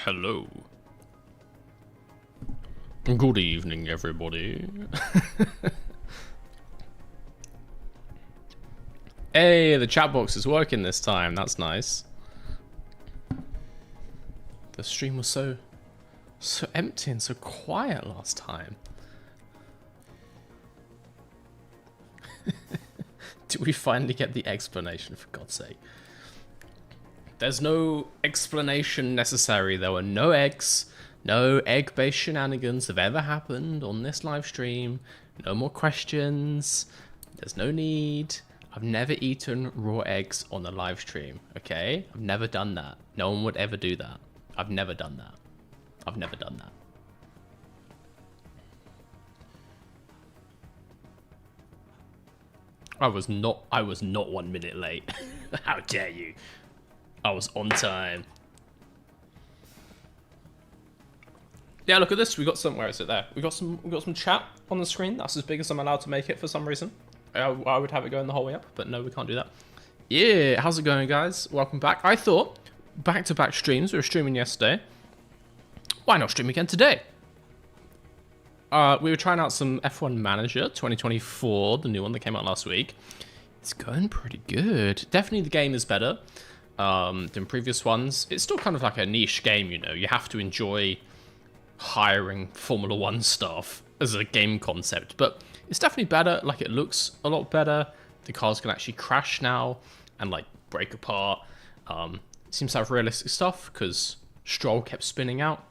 Hello. Good evening, everybody. Hey, the chat box is working this time. That's nice. The stream was so empty and so quiet last time. Did we finally get the explanation, for God's sake? There's no explanation necessary. There were no eggs. No egg-based shenanigans have ever happened on this live stream. No more questions. There's no need. I've never eaten raw eggs on a live stream, okay? I've never done that. No one would ever do that. I've never done that. I've never done that. I was not 1 minute late. How dare you? I was on time. Yeah, look at this. We got some. Where is it? There. We got some chat on the screen. That's as big as I'm allowed to make it for some reason. I would have it going the whole way up, but no, we can't do that. Yeah, how's it going, guys? Welcome back. I thought back-to-back streams. We were streaming yesterday. Why not stream again today? We were trying out some F1 Manager 2024, the new one that came out last week. It's going pretty good. Definitely the game is better than previous ones. It's still kind of like a niche game, you know. You have to enjoy hiring Formula 1 staff as a game concept, but it's definitely better. Like, it looks a lot better. The cars can actually crash now and like break apart. It seems to have realistic stuff because Stroll kept spinning out.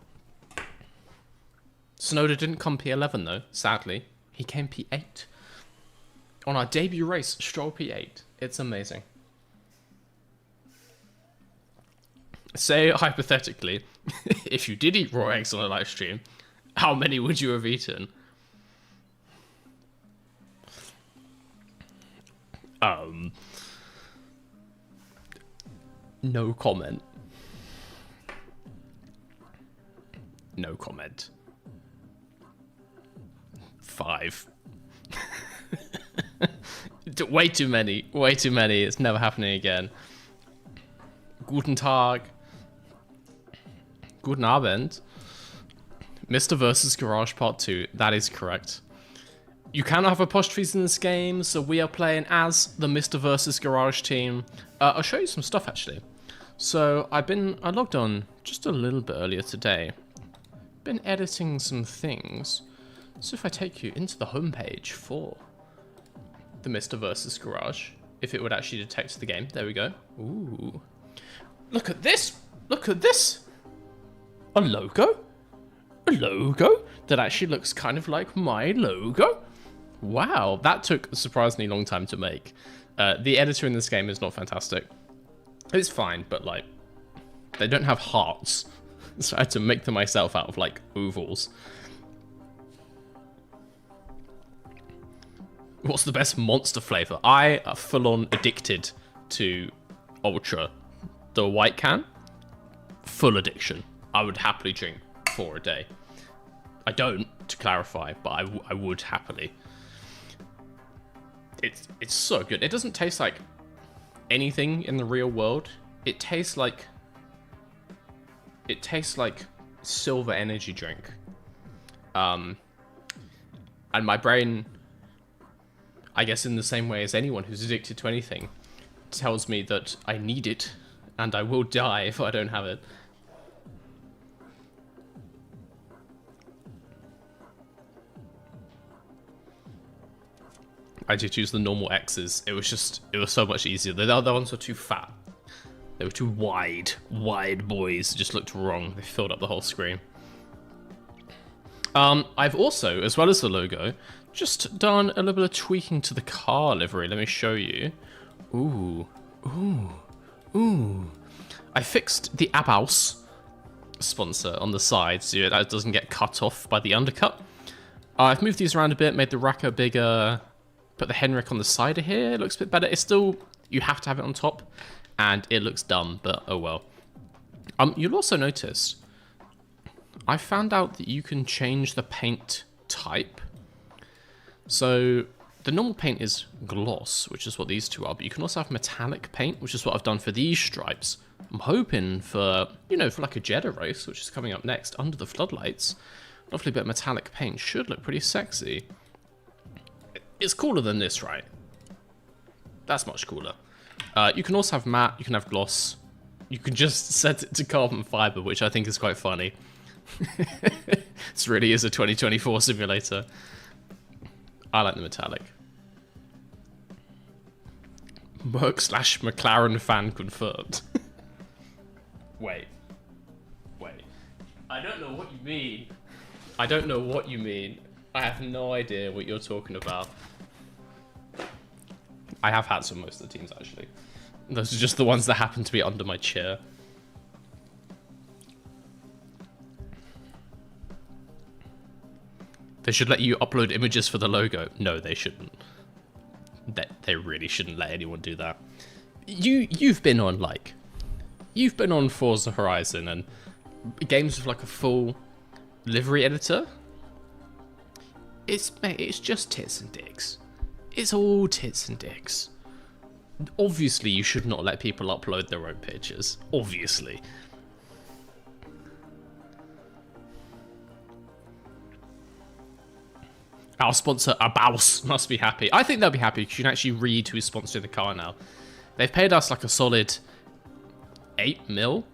Tsunoda didn't come P11 though, sadly. He came P8. On our debut race, Stroll P8. It's amazing. Say, hypothetically, if you did eat raw eggs on a live stream, how many would you have eaten? No comment. No comment. 5. Way too many. Way too many. It's never happening again. Guten Tag. Guten Abend. Mr. vs. Garage Part 2. That is correct. You can have apostrophes in this game, so we are playing as the Mr. vs. Garage team. I'll show you some stuff, actually. So, I logged on just a little bit earlier today. Been editing some things. So if I take you into the homepage for the Mr. vs. Garage, if it would actually detect the game, there we go. Ooh. Look at this! Look at this! A logo? A logo that actually looks kind of like my logo? Wow, that took a surprisingly long time to make. The editor in this game is not fantastic. It's fine, but like, they don't have hearts. So I had to make them myself out of like ovals. What's the best monster flavor? I are full-on addicted to Ultra. The white can, full addiction. I would happily drink 4 a day. I don't, to clarify, but I would happily. It's so good. It doesn't taste like anything in the real world. It tastes like silver energy drink. And my brain, I guess in the same way as anyone who's addicted to anything, tells me that I need it and I will die if I don't have it. I did choose the normal X's. It was so much easier. The other ones were too fat. They were too wide boys. It just looked wrong. They filled up the whole screen. I've also, as well as the logo, just done a little bit of tweaking to the car livery. Let me show you. Ooh. I fixed the Abhaus sponsor on the side so that it doesn't get cut off by the undercut. I've moved these around a bit, made the Raka bigger, put the Henrik on the side of here. It looks a bit better. It's still, you have to have it on top, and it looks dumb, but oh well. You'll also notice, I found out that you can change the paint type. So the normal paint is gloss, which is what these two are, but you can also have metallic paint, which is what I've done for these stripes. I'm hoping for, you know, for like a Jeddah race, which is coming up next, under the floodlights, lovely bit of metallic paint should look pretty sexy. It's cooler than this, right? That's much cooler. You can also have matte, you can have gloss. You can just set it to carbon fiber, which I think is quite funny. This really is a 2024 simulator. I like the metallic. Merc/McLaren fan confirmed. Wait. I don't know what you mean. I don't know what you mean. I have no idea what you're talking about. I have hats on most of the teams, actually. Those are just the ones that happen to be under my chair. They should let you upload images for the logo. No, they shouldn't. They really shouldn't let anyone do that. You've been on Forza Horizon and games with like a full livery editor. It's just tits and dicks. It's all tits and dicks. Obviously, you should not let people upload their own pictures. Obviously. Our sponsor, Abaus, must be happy. I think they'll be happy because you can actually read who's sponsoring the car now. They've paid us like a solid 8 mil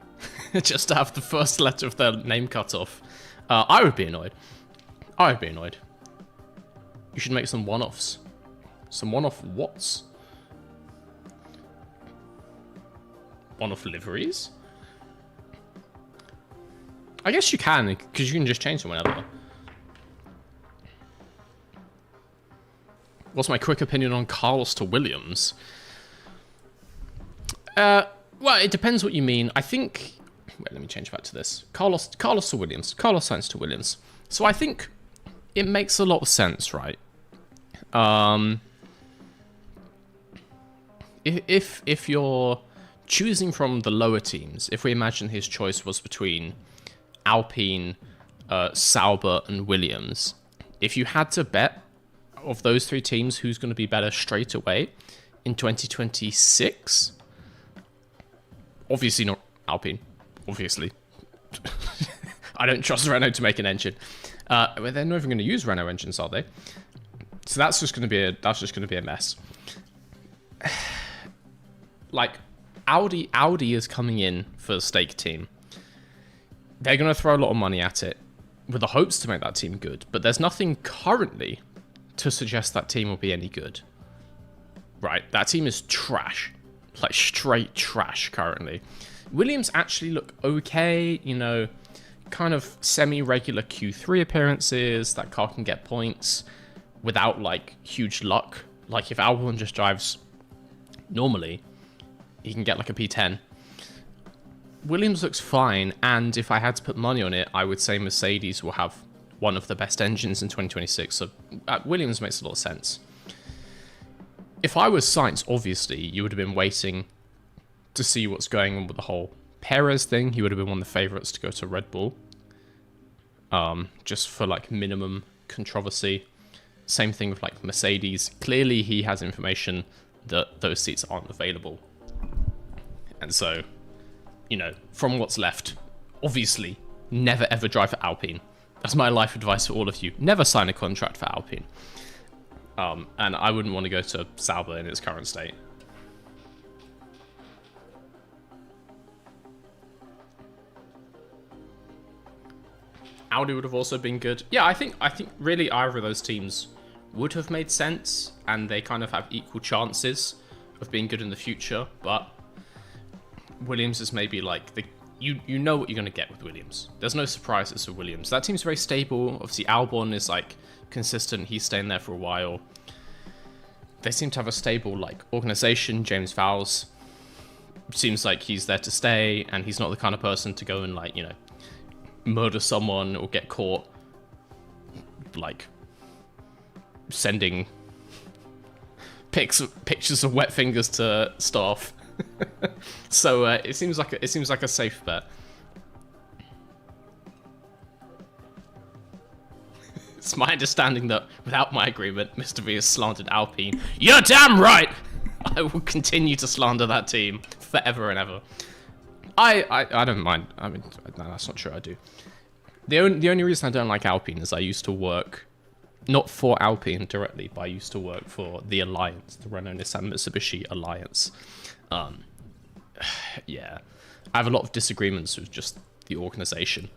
just to have the first letter of their name cut off. I would be annoyed. You should make some one-offs. Some one-off whats? One-off liveries? I guess you can, because you can just change them whenever. What's my quick opinion on Carlos to Williams? Well, it depends what you mean. I think... Wait, let me change back to this. Carlos to Williams. Carlos Sainz to Williams. So I think it makes a lot of sense, right? If you're choosing from the lower teams, if we imagine his choice was between Alpine, Sauber, and Williams, if you had to bet of those three teams who's going to be better straight away in 2026, obviously not Alpine. Obviously, I don't trust Renault to make an engine. Well, they're not even going to use Renault engines, are they? So that's just going to be a mess. Like Audi is coming in for the stake team. They're going to throw a lot of money at it with the hopes to make that team good, but there's nothing currently to suggest that team will be any good. Right, that team is trash. Like straight trash currently. Williams actually look okay, you know, kind of semi-regular Q3 appearances. That car can get points without like huge luck. Like if Albon just drives normally, he can get like a P10. Williams looks fine, and if I had to put money on it, I would say Mercedes will have one of the best engines in 2026, so Williams makes a lot of sense. If I was Sainz, obviously, you would have been waiting to see what's going on with the whole Perez thing. He would have been one of the favourites to go to Red Bull, just for like minimum controversy. Same thing with like Mercedes. Clearly, he has information that those seats aren't available. And so, you know, from what's left, obviously, never ever drive for Alpine. That's my life advice for all of you. Never sign a contract for Alpine. And I wouldn't want to go to Sauber in its current state. Audi would have also been good. Yeah, I think really either of those teams would have made sense, and they kind of have equal chances of being good in the future, but Williams is maybe like the you know what you're going to get with Williams. There's no surprises with Williams. That team's very stable. Obviously, Albon is like consistent. He's staying there for a while. They seem to have a stable like organization. James Vowles seems like he's there to stay, and he's not the kind of person to go and like, you know, murder someone or get caught like sending pictures of wet fingers to staff. So it seems like a safe bet. It's my understanding that without my agreement, Mr. V has slandered Alpine. You're damn right! I will continue to slander that team forever and ever. I don't mind. I mean, no, that's not true, I do. The only reason I don't like Alpine is I used to work, not for Alpine directly, but I used to work for the Alliance, the Renault-Nissan Mitsubishi Alliance. Yeah. I have a lot of disagreements with just the organization.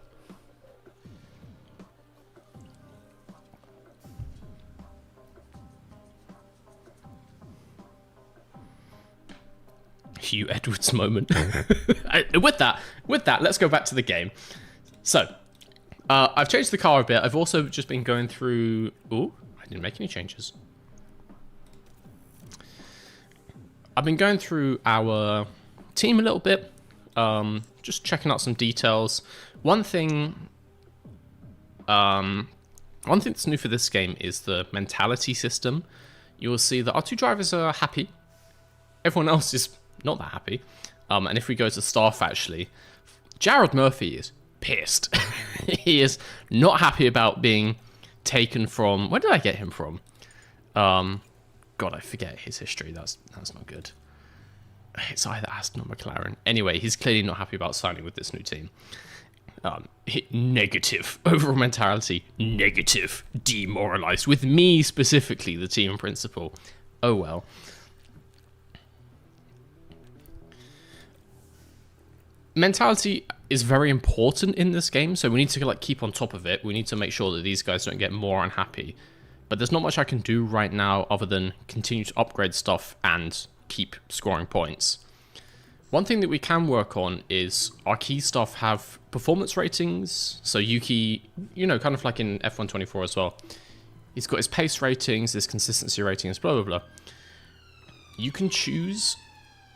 Hugh Edwards moment. With that, let's go back to the game. So, I've changed the car a bit. I've also just been going through... Ooh, I didn't make any changes. I've been going through our team a little bit. Just checking out some details. One thing that's new for this game is the mentality system. You will see that our two drivers are happy. Everyone else is not that happy. And if we go to staff, actually, Jared Murphy is pissed. He is not happy about being taken from... Where did I get him from? God, I forget his history. That's not good. It's either Aston or McLaren. Anyway, he's clearly not happy about signing with this new team. Negative. Overall mentality. Negative. Demoralized. With me specifically, the team principal. Oh well. Mentality is very important in this game, so we need to keep on top of it. We need to make sure that these guys don't get more unhappy. But there's not much I can do right now other than continue to upgrade stuff and keep scoring points. One thing that we can work on is our key stuff have performance ratings. So Yuki, kind of like in F124 as well. He's got his pace ratings, his consistency ratings, blah, blah, blah. You can choose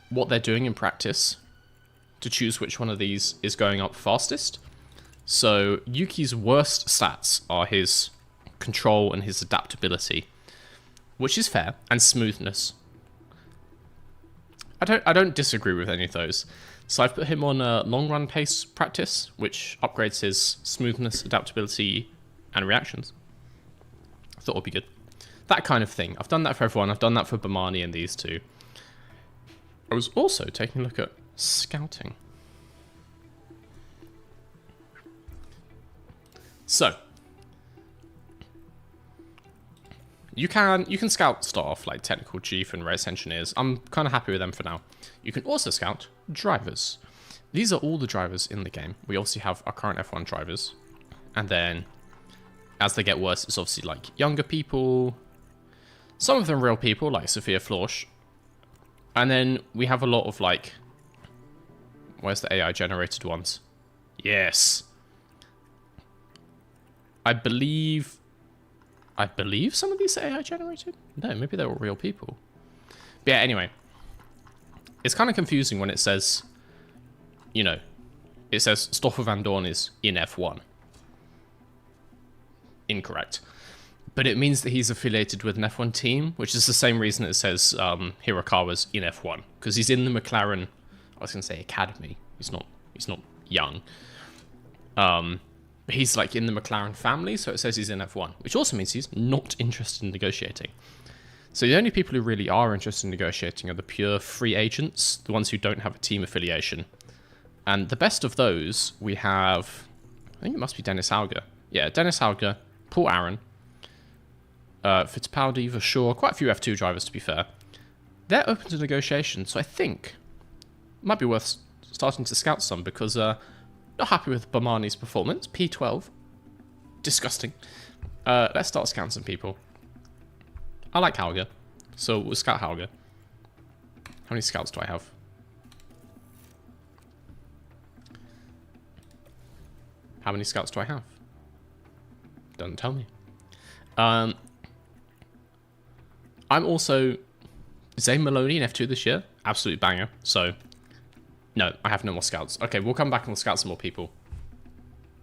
what they're doing in practice to choose which one of these is going up fastest. So Yuki's worst stats are his control and his adaptability, which is fair, and smoothness. I don't disagree with any of those. So I've put him on a long run pace practice, which upgrades his smoothness, adaptability, and reactions. I thought it would be good. That kind of thing. I've done that for everyone. I've done that for Bomani and these two. I was also taking a look at scouting. So you can scout staff like technical chief and race engineers. I'm kind of happy with them for now. You can also scout drivers. These are all the drivers in the game. We also have our current F1 drivers, and then as they get worse, it's obviously like younger people. Some of them real people like Sophia Florsch, and then we have a lot of like, where's the AI generated ones? Yes. I believe some of these are AI generated? No, maybe they were real people. But yeah, anyway. It's kind of confusing when it says, it says Stoffel Van Dorn is in F1. Incorrect. But it means that he's affiliated with an F1 team, which is the same reason it says Hirokawa's in F1. Because he's in the McLaren, I was going to say academy. He's not young. He's like in the McLaren family, so it says he's in F1, which also means he's not interested in negotiating. So the only people who really are interested in negotiating are the pure free agents, the ones who don't have a team affiliation. And the best of those, we have, I think it must be Dennis Hauger. Yeah, Dennis Hauger, Paul Aaron, Fittipaldi, Verschoor, quite a few F2 drivers to be fair. They're open to negotiation, so I think it might be worth starting to scout some because not happy with Bomani's performance. P12. Disgusting. Let's start scouting some people. I like Hauger, so we'll scout Hauger. How many scouts do I have? How many scouts do I have? Doesn't tell me. I'm also Zane Maloney in F2 this year. Absolute banger. So, no, I have no more scouts. Okay, we'll come back and we'll scout some more people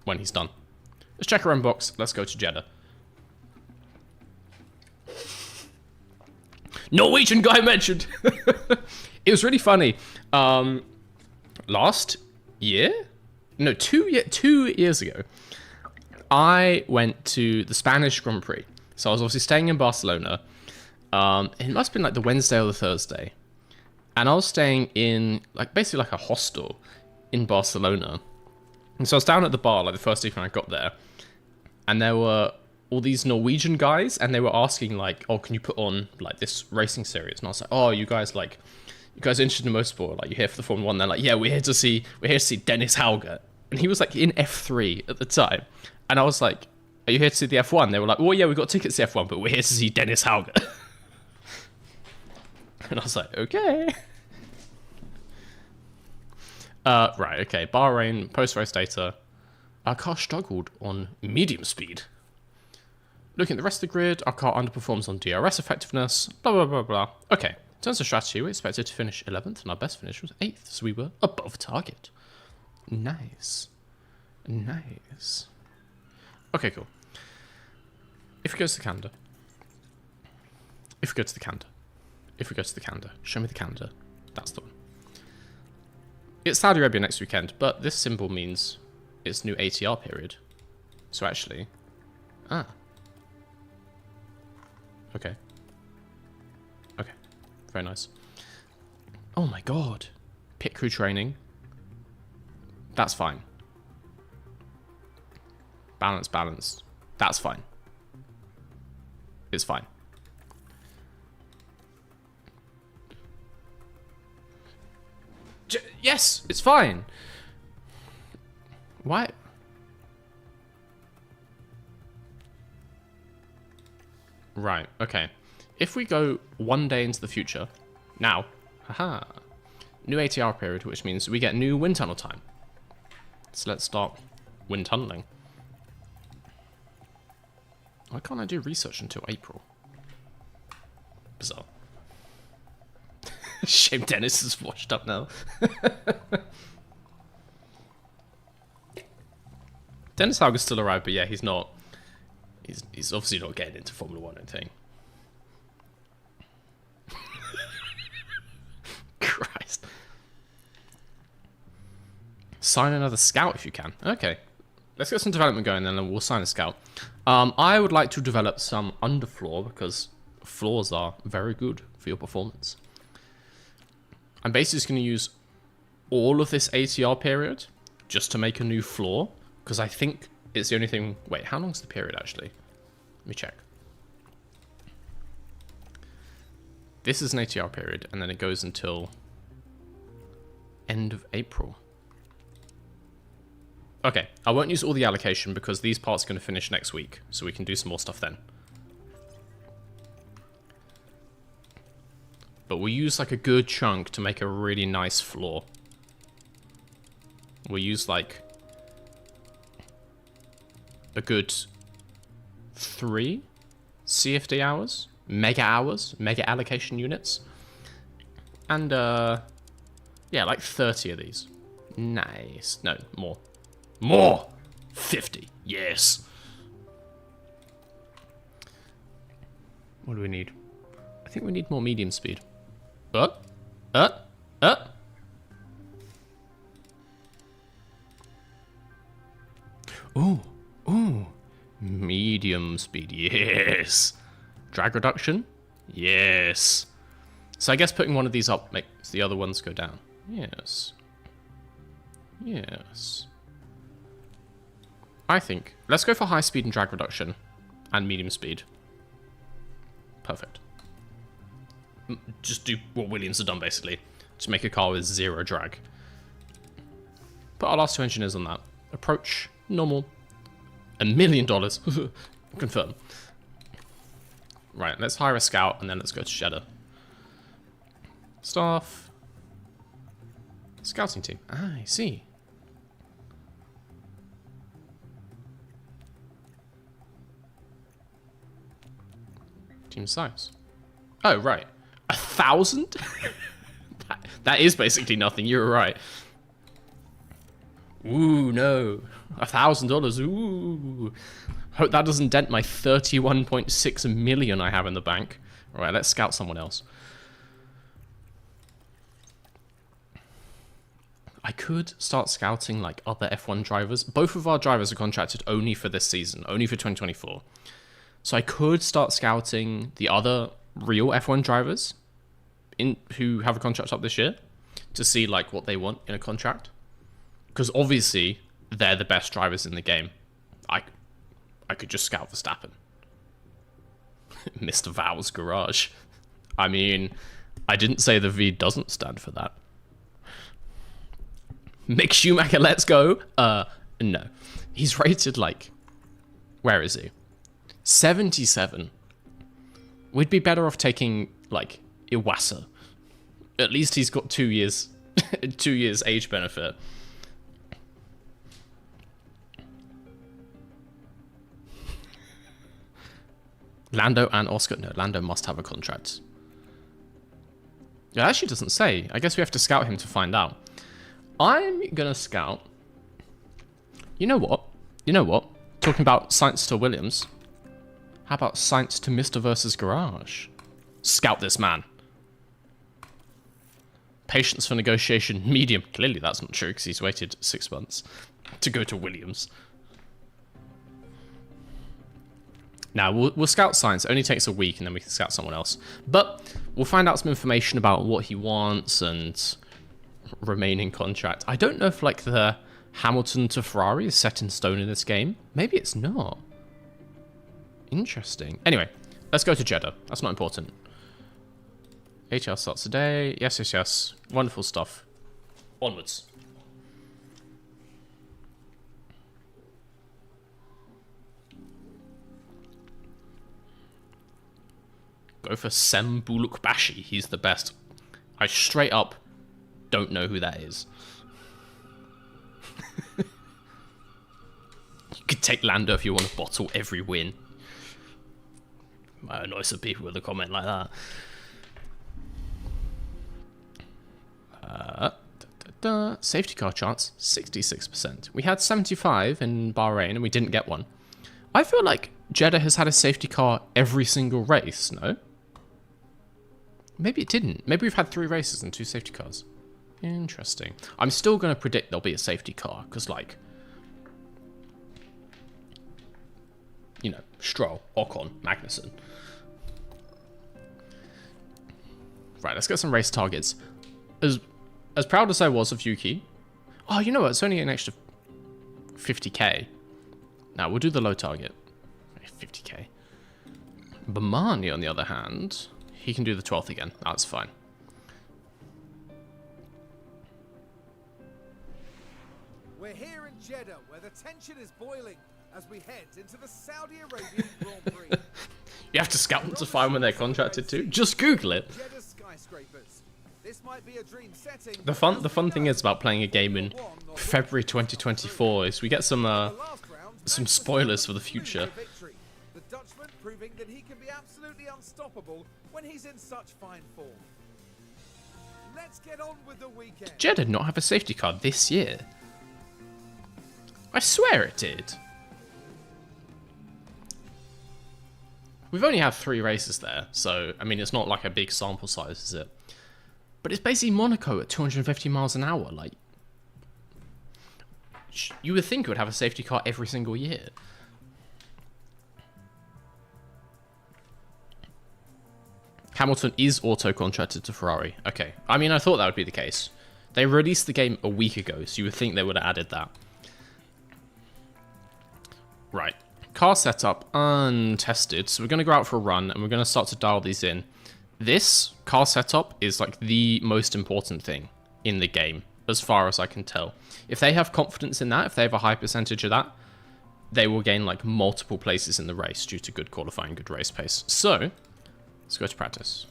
when he's done. Let's check our inbox. Let's go to Jeddah. Norwegian guy mentioned. It was really funny. Last year? No, 2 years ago. I went to the Spanish Grand Prix. So I was obviously staying in Barcelona. It must have been like the Wednesday or the Thursday. And I was staying in like basically like a hostel in Barcelona. And so I was down at the bar like the first evening I got there. And there were all these Norwegian guys, and they were asking like, oh, can you put on like this racing series? And I was like, oh, you guys are interested in motorsport? Like, you're here for the Formula 1? They're like, yeah, we're here to see Dennis Hauger. And he was like in F3 at the time. And I was like, are you here to see the F1? They were like, well, yeah, we got tickets to F1, but we're here to see Dennis Hauger. And I was like, okay. Right, okay. Bahrain, post-race data. Our car struggled on medium speed. Looking at the rest of the grid, our car underperforms on DRS effectiveness, blah, blah, blah, blah. Okay, in terms of strategy, we expected to finish 11th, and our best finish was 8th, so we were above target. Nice. Nice. Okay, cool. If we go to the calendar. If we go to the calendar. If we go to the calendar. Show me the calendar. That's the one. It's Saudi Arabia next weekend, but this symbol means it's new ATR period. So actually... Ah. Okay. Okay. Very nice. Oh my god. Pit crew training. That's fine. Balance, balance. That's fine. It's fine. Yes, it's fine. Why? Right, okay. If we go one day into the future, now, haha, new ATR period, which means we get new wind tunnel time. So let's start wind tunneling. Why can't I do research until April? Bizarre. Shame Dennis is washed up now. Dennis Hauger's still arrived, but yeah, he's not. He's obviously not getting into Formula 1 or anything. Christ. Sign another scout if you can. Okay. Let's get some development going, then we'll sign a scout. I would like to develop some underfloor, because floors are very good for your performance. I'm basically just going to use all of this ATR period just to make a new floor, because I think it's the only thing... Wait, how long's the period, actually? Let me check. This is an ATR period, and then it goes until end of April. Okay, I won't use all the allocation, because these parts are going to finish next week, so we can do some more stuff then. But we'll use like a good chunk to make a really nice floor. We'll use like a good 3 CFD hours, mega allocation units. And yeah, like 30 of these. Nice. No, more. More! 50. Yes. What do we need? I think we need more medium speed. Ooh. Medium speed, yes. Drag reduction, yes. So I guess putting one of these up makes the other ones go down. Yes. Yes. I think, let's go for high speed and drag reduction. And medium speed. Perfect. Just do what Williams have done, basically. Just make a car with 0 drag. Put our last 2 engineers on that. Approach, normal. $1 million. Confirm. Right, let's hire a scout, and then let's go to Jeddah. Staff. Scouting team. Ah, I see. Team size. Oh, right. 1,000? That is basically nothing. You're right. Ooh, no. $1,000. Ooh. Hope that doesn't dent my 31.6 million I have in the bank. All right, let's scout someone else. I could start scouting like other F1 drivers. Both of our drivers are contracted only for this season, only for 2024. So I could start scouting the other real F1 drivers who have a contract up this year to see like what they want in a contract. Because obviously they're the best drivers in the game. I could just scout Verstappen. Mr. Vow's garage. I mean, I didn't say the V doesn't stand for that. Mick Schumacher, let's go. No. He's rated like, where is he? 77. We'd be better off taking like Iwasa. At least he's got 2 years, 2 years age benefit. Lando and Oscar. No, Lando must have a contract. It actually doesn't say. I guess we have to scout him to find out. I'm gonna scout. You know what? You know what? Talking about Sainz to Williams. How about Sainz to Mr. versus Garage? Scout this man. Patience for negotiation, medium. Clearly that's not true because he's waited 6 months to go to Williams. Now, we'll scout Sainz. It only takes a week and then we can scout someone else. But we'll find out some information about what he wants and remaining contract. I don't know if like the Hamilton to Ferrari is set in stone in this game. Maybe it's not. Interesting. Anyway, let's go to Jeddah. That's not important. HL starts today. Yes, yes, yes. Wonderful stuff. Onwards. Go for Sem Bulukbashi. He's the best. I straight up don't know who that is. You could take Lando if you want to bottle every win. Might annoy some people with a comment like that. Safety car chance, 66%. We had 75 in Bahrain and we didn't get one. I feel like Jeddah has had a safety car every single race, no? Maybe it didn't. Maybe we've had 3 races and 2 safety cars. Interesting. I'm still going to predict there'll be a safety car, because, like, you know, Stroll, Ocon, Magnussen. Right, let's get some race targets. As proud as I was of Yuki... Oh, you know what? It's only an extra 50k. Now, we'll do the low target. 50k. Bamani, on the other hand, he can do the 12th again. That's fine. We're here in Jeddah, where the tension is boiling as we head into the Saudi Arabian Grand Prix. You have to scout them to find when they're contracted to. Just Google it. Jeddah skyscrapers. This might be a dream setting. The fun thing is about playing a game in February 2024 is we get some spoilers for the future. The Dutchman proving that he can be absolutely unstoppable when he's in such fine form. Let's get on with the weekend. Did Jeddah not have a safety car this year? I swear it did. We've only had 3 races there, so, I mean, it's not like a big sample size, is it? But it's basically Monaco at 250 miles an hour, like... You would think it would have a safety car every single year. Hamilton is auto-contracted to Ferrari. Okay, I mean, I thought that would be the case. They released the game a week ago, so you would think they would have added that. Right. Car setup untested, so we're going to go out for a run and we're going to start to dial these in. This car setup is like the most important thing in the game, as far as I can tell. If they have confidence in that, if they have a high percentage of that, they will gain like multiple places in the race due to good qualifying, good race pace. So, let's go to practice.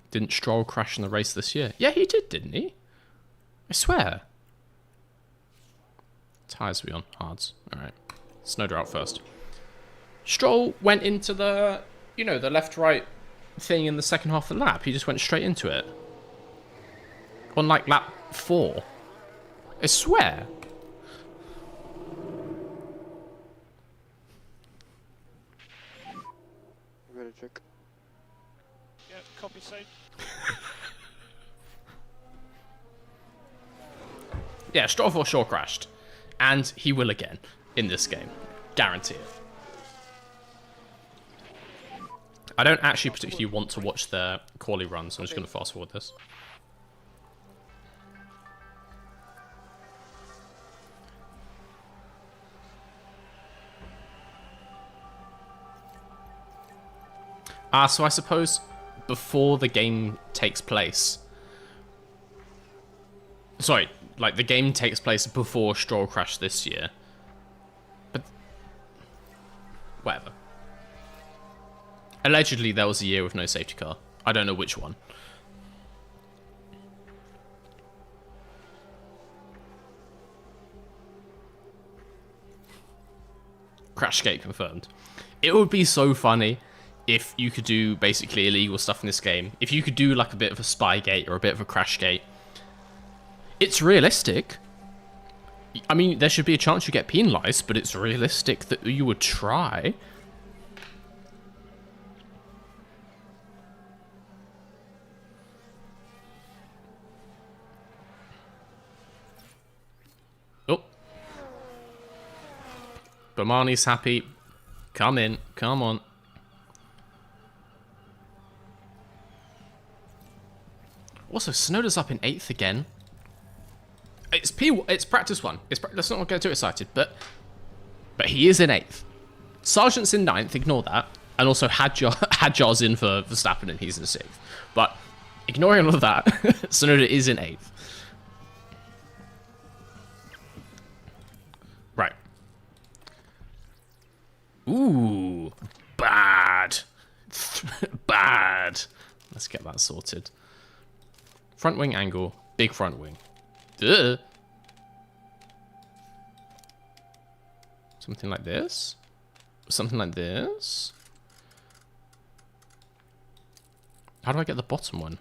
Didn't Stroll crash in the race this year? Yeah, he did, didn't he? I swear. Tyres we on? Hards. Alright. Snowder out first. Stroll went into the, you know, the left-right thing in the second half of the lap. He just went straight into it. On, like, lap 4. I swear. check. Yeah, copy same. Yeah, Stroll for sure crashed. And he will again in this game. Guarantee it. I don't actually particularly want to watch their quali run, so I'm just going to fast forward this. So I suppose before the game takes place... Sorry, like the game takes place before Stroll crashed this year. But... whatever. Allegedly, there was a year with no safety car. I don't know which one. Crashgate confirmed. It would be so funny if you could do basically illegal stuff in this game. If you could do like a bit of a Spygate or a bit of a Crashgate. It's realistic. I mean, there should be a chance you get penalized, but it's realistic that you would try. Oh. Bomani's happy. Come in. Come on. Also, Sonoda's up in 8th again. It's practice 1. Let's not get too excited, but he is in 8th. Sargent's in 9th, ignore that. And also Hadjar's in for Verstappen and he's in 6th. But ignoring all of that, Sonoda is in 8th. Right. Ooh. Bad. Bad. Let's get that sorted. Front wing angle. Big front wing. Duh. Something like this. Something like this. How do I get the bottom one?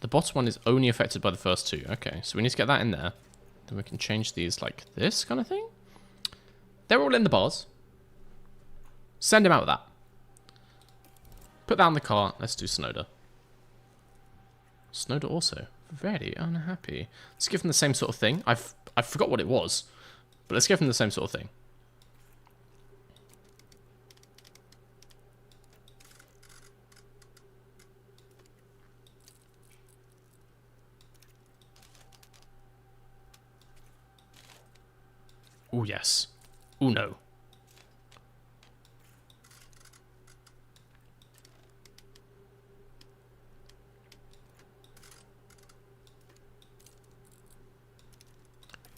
The bottom one is only affected by the first two. Okay, so we need to get that in there. Then we can change these like this kind of thing. They're all in the bars. Send him out with that. Put that on the car. Let's do Sonoda. Sonoda also. Very unhappy. Let's give him the same sort of thing. I forgot what it was. But let's give him the same sort of thing. Oh, yes. Oh, no.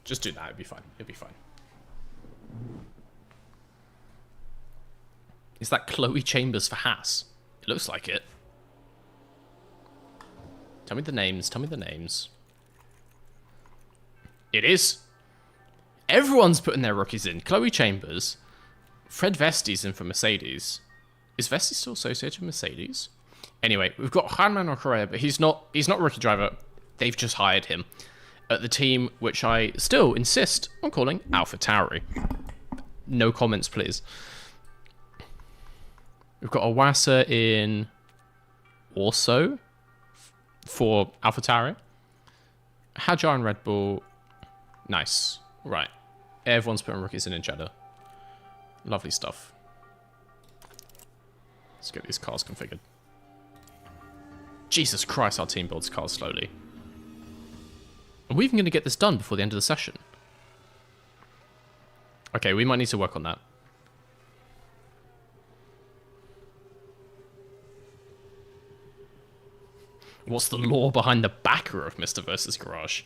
Just do that. It'll be fine. It'll be fine. Is that Chloe Chambers for Haas? It looks like it. Tell me the names. Tell me the names. It is. Everyone's putting their rookies in. Chloe Chambers. Fred Vesti's in for Mercedes. Is Vesti still associated with Mercedes? Anyway, we've got Juan Manuel Correa, but he's not a rookie driver. They've just hired him at the team, which I still insist on calling AlphaTauri. No comments, please. We've got Awasa in also for AlphaTauri. Hadjar and Red Bull. Nice. Right. Everyone's putting rookies in Jeddah. Lovely stuff. Let's get these cars configured. Jesus Christ, our team builds cars slowly. Are we even going to get this done before the end of the session? Okay, we might need to work on that. What's the lore behind the backer of Mr. vs. Garage?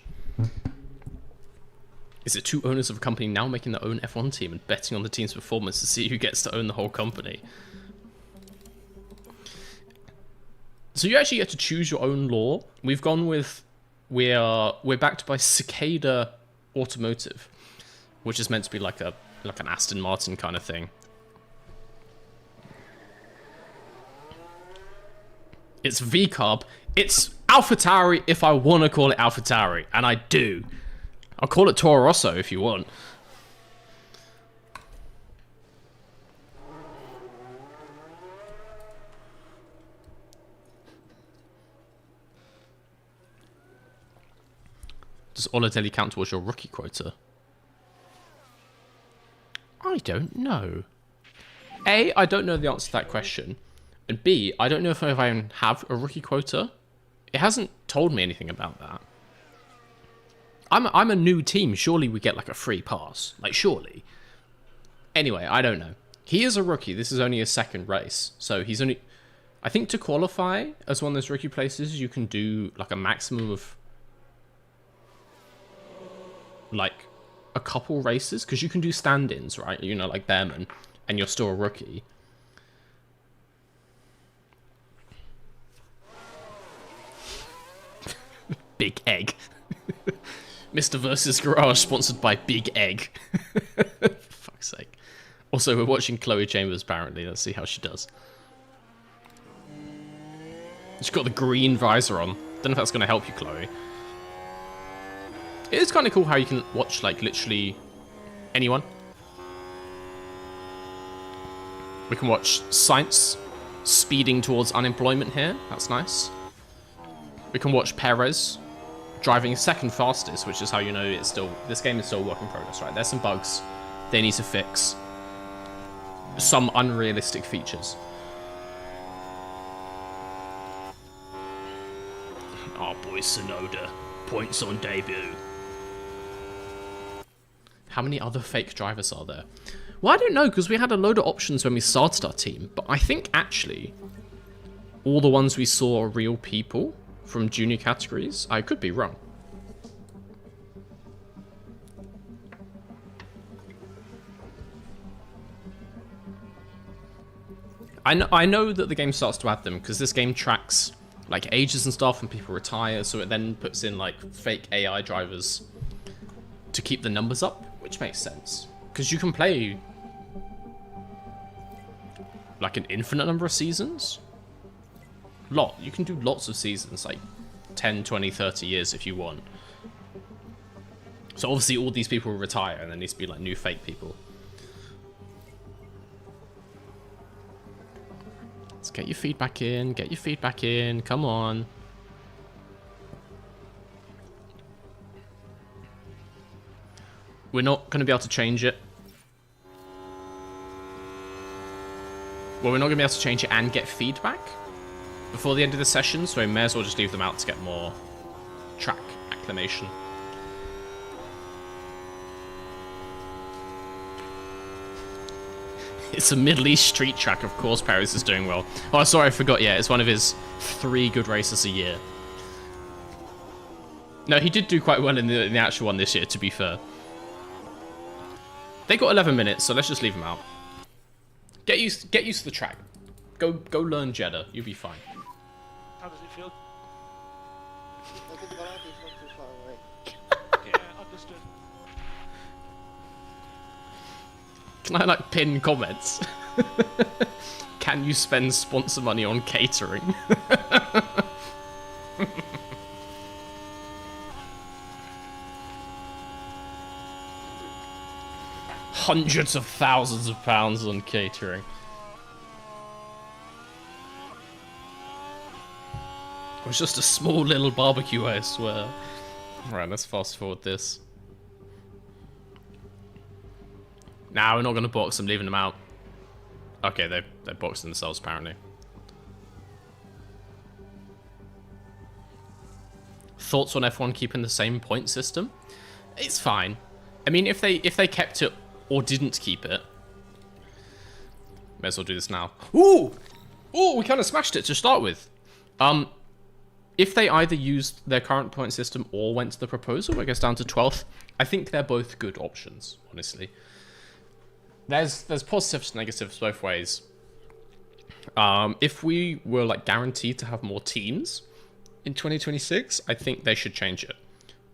Is it two owners of a company now making their own F1 team and betting on the team's performance to see who gets to own the whole company? So you actually get to choose your own lore. We've gone with... We're backed by Cicada Automotive, which is meant to be like an Aston Martin kind of thing. It's VCarb. It's AlphaTauri if I want to call it AlphaTauri, and I do. I'll call it Toro Rosso if you want. Does Oladelli count towards your rookie quota? I don't know. A, I don't know the answer to that question. And B, I don't know if I even have a rookie quota. It hasn't told me anything about that. I'm a new team. Surely we get like a free pass. Like, surely. Anyway, I don't know. He is a rookie. This is only his second race. So he's only... I think to qualify as one of those rookie places, you can do like a maximum of like a couple races. Because you can do stand-ins, right? You know, like them, and you're still a rookie. Big Egg. Mr. versus Garage, sponsored by Big Egg. For fuck's sake. Also, we're watching Chloe Chambers, apparently. Let's see how she does. She's got the green visor on. Don't know if that's going to help you, Chloe. It is kind of cool how you can watch, like, literally anyone. We can watch Sainz speeding towards unemployment here. That's nice. We can watch Perez driving second fastest, which is how you know it's still... This game is still a work in progress, right? There's some bugs they need to fix. Some unrealistic features. Our boy Sonoda. Points on debut. How many other fake drivers are there? Well, I don't know, because we had a load of options when we started our team. But I think, actually, all the ones we saw are real people from junior categories. I could be wrong. I know that the game starts to add them, because this game tracks like ages and stuff, and people retire, so it then puts in like fake AI drivers to keep the numbers up, which makes sense. Because you can play like an infinite number of seasons. You can do lots of seasons, like 10, 20, 30 years if you want. So obviously all these people will retire, and there needs to be like new fake people. Let's get your feedback in, get your feedback in, come on. We're not going to be able to change it. Well, we're not going to be able to change it and get feedback before the end of the session, so we may as well just leave them out to get more track acclimation. It's a Middle East street track, of course Paris is doing well. Oh, sorry, I forgot, yeah, it's one of his 3 good races a year. No, he did do quite well in the actual one this year, to be fair. They got 11 minutes, so let's just leave them out. Get used to the track. Go learn Jeddah, you'll be fine. How does it feel? I think Barati is not too far away. Yeah, understood. Can I, like, pin comments? Can you spend sponsor money on catering? Hundreds of thousands of pounds on catering. It was just a small little barbecue, I swear. Right, let's fast forward this. Nah, we're not going to box. I'm leaving them out. Okay, they boxed themselves, apparently. Thoughts on F1 keeping the same point system? It's fine. I mean, if they kept it or didn't keep it... May as well do this now. Ooh! Ooh, we kind of smashed it to start with. If they either used their current point system or went to the proposal, it goes down to 12th. I think they're both good options, honestly. There's positives and negatives both ways. If we were like guaranteed to have more teams in 2026, I think they should change it.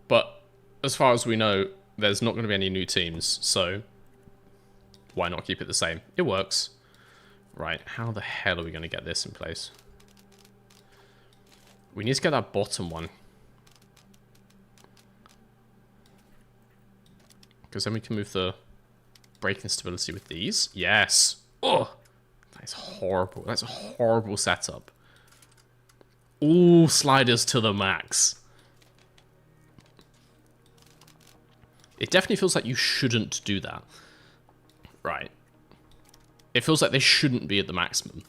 But as far as we know, there's not going to be any new teams, so why not keep it the same? It works. Right, how the hell are we going to get this in place? We need to get that bottom one. Because then we can move the braking stability with these. Yes. Oh, that is horrible. That's a horrible setup. All sliders to the max. It definitely feels like you shouldn't do that. Right. It feels like they shouldn't be at the maximum.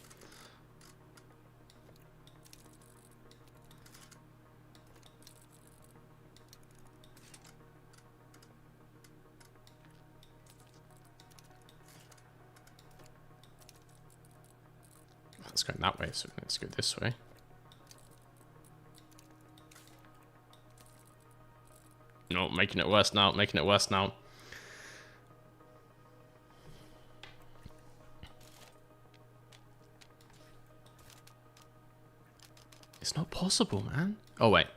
That's going that way, so let's go this way. No, making it worse now, making it worse now. It's not possible, man. Oh, wait.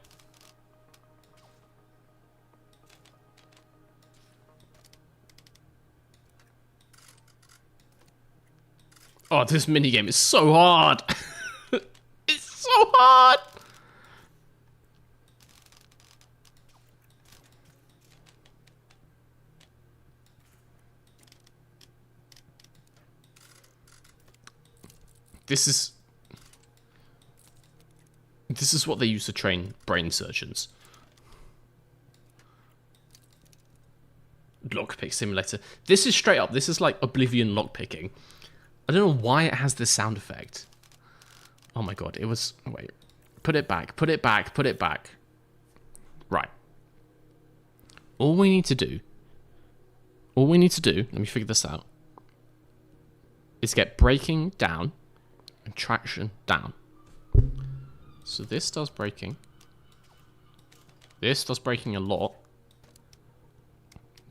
Oh, this minigame is so hard. It's so hard. This is what they use to train brain surgeons. Lockpick simulator. This is straight up. This is like Oblivion lockpicking. I don't know why it has this sound effect. Oh my god, it was... Wait. Put it back, put it back, put it back. Right. All we need to do... let me figure this out, is get braking down and traction down. So this does braking. This does braking a lot.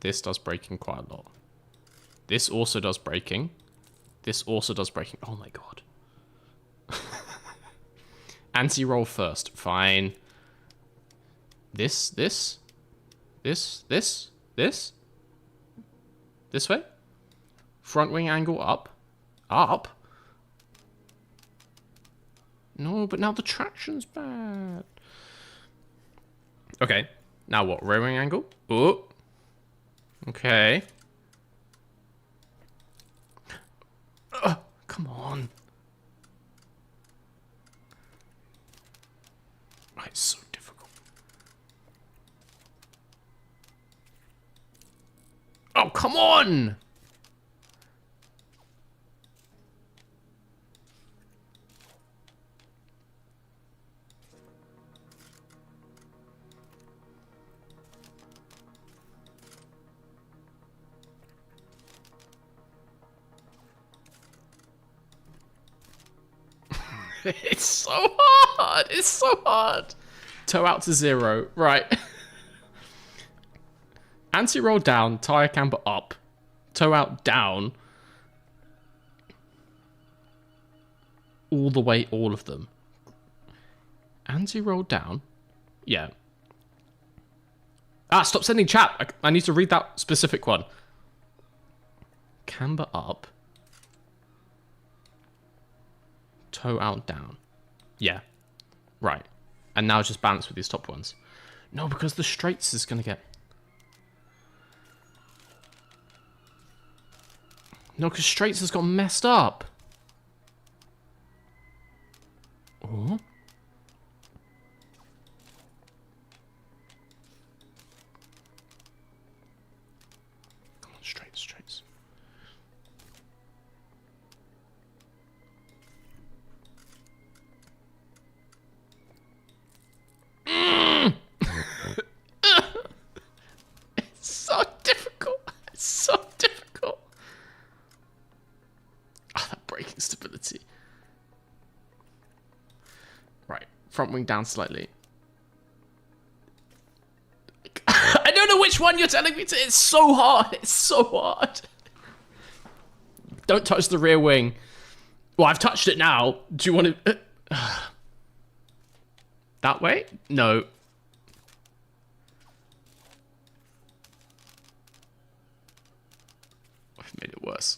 This does braking quite a lot. This also does braking. This also does braking. Oh my god. Anti-roll first. Fine. This. This way. Front wing angle up. Up. No, but now the traction's bad. Okay. Now what? Rear wing angle? Oh. Okay. Come on. Oh, it's so difficult. Oh, come on! It's so hard. It's so hard. Toe out to 0. Right. Anti-roll down. Tire camber up. Toe out down. All the way, all of them. Anti-roll down. Yeah. Ah, stop sending chat. I need to read that specific one. Camber up. Toe out down. Yeah. Right. And now just balance with these top ones. No, because the straights is going to get... No, because straights has got messed up. Oh. Come on, straights, straights. It's so difficult. It's so difficult. Ah, that braking stability. Right, front wing down slightly. I don't know which one you're telling me to. It's so hard. It's so hard. Don't touch the rear wing. Well, I've touched it now. Do you want to... That way? No. I've made it worse.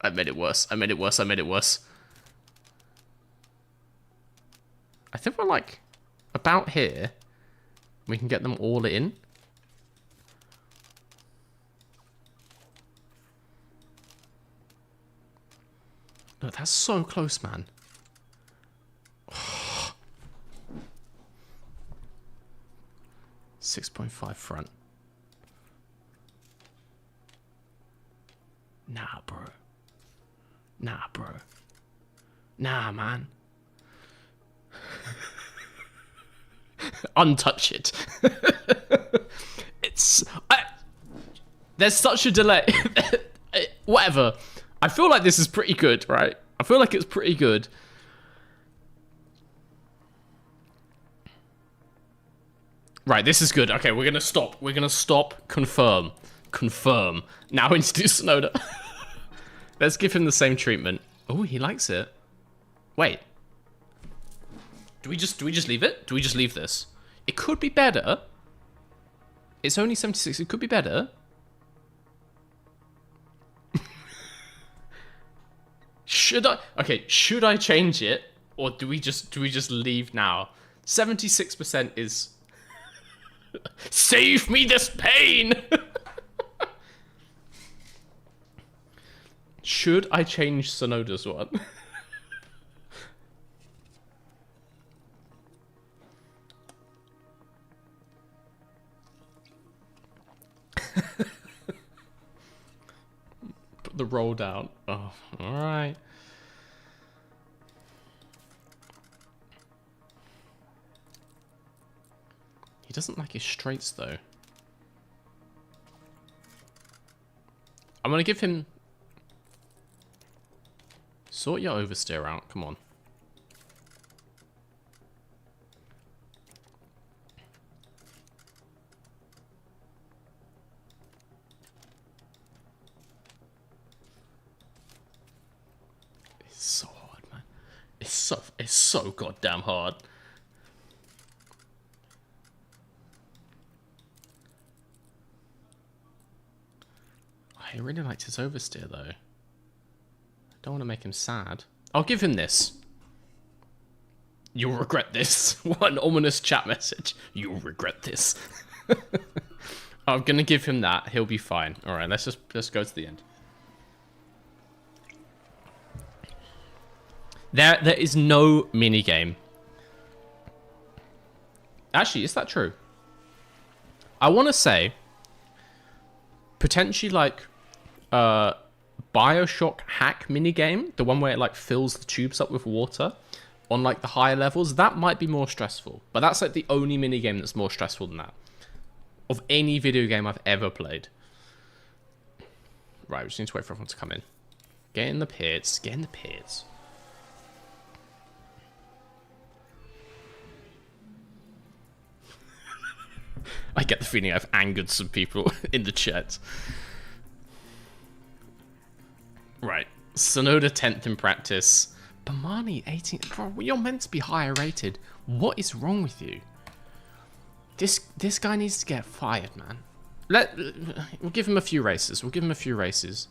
I made it worse. I made it worse. I made it worse. I think we're like about here. We can get them all in. Look, that's so close, man. 6.5 front. Nah, bro. Nah, man. Untouch it. There's such a delay. Whatever. I feel like this is pretty good, right? I feel like it's pretty good. Right, this is good. Okay, we're gonna stop. We're gonna stop. Confirm. Confirm. Now we need to do Sonoda. Let's give him the same treatment. Oh, he likes it. Wait. Do we just leave it? Do we just leave this? It could be better. It's only 76. It could be better. Should I? Okay, should I change it, or do we just leave now? 76% is. Save me this pain. Should I change Sonoda's one? Put the roll down. Oh, all right. He doesn't like his straights, though. I'm going to give him... Sort your oversteer out. Come on. It's so hard, man. It's so goddamn hard. I really liked his oversteer, though. I don't want to make him sad. I'll give him this. You'll regret this. What an ominous chat message. You'll regret this. I'm going to give him that. He'll be fine. All right, let's go to the end. There is no minigame. Actually, is that true? I want to say, potentially like Bioshock hack minigame, the one where it like fills the tubes up with water on like the higher levels, that might be more stressful. But that's like the only minigame that's more stressful than that. Of any video game I've ever played. Right, we just need to wait for everyone to come in. Get in the pits, get in the pits. I get the feeling I've angered some people in the chat. Right. Sonoda 10th in practice. Bamani 18th. Bro, you're meant to be higher rated. What is wrong with you? This guy needs to get fired, man. We'll give him a few races. We'll give him a few races.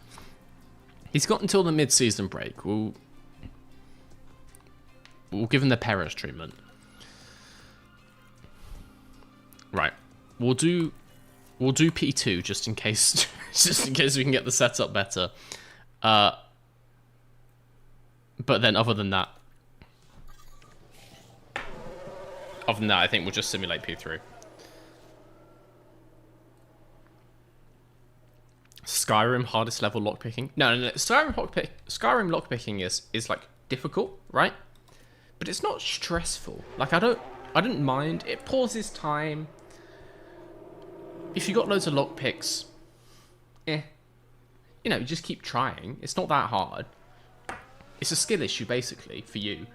He's got until the mid-season break. We'll give him the Perez treatment. Right. We'll do P2 just in case we can get the setup better. But then other than that, I think we'll just simulate P3. Skyrim hardest level lockpicking? No. Skyrim lockpicking is like difficult, right? But it's not stressful. Like I didn't mind. It pauses time. If you got loads of lockpicks, you know, you just keep trying. It's not that hard. It's a skill issue, basically, for you.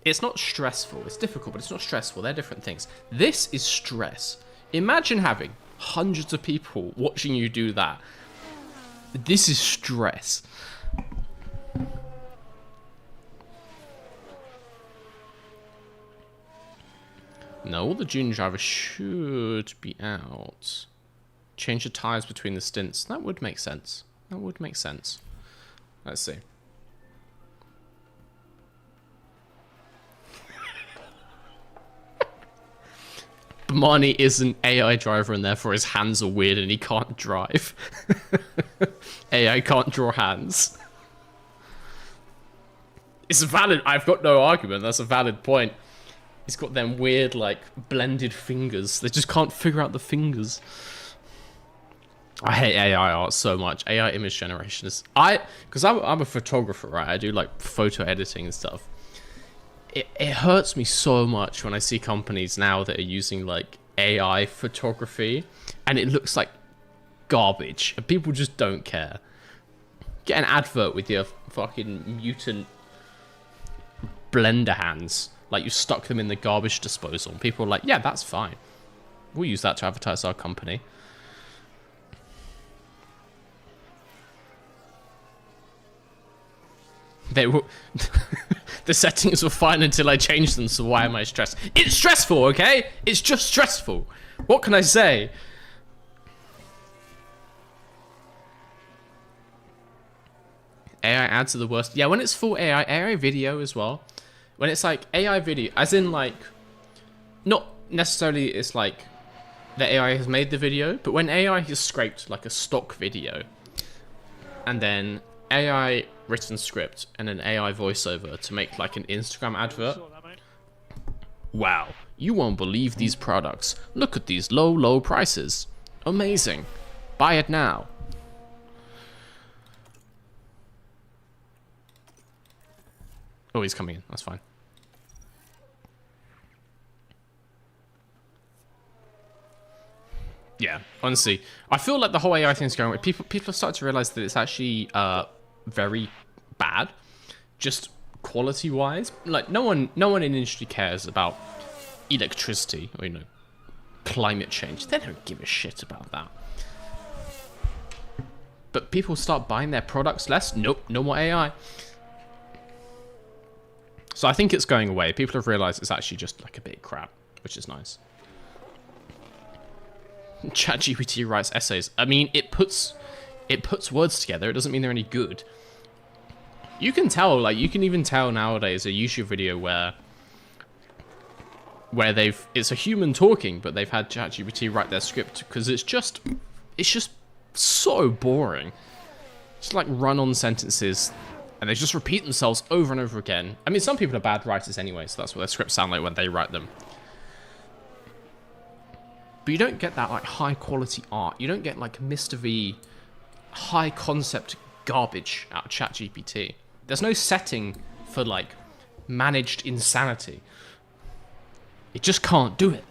It's not stressful. It's difficult, but it's not stressful. They're different things. This is stress. Imagine having hundreds of people watching you do that. This is stress. No, all the junior drivers should be out. Change the tyres between the stints. That would make sense. That would make sense. Let's see. Bamani is an AI driver and therefore his hands are weird and he can't drive. AI can't draw hands. It's a valid... I've got no argument. That's a valid point. He's got them weird, like, blended fingers. They just can't figure out the fingers. I hate AI art so much. AI image generation is because I'm a photographer, right? I do like photo editing and stuff. It hurts me so much when I see companies now that are using like AI photography and it looks like garbage and people just don't care. Get an advert with your fucking mutant blender hands, like you stuck them in the garbage disposal and people are like, yeah, that's fine, we'll use that to advertise our company. They were the settings were fine until I changed them, so why am I stressed? It's stressful, okay? It's just stressful. What can I say? AI ads are the worst. Yeah, when it's full AI video as well. When it's like AI video, as in like, not necessarily it's like the AI has made the video, but when AI has scraped like a stock video, and then AI written script and an AI voiceover to make like an Instagram advert. Saw that, mate. Wow, you won't believe these products. Look at these low prices. Amazing. Buy it now. Oh, he's coming in. That's fine. Yeah, honestly, I feel like the whole AI thing's going. People are starting to realize that it's actually very bad, just quality-wise. Like no one in the industry cares about electricity or climate change. They don't give a shit about that. But people start buying their products less. Nope, no more AI. So I think it's going away. People have realized it's actually just like a bit of crap, which is nice. ChatGPT writes essays. I mean, it puts words together. It doesn't mean they're any good. You can tell, like, you can even tell nowadays a YouTube video where it's a human talking, but they've had ChatGPT write their script because it's just so boring. Just like run-on sentences, and they just repeat themselves over and over again. I mean, some people are bad writers anyway, so that's what their scripts sound like when they write them. But you don't get that like high quality art. You don't get like Mr. V high concept garbage out of ChatGPT. There's no setting for like managed insanity. It just can't do it.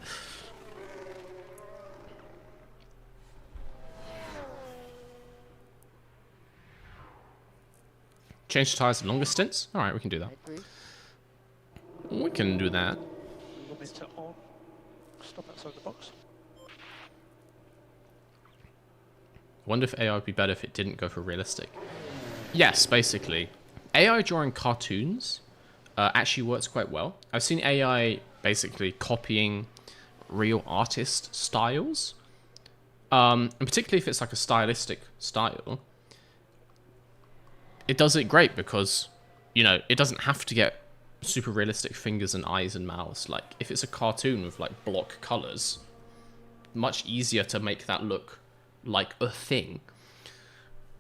Change the tires in longer stints? Alright, we can do that. We can do that. You want me to on? Stop outside the box. Wonder if AI would be better if it didn't go for realistic. Yes, basically. AI drawing cartoons actually works quite well. I've seen AI basically copying real artist styles. And particularly if it's like a stylistic style. It does it great because, it doesn't have to get super realistic fingers and eyes and mouths. Like, if it's a cartoon with, like, block colors, much easier to make that look like a thing.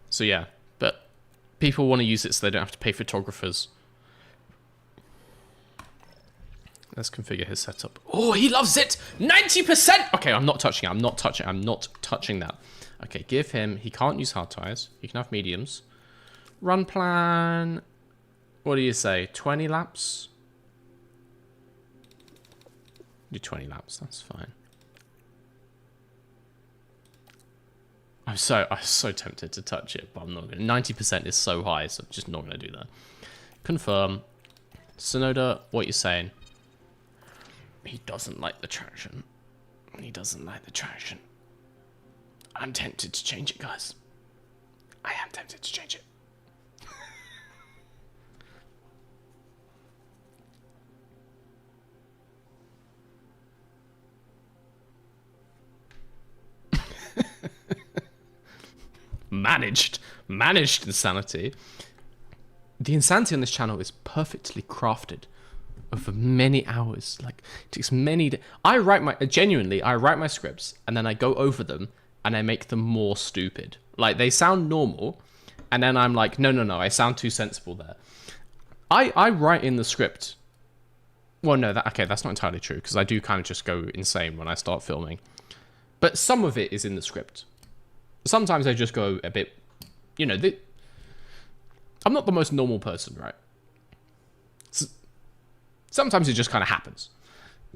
So, yeah. But people want to use it so they don't have to pay photographers. Let's configure his setup. Oh, he loves it! 90%! Okay, I'm not touching it. I'm not touching that. Okay, give him... He can't use hard tires. He can have mediums. Run plan, what do you say, 20 laps? Do 20 laps, that's fine. I'm so tempted to touch it, but I'm not going to. 90% is so high, so I'm just not going to do that. Confirm. Sonoda, what you saying? He doesn't like the traction. He doesn't like the traction. I'm tempted to change it, guys. I am tempted to change it. Managed insanity. The insanity on this channel is perfectly crafted over many hours. Like, it takes many I write my scripts and then I go over them and I make them more stupid. Like, they sound normal and then I'm like, no, I sound too sensible there. I write in the script. Well, no, that's not entirely true because I do kind of just go insane when I start filming. But some of it is in the script. sometimes they just go a bit, you know, I'm not the most normal person, right? Sometimes it just kind of happens.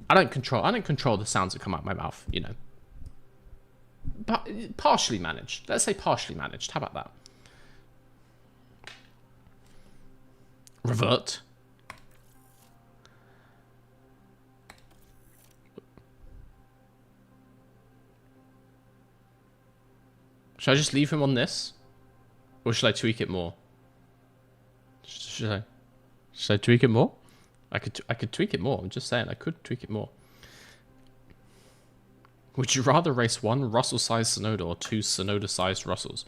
I don't control the sounds that come out of my mouth, you know. But partially managed. Let's say partially managed. How about that? Revert. Should I just leave him on this? Or should I tweak it more? Should I tweak it more? I could tweak it more. I'm just saying, I could tweak it more. Would you rather race one Russell-sized Sonoda or two Sonoda-sized Russells?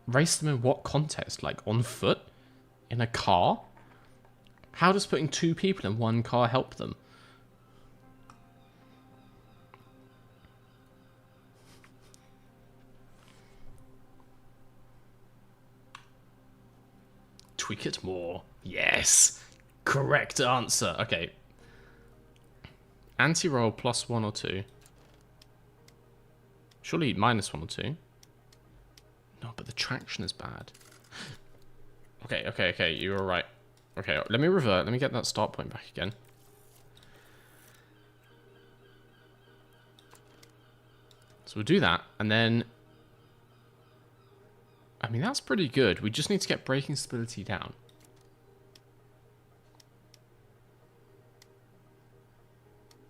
Race them in what context? Like on foot? In a car? How does putting two people in one car help them? Tweak it more. Yes. Correct answer. Okay. Anti-roll +1 or 2. Surely -1 or 2. No, but the traction is bad. Okay. You were right. Okay, let me revert. Let me get that start point back again. So we'll do that, and then... I mean, that's pretty good. We just need to get braking stability down.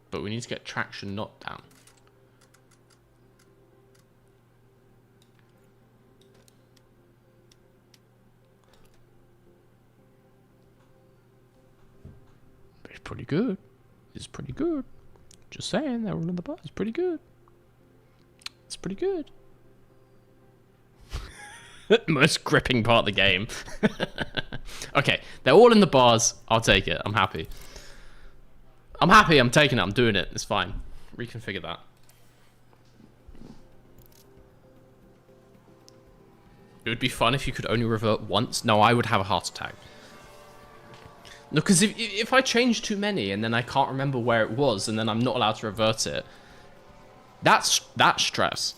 But we need to get traction not down. But it's pretty good. It's pretty good. Just saying, they're all in the bar. It's pretty good. It's pretty good. Most gripping part of the game. Okay, they're all in the bars. I'll take it. I'm happy. I'm happy. I'm taking it. I'm doing it. It's fine. Reconfigure that. It would be fun if you could only revert once. No, I would have a heart attack. No, because if I change too many and then I can't remember where it was and then I'm not allowed to revert it, that's stress.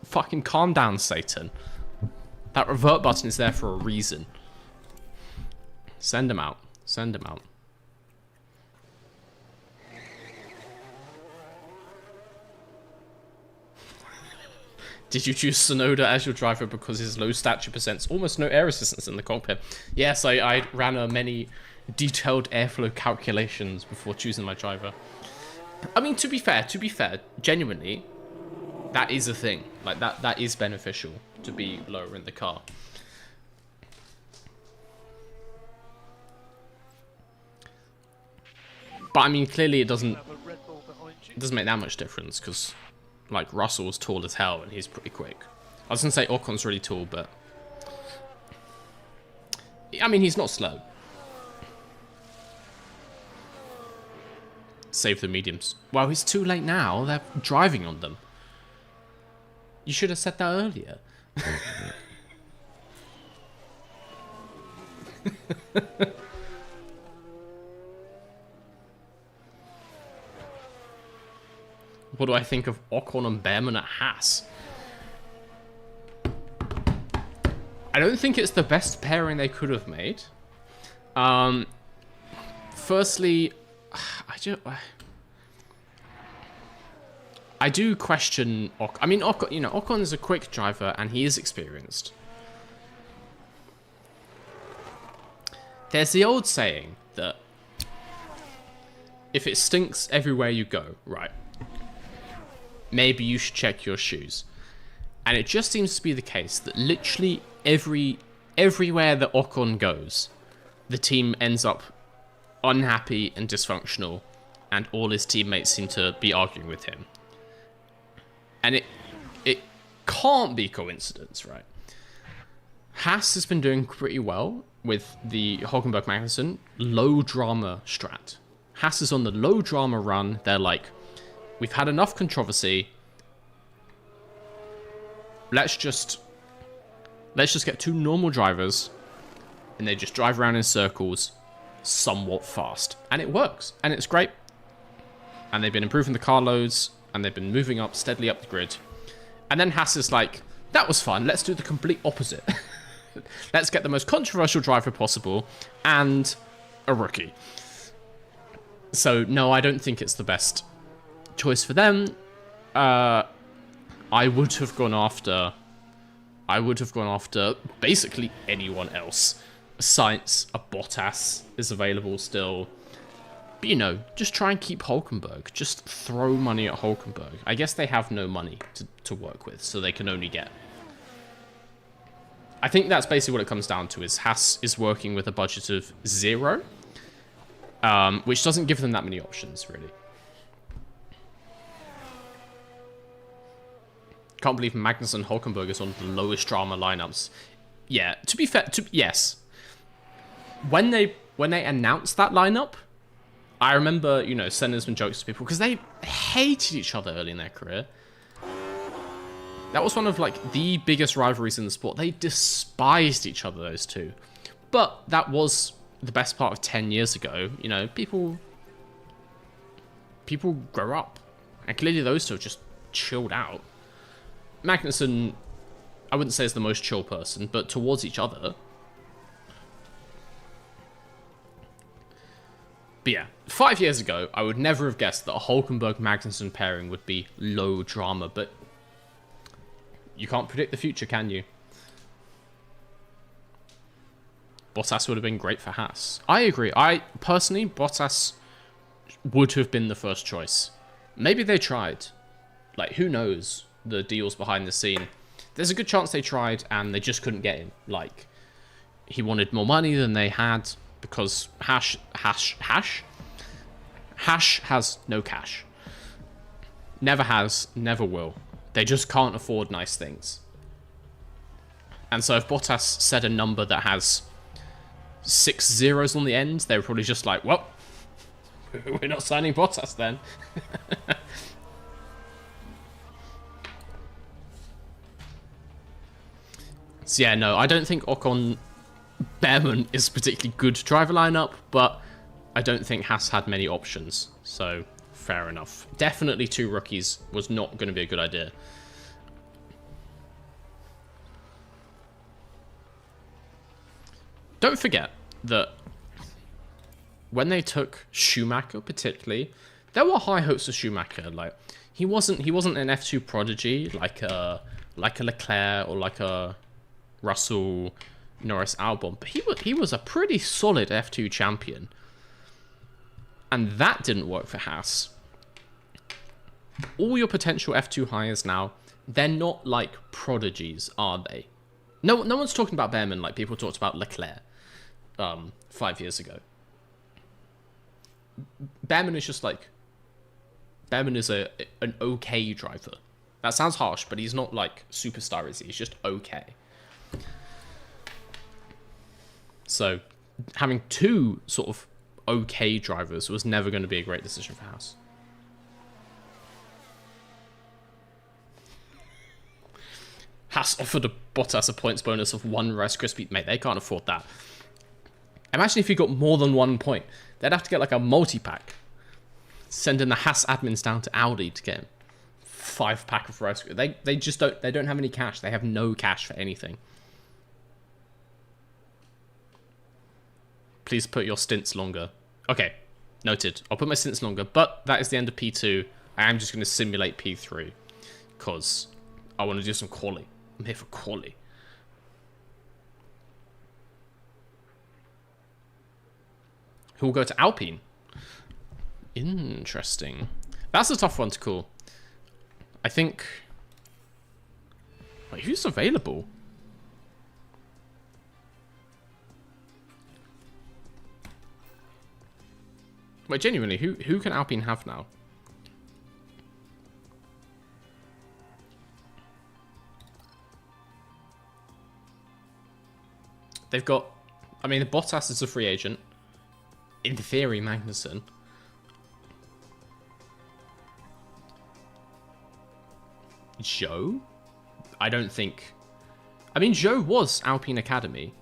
Fucking calm down, Satan. That revert button is there for a reason. Send him out. Send him out. Did you choose Sonoda as your driver because his low stature presents almost no air resistance in the cockpit? Yes, I ran many detailed airflow calculations before choosing my driver. I mean, to be fair, genuinely, that is a thing. Like, that is beneficial to be lower in the car. But I mean, clearly it doesn't make that much difference because, like, Russell's tall as hell and he's pretty quick. I was gonna say Ocon's really tall, but I mean, he's not slow. Save the mediums. Well, it's too late now. They're driving on them. You should have said that earlier. What do I think of Ocon and Behrman at Haas? I don't think it's the best pairing they could have made. Firstly, I do question Ocon. I mean, Ocon, you know, Ocon is a quick driver and he is experienced. There's the old saying that if it stinks everywhere you go, right, maybe you should check your shoes. And it just seems to be the case that literally everywhere that Ocon goes, the team ends up unhappy and dysfunctional, and all his teammates seem to be arguing with him. And it can't be coincidence, right? Haas has been doing pretty well with the Hülkenberg-Magnussen low drama strat. Haas is on the low drama run. They're like, we've had enough controversy. Let's just get two normal drivers, and they just drive around in circles somewhat fast. And it works, and it's great. And they've been improving the car loads, and they've been moving up steadily up the grid. And then Haas is like, that was fun. Let's do the complete opposite. Let's get the most controversial driver possible and a rookie. So, no, I don't think it's the best choice for them. I would have gone after basically anyone else. Sainz, a Bottas is available still. But, you know, just try and keep Hulkenberg. Just throw money at Hulkenberg. I guess they have no money to work with, so they can only get... I think that's basically what it comes down to, is Haas is working with a budget of 0, which doesn't give them that many options, really. Can't believe Magnussen and Hulkenberg is one of the lowest drama lineups. Yeah, to be fair, yes. When they announced that lineup, I remember, you know, sending some jokes to people because they hated each other early in their career. That was one of, like, the biggest rivalries in the sport. They despised each other, those two. But that was the best part of 10 years ago. You know, people grow up. And clearly those two have just chilled out. Magnussen, I wouldn't say is the most chill person, but towards each other. But yeah, 5 years ago, I would never have guessed that a Hulkenberg-Magnussen pairing would be low drama, but you can't predict the future, can you? Bottas would have been great for Haas. I agree. Personally, Bottas would have been the first choice. Maybe they tried. Like, who knows the deals behind the scene. There's a good chance they tried and they just couldn't get him. Like, he wanted more money than they had because Hash has no cash. Never has, never will. They just can't afford nice things. And so if Bottas said a number that has 6 zeros on the end, they were probably just like, well, we're not signing Bottas then. So yeah, no, I don't think Ocon Behrman is a particularly good driver lineup, but I don't think Haas had many options. So fair enough. Definitely 2 rookies was not going to be a good idea. Don't forget that when they took Schumacher, particularly, there were high hopes of Schumacher. Like, he wasn't an F2 prodigy like a Leclerc or like a Russell, Norris, Albon, but he was a pretty solid F2 champion, and that didn't work for Haas. All your potential F2 hires now, they're not like prodigies, are they? No one's talking about Behrman like people talked about Leclerc 5 years ago. Behrman is just like, Behrman is an okay driver. That sounds harsh, but he's not like superstar, is he? He's just okay. So having 2 sort of okay drivers was never going to be a great decision for Haas. Haas offered a Bottas a points bonus of 1 Rice Krispie. Mate, they can't afford that. Imagine if you got more than 1 point. They'd have to get like a multi-pack. Sending the Haas admins down to Audi to get 5-pack of Rice Krispies. They just don't have any cash. They have no cash for anything. Please put your stints longer. Okay, noted. I'll put my stints longer, but that is the end of P2. I am just going to simulate P3 because I want to do some quali. I'm here for quali. Who will go to Alpine? Interesting. That's a tough one to call. I think... Wait, who's available? Wait, genuinely, who can Alpine have now? They've got... I mean, Bottas is a free agent. In theory, Magnussen. Zhou? I don't think... I mean, Zhou was Alpine Academy.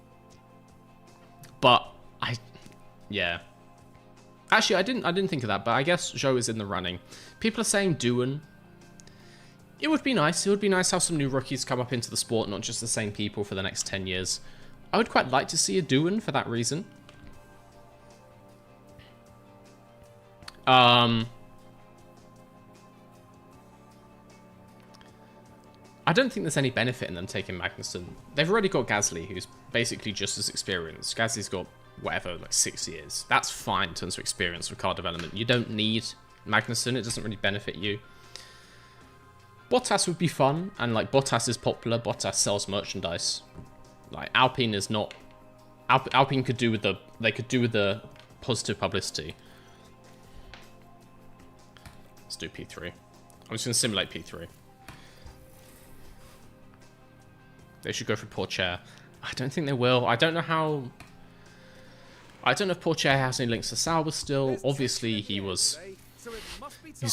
But, yeah. Actually, I didn't think of that, but I guess Zhou is in the running. People are saying Doohan. It would be nice. It would be nice how some new rookies come up into the sport, not just the same people for the next 10 years. I would quite like to see a Doohan for that reason. I don't think there's any benefit in them taking Magnussen. They've already got Gasly, who's basically just as experienced. Gasly's got, whatever, like 6 years. That's fine in terms of experience with car development. You don't need Magnussen. It doesn't really benefit you. Bottas would be fun, and like Bottas is popular. Bottas sells merchandise. Like Alpine is not. Alpine could do with the. They could do with the positive publicity. Let's do P3. I'm just gonna simulate P3. They should go for Pourchaire. I don't think they will. I don't know how. I don't know if Pourchaire has any links to Sauber still. Obviously, he's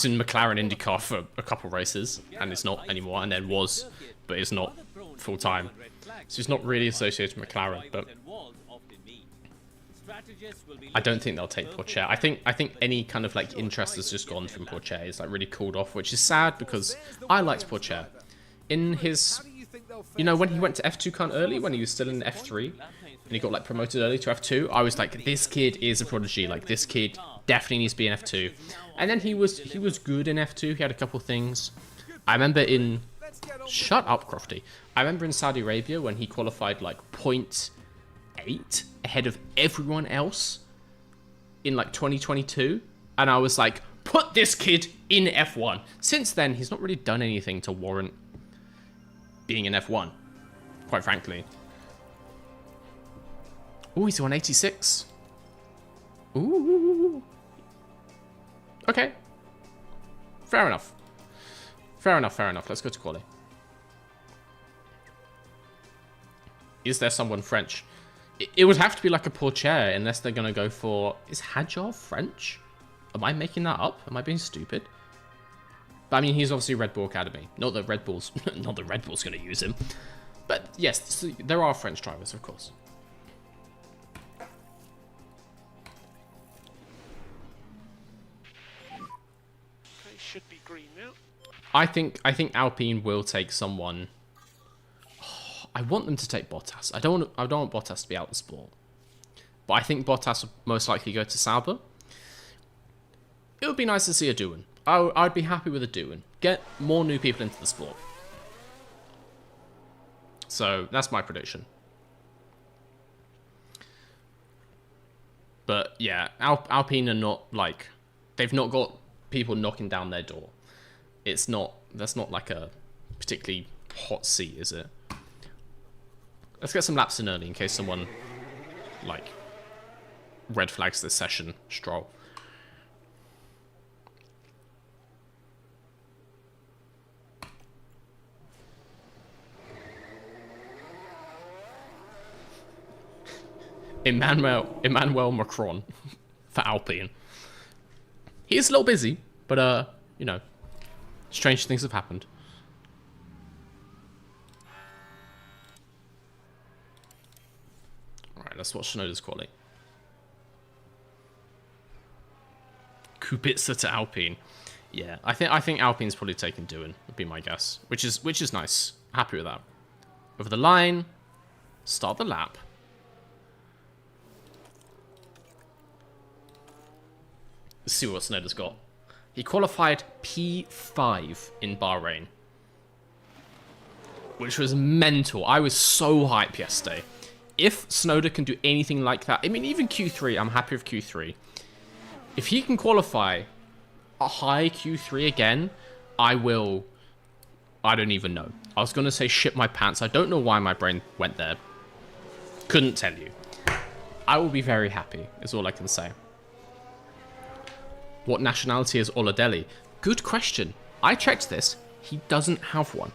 in McLaren IndyCar for a couple races, and it's not anymore, and then was, but it's not full-time. So he's not really associated with McLaren, but I don't think they'll take Pourchaire. I think any kind of like interest has just gone from Pourchaire. It's like really cooled off, which is sad because I liked Pourchaire. In his, you know, when he went to F2 Cunt early, when he was still in F3, and he got like promoted early to F2, I was like, this kid is a prodigy. Like this kid definitely needs to be in F2. And then he was good in F2. He had a couple things. I remember in... Shut up, Crofty. I remember in Saudi Arabia when he qualified like 0.8 ahead of everyone else in like 2022. And I was like, put this kid in F1. Since then, he's not really done anything to warrant being in F1, quite frankly. Ooh, he's 186. Ooh. Okay. Fair enough. Fair enough, fair enough. Let's go to quali. Is there someone French? It would have to be like a Pourchaire, unless they're going to go for... Is Hadjar French? Am I making that up? Am I being stupid? But I mean, he's obviously Red Bull Academy. Not that Red Bull's... not that Red Bull's going to use him. But yes, there are French drivers, of course. Should be green now. I think Alpine will take someone. Oh, I want them to take Bottas. I don't want Bottas to be out of the sport. But I think Bottas would most likely go to Sauber. It would be nice to see a Doohan. I'd be happy with a Doohan. Get more new people into the sport. So that's my prediction. But yeah, Alpine are not like, they've not got people knocking down their door. That's not like a particularly hot seat, is it? Let's get some laps in early in case someone like red flags this session. Stroll. Emmanuel Macron for Alpine. He is a little busy, but, you know, strange things have happened. Alright, let's watch Shinoda's quali. Kubica to Alpine. Yeah, I think Alpine's probably taken Doohan, would be my guess. Which is nice. Happy with that. Over the line. Start the lap. Let's see what Tsunoda's got. He qualified P5 in Bahrain, which was mental. I was so hyped yesterday. If Tsunoda can do anything like that, I mean, even Q3, I'm happy with Q3. If he can qualify a high Q3 again, I don't even know. I was going to say shit my pants. I don't know why my brain went there. Couldn't tell you. I will be very happy, is all I can say. What nationality is Oladelli? Good question. I checked this. He doesn't have one.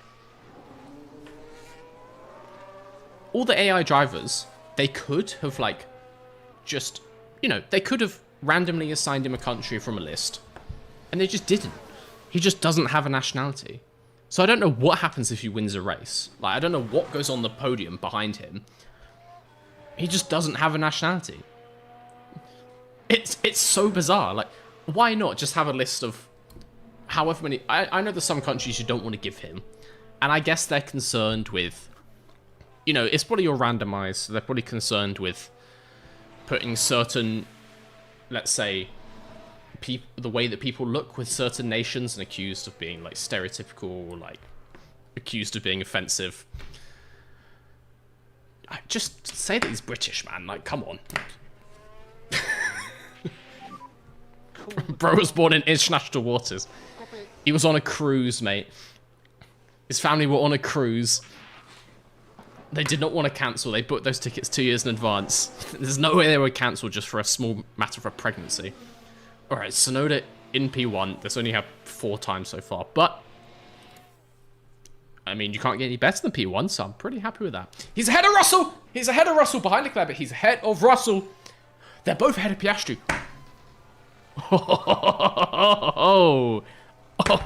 All the AI drivers, they could have, like, just, you know, they could have randomly assigned him a country from a list. And they just didn't. He just doesn't have a nationality. So I don't know what happens if he wins a race. Like, I don't know what goes on the podium behind him. He just doesn't have a nationality. It's so bizarre. Like, why not just have a list of however many... I know there's some countries you don't want to give him. And I guess they're concerned with... You know, it's probably all randomized, so they're probably concerned with putting certain, let's say, the way that people look with certain nations and accused of being, like, stereotypical or, like, accused of being offensive. Just say that he's British, man. Like, come on. Bro was born in international waters. He was on a cruise, mate. His family were on a cruise. They did not want to cancel. They booked those tickets 2 years in advance. There's no way they would cancel just for a small matter of a pregnancy. Alright, Tsunoda in P1. That's only had 4 times so far. But, I mean, you can't get any better than P1, so I'm pretty happy with that. He's ahead of Russell! He's ahead of Russell behind Leclerc, but he's ahead of Russell. They're both ahead of Piastri.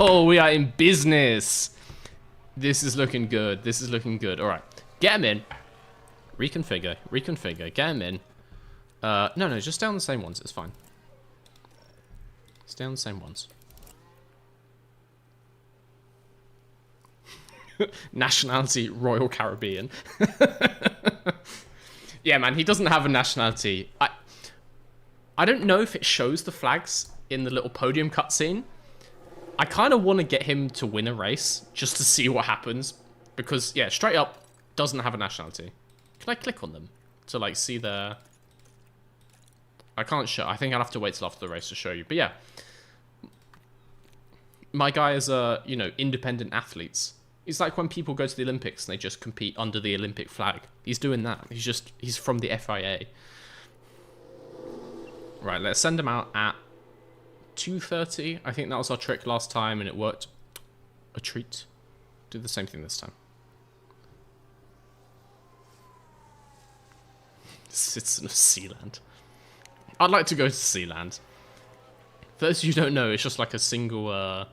Oh, we are in business. This is looking good. This is looking good. Alright. Get him in. Reconfigure. Get him in. No, just stay on the same ones. It's fine. Stay on the same ones. Nationality, Royal Caribbean. Yeah, man, he doesn't have a nationality. I don't know if it shows the flags in the little podium cutscene. I kind of want to get him to win a race just to see what happens. Because, yeah, straight up, doesn't have a nationality. Can I click on them to, like, see their... I can't show... I think I'll have to wait till after the race to show you. But, yeah. My guy is, you know, independent athletes. It's like when people go to the Olympics and they just compete under the Olympic flag. He's doing that. He's from the FIA. Right, let's send him out at 2:30. I think that was our trick last time and it worked. A treat. Do the same thing this time. Citizen of Sealand. I'd like to go to Sealand. For those of you who don't know, it's just like a single,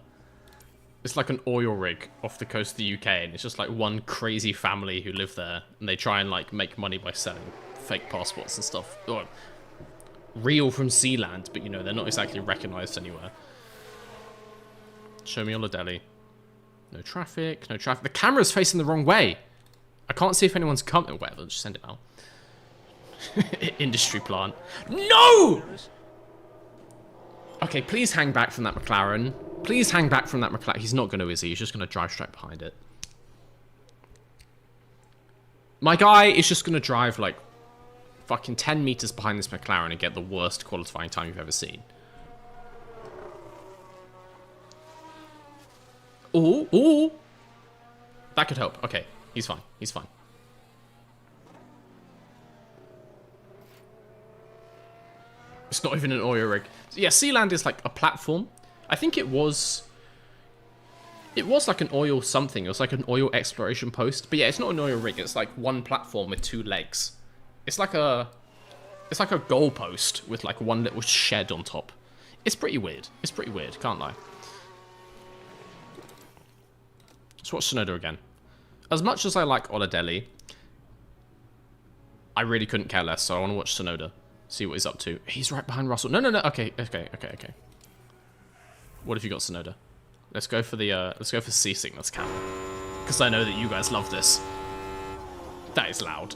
it's like an oil rig off the coast of the UK, and it's just like one crazy family who live there, and they try and like make money by selling fake passports and stuff. Or real from Sealand, but you know, they're not exactly recognised anywhere. Show me Oladelli. No traffic, no traffic. The camera's facing the wrong way. I can't see if anyone's coming. Whatever, just send it out. Industry plant. No! Okay, please hang back from that McLaren. Please hang back from that McLaren. He's not going to, is he? He's just going to drive straight behind it. My guy is just going to drive like fucking 10 meters behind this McLaren and get the worst qualifying time you've ever seen. Ooh. That could help. Okay, he's fine. He's fine. It's not even an oil rig. So yeah, Sealand is like a platform. I think it was like an oil something. It was like an oil exploration post. But yeah, it's not an oil rig. It's like one platform with 2 legs. It's like a goal post with like one little shed on top. It's pretty weird. It's pretty weird. Can't lie. Let's watch Tsunoda again. As much as I like Oladelli, I really couldn't care less. So I want to watch Tsunoda. See what he's up to. He's right behind Russell. No. Okay. What have you got, Tsunoda? Let's go for seasickness cam. Because I know that you guys love this. That is loud.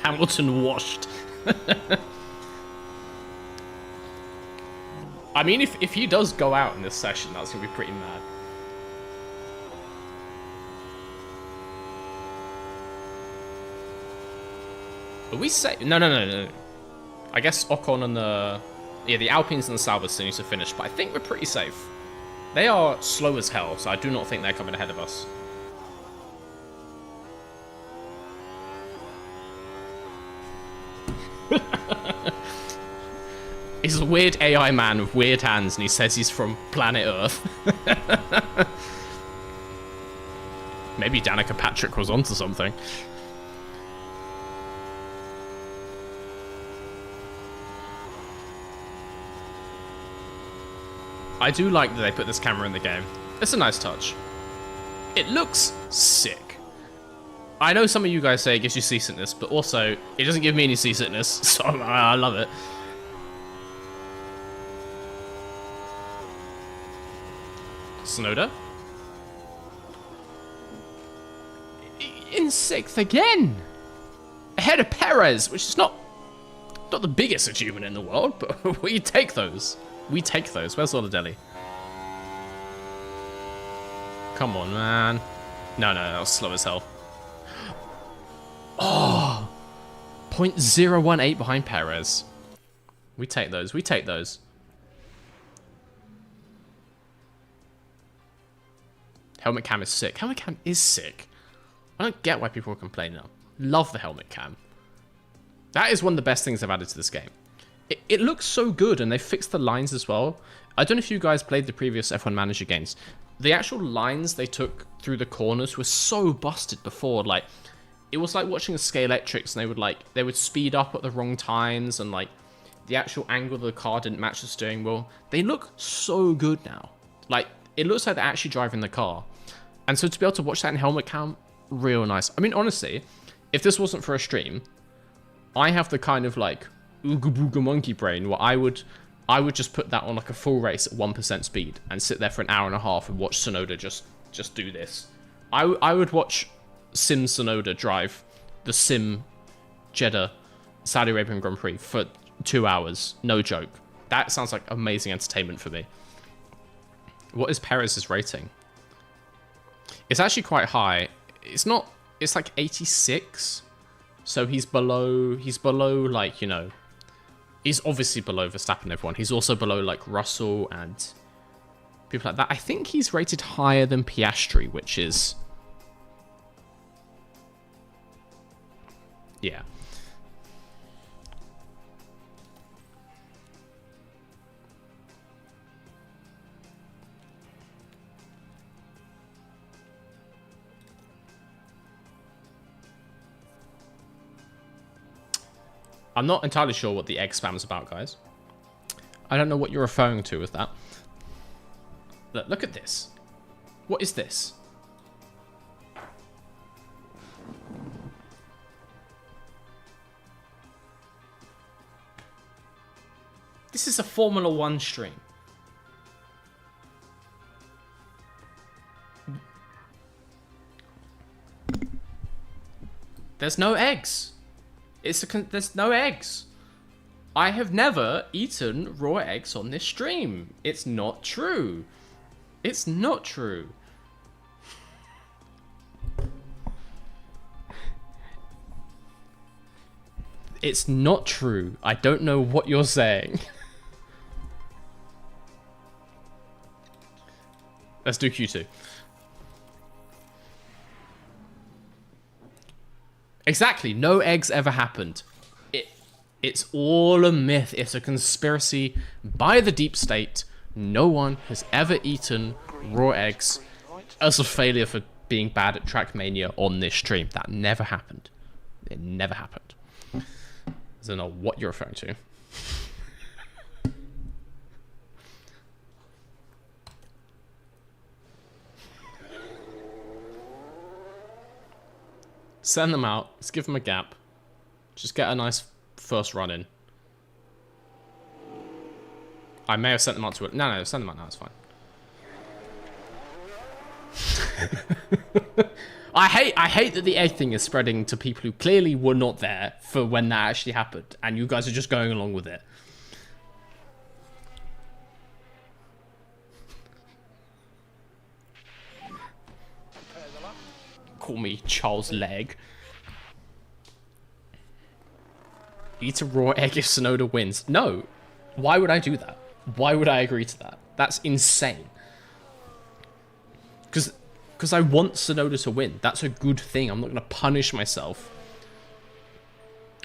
Hamilton washed. I mean, if he does go out in this session, that's going to be pretty mad. Are we safe? No. I guess Ocon and the Alpines and the Saubers still need to finish, but I think we're pretty safe. They are slow as hell, so I do not think they're coming ahead of us. He's a weird AI man with weird hands, and he says he's from planet Earth. Maybe Danica Patrick was onto something. I do like that they put this camera in the game. It's a nice touch. It looks sick. I know some of you guys say it gives you seasickness, but also it doesn't give me any seasickness, so I love it. Tsunoda. In 6th again. Ahead of Perez, which is not the biggest achievement in the world, but we take those. We take those. Where's Oladelli? Come on, man. No, that was slow as hell. Oh, 0.018 behind Perez. We take those. We take those. Helmet cam is sick. Helmet cam is sick. I don't get why people are complaining now. Love the helmet cam. That is one of the best things I've added to this game. It looks so good, and they fixed the lines as well. I don't know if you guys played the previous F1 Manager games. The actual lines they took through the corners were so busted before. Like, it was like watching a Scalextrics, and they would speed up at the wrong times, and like the actual angle of the car didn't match the steering wheel. They look so good now. Like, it looks like they're actually driving the car. And so to be able to watch that in helmet cam, real nice. I mean, honestly, if this wasn't for a stream, I have the kind of like ooga booga monkey brain where I would just put that on like a full race at 1% speed and sit there for an hour and a half and watch Tsunoda just do this. I would watch Sim Tsunoda drive the Sim Jeddah Saudi Arabian Grand Prix for 2 hours. No joke. That sounds like amazing entertainment for me. What is Perez's rating? It's actually quite high. It's like 86. So he's below like, you know, he's obviously below Verstappen and everyone. He's also below like Russell and people like that. I think he's rated higher than Piastri, which is, yeah. I'm not entirely sure what the egg spam is about, guys. I don't know what you're referring to with that. Look at this. What is this? This is a Formula 1 stream. There's no eggs. There's no eggs. I have never eaten raw eggs on this stream. It's not true. It's not true. It's not true. I don't know what you're saying. Let's do Q2. Exactly. No eggs ever happened. It's all a myth. It's a conspiracy by the deep state. No one has ever eaten raw eggs as a failure for being bad at Trackmania on this stream. That never happened. It never happened. I don't know what you're referring to. Send them out. Let's give them a gap. Just get a nice first run in. I may have sent them out to it. No, send them out now. It's fine. I hate that the egg thing is spreading to people who clearly were not there for when that actually happened, and you guys are just going along with it. Call me Charles Legg. Eat a raw egg if Tsunoda wins. No. Why would I do that? Why would I agree to that? That's insane. Because I want Tsunoda to win. That's a good thing. I'm not going to punish myself.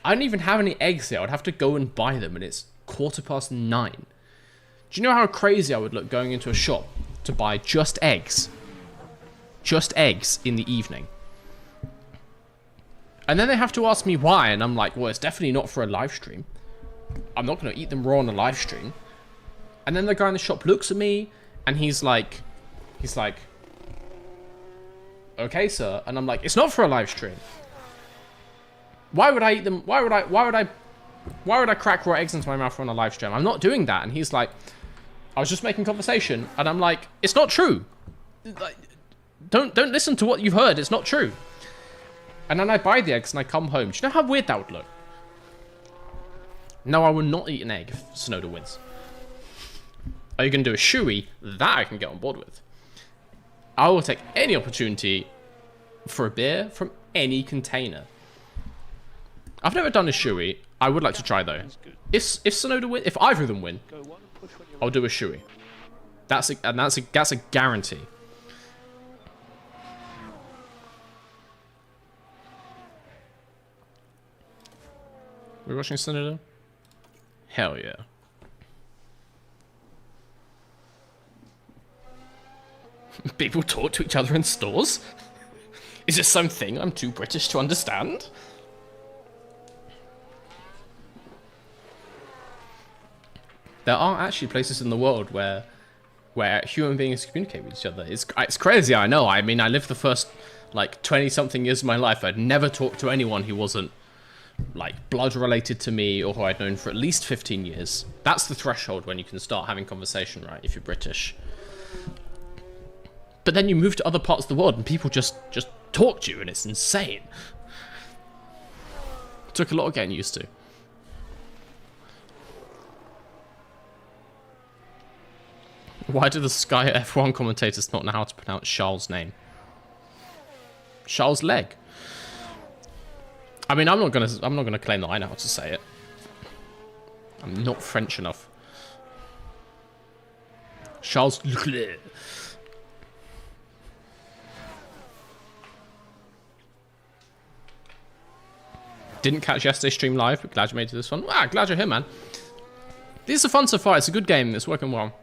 I don't even have any eggs here. I'd have to go and buy them, and it's 9:15. Do you know how crazy I would look going into a shop to buy just eggs? Just eggs in the evening. And then they have to ask me why, and I'm like, well, it's definitely not for a live stream. I'm not going to eat them raw on a live stream. And then the guy in the shop looks at me, and he's like, okay, sir. And I'm like, it's not for a live stream. Why would I eat them? Why would I crack raw eggs into my mouth on a live stream? I'm not doing that. And he's like, I was just making conversation. And I'm like, it's not true. Like, don't listen to what you've heard. It's not true. And then I buy the eggs and I come home. Do you know how weird that would look? No, I will not eat an egg if Sonoda wins. Are you going to do a shoey? That I can get on board with. I will take any opportunity for a beer from any container. I've never done a shoey. I would like to try though. If Sonoda win, if either of them win, I'll do a shoey. That's a guarantee. We're watching Sonoda? Hell yeah. People talk to each other in stores? Is this something I'm too British to understand? There are actually places in the world where human beings communicate with each other. It's crazy, I know. I mean, I lived the first, like, 20-something years of my life. I'd never talked to anyone who wasn't, like, blood related to me or who I'd known for at least 15 years. That's the threshold when you can start having conversation, right, if you're British. But then you move to other parts of the world and people just talk to you and it's insane. It took a lot of getting used to. Why do the Sky F1 commentators not know how to pronounce Charles' name? Charles' leg. I mean, I'm not gonna claim that I know how to say it. I'm not French enough. Charles Leclerc. Didn't catch yesterday's stream live, but glad you made it to this one. Ah, glad you're here, man. These are fun so far. It's a good game. It's working well.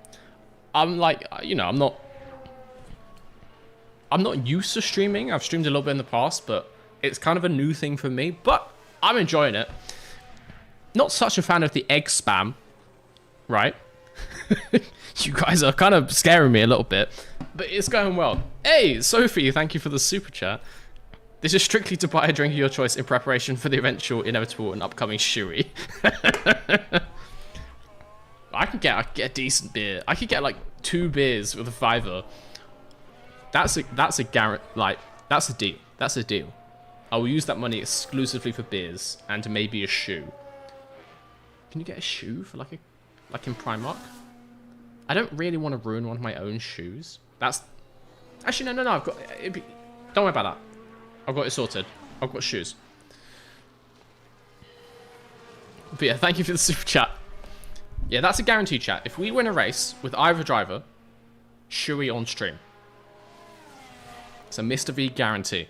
I'm like, you know, I'm not used to streaming. I've streamed a little bit in the past, but it's kind of a new thing for me. But I'm enjoying it. Not such a fan of the egg spam, right? You guys are kind of scaring me a little bit, but it's going well. Hey, Sophie, thank you for the super chat. This is strictly to buy a drink of your choice in preparation for the eventual, inevitable, and upcoming shoey. I could get a decent beer. I could get like 2 beers with a $5. That's a guarantee. Like, that's a deal. That's a deal. I will use that money exclusively for beers and maybe a shoe. Can you get a shoe for like in Primark? I don't really want to ruin one of my own shoes. That's actually no. I've got. Don't worry about that. I've got it sorted. I've got shoes. But yeah, thank you for the super chat. Yeah, that's a guaranteed chat. If we win a race with either driver, shoey on stream. It's a Mr. V guarantee.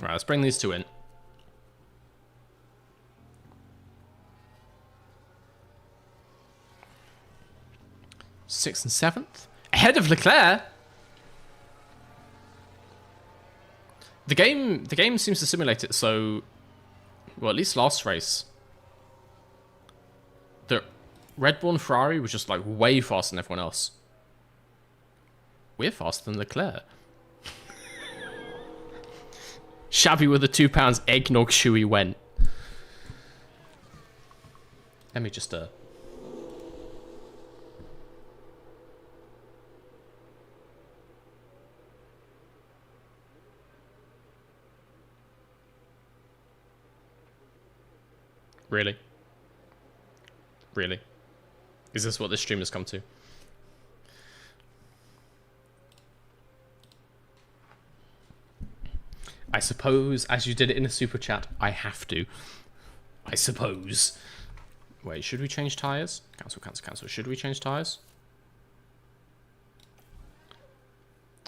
Right, let's bring these two in. Sixth and 7th. Ahead of Leclerc. The game seems to simulate it, so well, at least last race. The Red Bull and Ferrari was just like way faster than everyone else. We're faster than Leclerc. Shabby with the £2 eggnog shoey went. Let me just Really? Really? Is this what this stream has come to? I suppose, as you did it in a super chat, I have to. I suppose. Wait, should we change tyres? Cancel. Should we change tyres?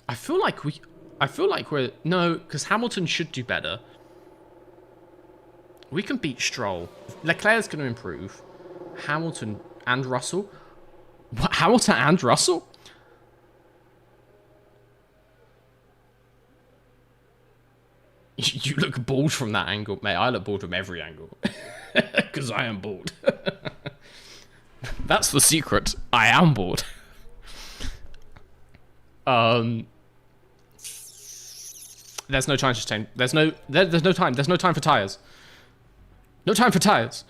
I feel like we're... No, because Hamilton should do better. We can beat Stroll. Leclerc's going to improve. Hamilton and Russell? What? Hamilton and Russell? You look bald from that angle. Mate, I look bald from every angle. Because I am bald. That's the secret. I am bald. There's no time to change. There's no time. There's no time for tires. No time for tires.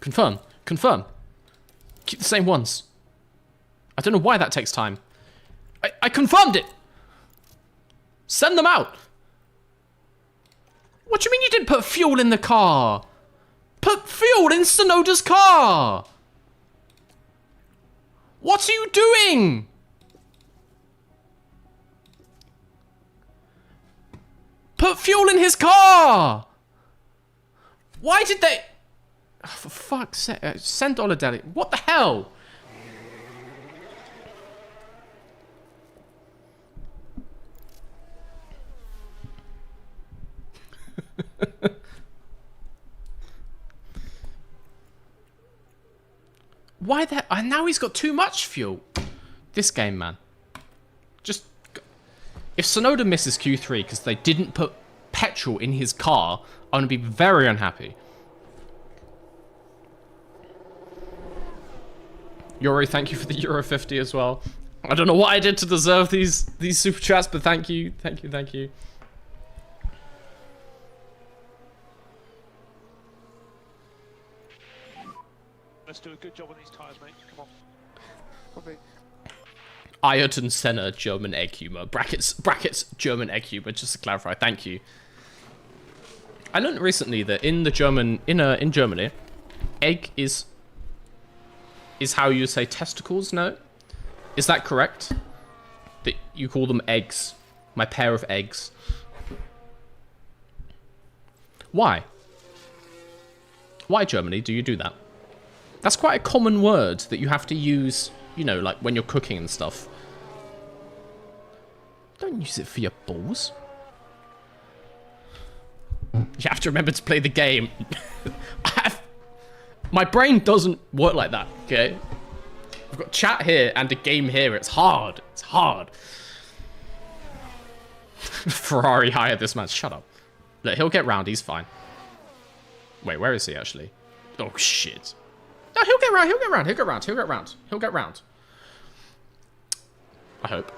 Confirm. Confirm. Keep the same ones. I don't know why that takes time. I confirmed it. Send them out. What do you mean you didn't put fuel in the car? Put fuel in Sonoda's car. What are you doing? Put fuel in his car. Why did they... Oh, for fuck's sake. Send Deli. What the hell? Why that? And now he's got too much fuel. This game, man. Just... If Sonoda misses Q3 because they didn't put petrol in his car, I'm going to be very unhappy. Yuri, thank you for the Euro 50 as well. I don't know what I did to deserve these super chats, but thank you, thank you, thank you. Let's do a good job on these tyres, mate. Come on. Copy. Ayrton Senna, German egg humor. Brackets, German egg humor, just to clarify. Thank you. I learned recently that in Germany, egg is how you say testicles, no? Is that correct? That you call them eggs. My pair of eggs. Why? Why, Germany, do you do that? That's quite a common word that you have to use, you know, like when you're cooking and stuff. Don't use it for your balls. You have to remember to play the game. My brain doesn't work like that, okay? I've got chat here and a game here. It's hard. It's hard. Ferrari hired this man. Shut up. Look, he'll get round. He's fine. Wait, where is he actually? Oh, shit. No, he'll get round. He'll get round. He'll get round. He'll get round. He'll get round. I hope.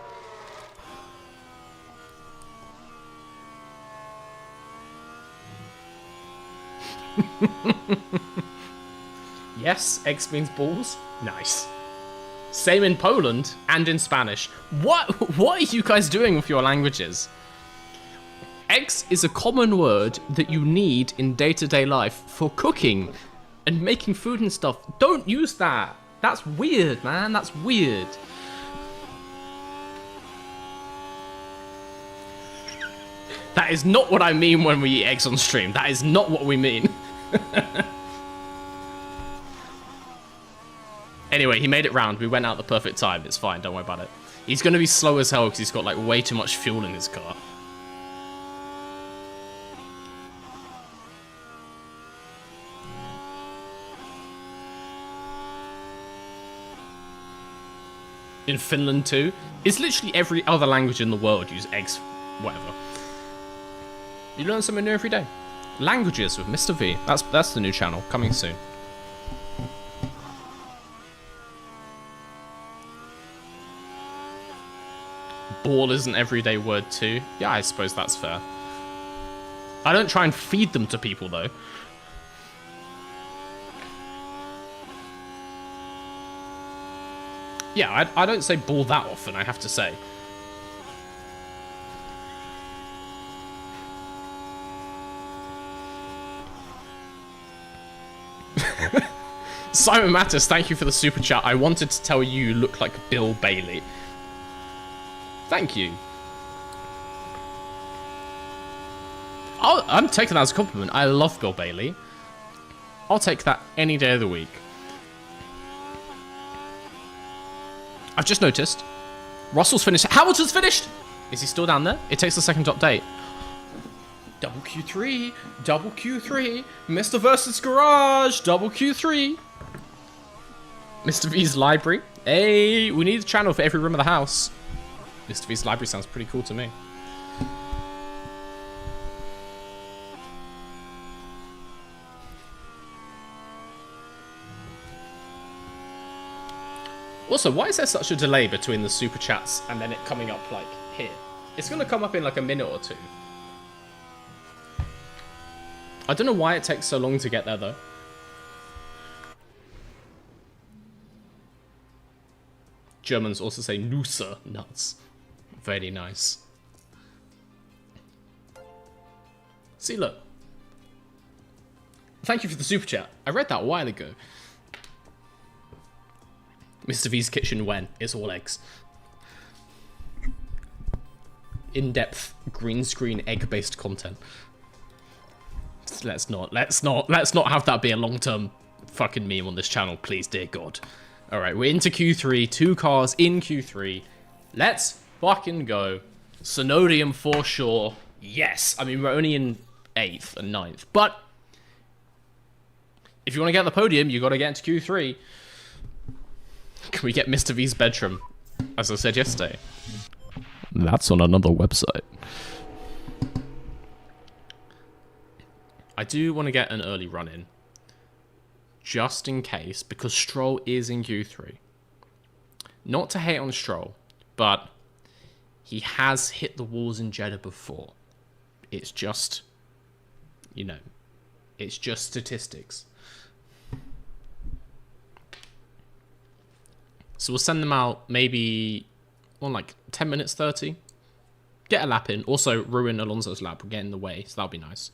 Yes, eggs means balls. Nice. Same in Poland and in Spanish. What are you guys doing with your languages? Eggs is a common word that you need in day-to-day life for cooking and making food and stuff. Don't use that. That's weird, man. That's weird. That is not what I mean when we eat eggs on stream. That is not what we mean. Anyway, he made it round. We went out the perfect time. It's fine. Don't worry about it. He's going to be slow as hell because he's got like way too much fuel in his car. In Finland too. It's literally every other language in the world use eggs, whatever. You learn something new every day. Languages with Mr. V. That's the new channel, coming soon. Ball is an everyday word too. Yeah, I suppose that's fair. I don't try and feed them to people though. Yeah, I don't say ball that often, I have to say. Simon Mattis, thank you for the super chat. I wanted to tell you look like Bill Bailey. Thank you. I'm taking that as a compliment. I love Bill Bailey. I'll take that any day of the week. I've just noticed Russell's finished. Hamilton's finished! Is he still down there? It takes the second update. Double Q3. Double Q3. Mr. versus Garage. Double Q3. Mr. V's library. Hey, we need a channel for every room of the house. Mr. V's library sounds pretty cool to me. Also, why is there such a delay between the super chats and then it coming up like here? It's gonna come up in like a minute or two. I don't know why it takes so long to get there though. Germans also say Nusser nuts. Very nice. See, look. Thank you for the super chat. I read that a while ago. Mr. V's kitchen when? It's all eggs. In-depth green screen egg-based content. Let's not have that be a long-term fucking meme on this channel, please, dear God. Alright, we're into Q3, 2 cars in Q3. Let's fucking go. Synodium for sure. Yes. I mean, we're only in 8th and 9th, but if you want to get the podium, you got to get into Q3. Can we get Mr. V's bedroom? As I said yesterday. That's on another website. I do want to get an early run in. Just in case, because Stroll is in Q3. Not to hate on Stroll, but he has hit the walls in Jeddah before. It's just, you know, it's just statistics. So we'll send them out maybe on like 10 minutes, 30. Get a lap in. Also, ruin Alonso's lap. We'll get in the way, so that'll be nice.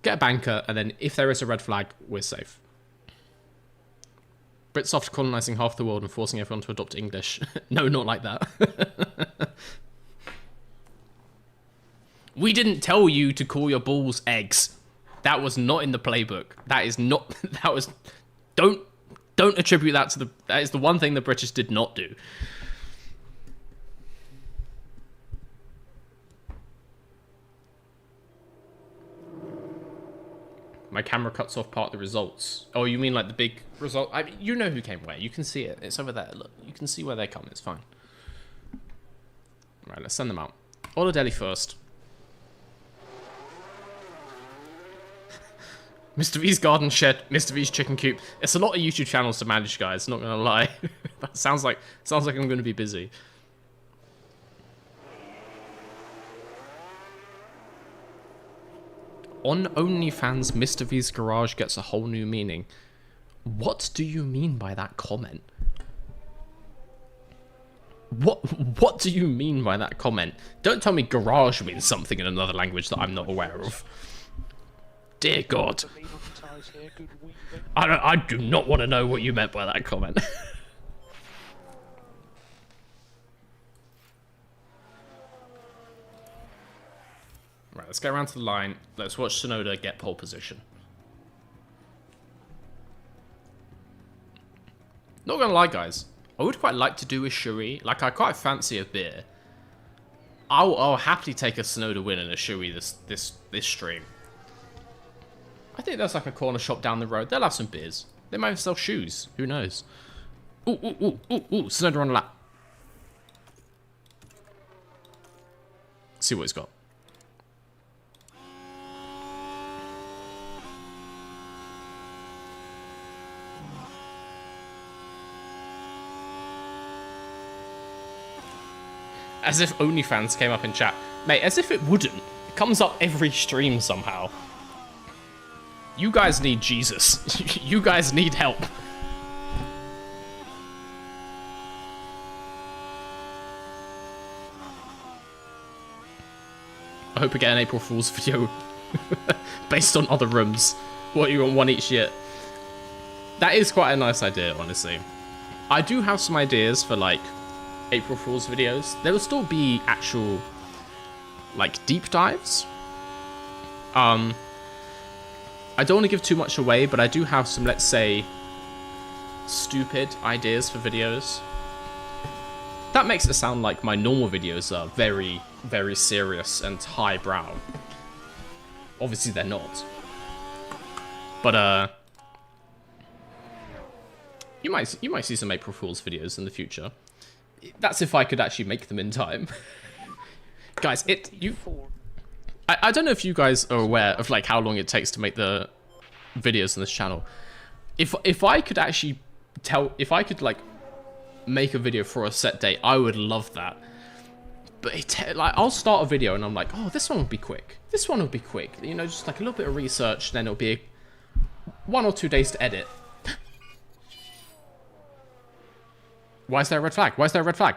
Get a banker, and then if there is a red flag, we're safe. Brits after colonising half the world and forcing everyone to adopt English. No, not like that. We didn't tell you to call your balls eggs. That was not in the playbook. That is not... That was... Don't attribute that to the... That is the one thing the British did not do. My camera cuts off part of the results. Oh, you mean like the big result? I mean, you know who came where. You can see it. It's over there. Look, you can see where they come. It's fine. Right, let's send them out. Ola Delhi first. Mr. V's garden shed, Mr. V's chicken coop. It's a lot of YouTube channels to manage, guys. Not gonna lie. That sounds like I'm gonna be busy. On OnlyFans, Mr. V's garage gets a whole new meaning. What do you mean by that comment? What do you mean by that comment? Don't tell me garage means something in another language that I'm not aware of. Dear God. I do not want to know what you meant by that comment. Right, let's get around to the line. Let's watch Tsunoda get pole position. Not gonna lie, guys. I would quite like to do a Shui. Like, I quite fancy a beer. I'll happily take a Tsunoda win and a Shui this stream. I think there's like a corner shop down the road. They'll have some beers. They might sell shoes. Who knows? Ooh, Tsunoda on a lap. See what he's got. As if OnlyFans came up in chat. Mate, as if it wouldn't. It comes up every stream somehow. You guys need Jesus. You guys need help. I hope we get an April Fool's video based on other rooms. What, you want one each year? That is quite a nice idea, honestly. I do have some ideas for, like, April Fool's videos. There will still be actual, like, deep dives. I don't want to give too much away, but I do have some, let's say, stupid ideas for videos. That makes it sound like my normal videos are very, very serious and highbrow. Obviously, they're not. But, you might see some April Fool's videos in the future. That's if I could actually make them in time. Guys, I don't know if you guys are aware of like how long it takes to make the videos on this channel. If I could actually if I could like make a video for a set date, I would love that. But like, I'll start a video and I'm like, oh, this one will be quick. This one will be quick. You know, just like a little bit of research, then it'll be 1 or 2 days to edit. Why is there a red flag? Why is there a red flag?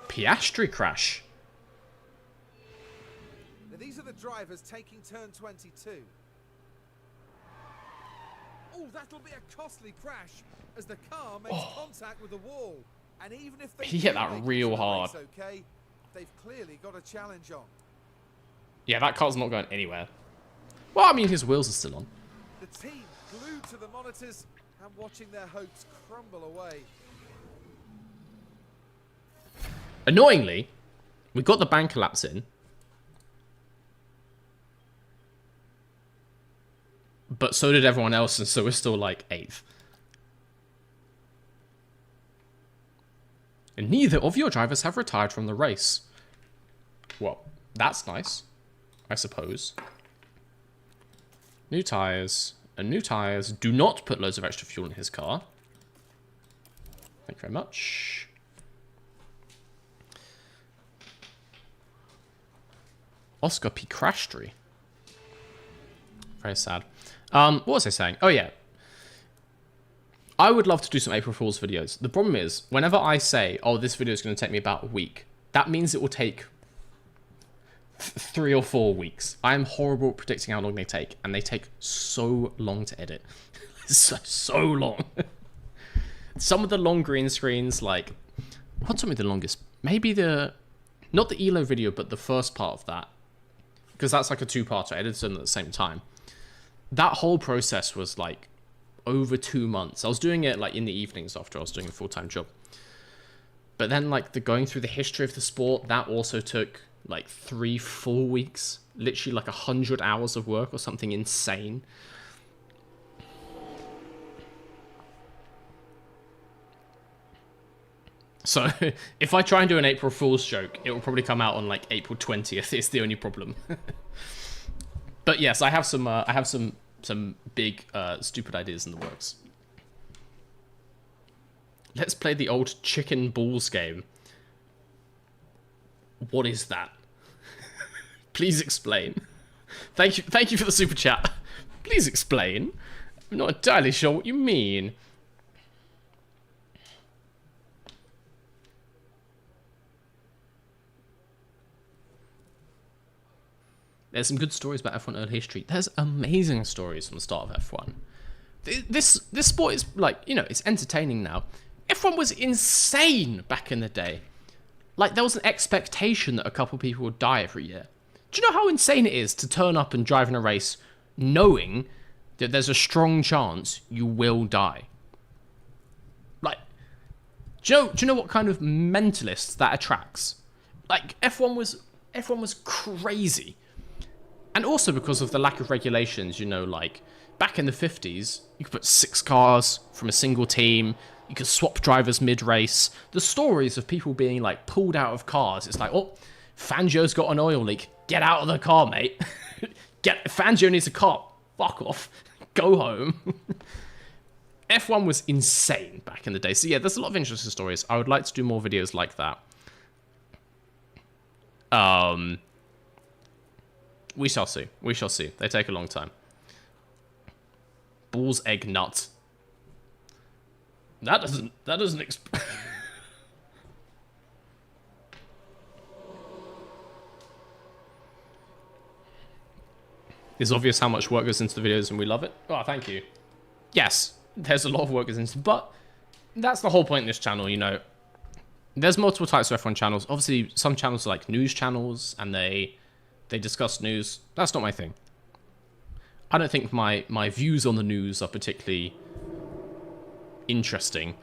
Piastri crash. Now these are the drivers taking turn 22. Oh, that'll be a costly crash as the car makes contact with the wall. And even if they He hit that real hard. Okay, they've clearly got a challenge on. Yeah, that car's not going anywhere. Well, I mean, his wheels are still on. The team glued to the monitors and watching their hopes crumble away. Annoyingly, we got the bank collapse in. But so did everyone else, and so we're still like 8th. And neither of your drivers have retired from the race. Well, that's nice, I suppose. New tyres. And new tyres do not put loads of extra fuel in his car. Thank you very much. Oscar Piastri. Very sad. What was I saying? Oh, yeah. I would love to do some April Fool's videos. The problem is, whenever I say, oh, this video is going to take me about a week, that means it will take 3 or 4 weeks. I am horrible at predicting how long they take, and they take so long to edit. so long. Some of the long green screens, like, what took me the longest? Maybe not the ELO video, but the first part of that. Because that's like a 2-parter. I edited them at the same time. That whole process was like over 2 months. I was doing it like in the evenings after I was doing a full-time job. But then like the going through the history of the sport, that also took like 3-4 weeks. Literally like 100 hours of work or something insane. So if I try and do an April Fool's joke, it will probably come out on like April 20th. It's the only problem. But yes, I have some big stupid ideas in the works. Let's play the old chicken balls game. What is that? Please explain. Thank you for the super chat. Please explain. I'm not entirely sure what you mean. There's some good stories about F1 early history. There's amazing stories from the start of F1. This sport is like, you know, it's entertaining now. F1 was insane back in the day. Like, there was an expectation that a couple people would die every year. Do you know how insane it is to turn up and drive in a race knowing that there's a strong chance you will die? Like, do you know what kind of mentalists that attracts? Like, F1 was crazy. And also because of the lack of regulations, you know, like, back in the 50s, you could put 6 cars from a single team, you could swap drivers mid-race. The stories of people being, like, pulled out of cars, it's like, oh, Fangio's got an oil leak. Get out of the car, mate. Fangio needs a car. Fuck off. Go home. F1 was insane back in the day. So yeah, there's a lot of interesting stories. I would like to do more videos like that. We shall see. We shall see. They take a long time. Balls, egg, nut. That doesn't It's obvious how much work goes into the videos and we love it. Oh, thank you. Yes, there's a lot of work goes into it, but that's the whole point of this channel, you know. There's multiple types of F1 channels. Obviously, some channels are like news channels and they discuss news. That's not my thing. I don't think my views on the news are particularly interesting.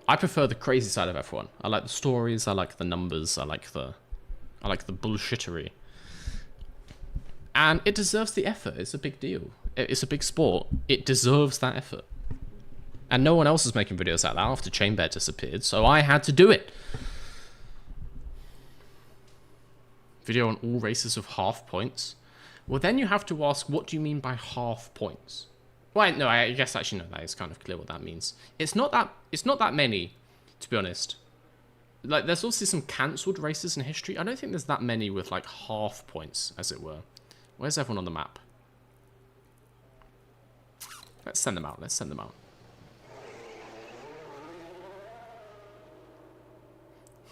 I prefer the crazy side of F1. I like the stories, I like the numbers, I like the bullshittery. And it deserves the effort. It's a big deal. It's a big sport. It deserves that effort. And no one else is making videos like that after Chainbear disappeared, so I had to do it. Video on all races of half points. Well, then you have to ask, what do you mean by half points? Well, no, I guess actually no, that is kind of clear what that means. It's not that many, to be honest. Like, there's also some cancelled races in history. I don't think there's that many with, like, half points, as it were. Where's everyone on the map? Let's send them out. Let's send them out.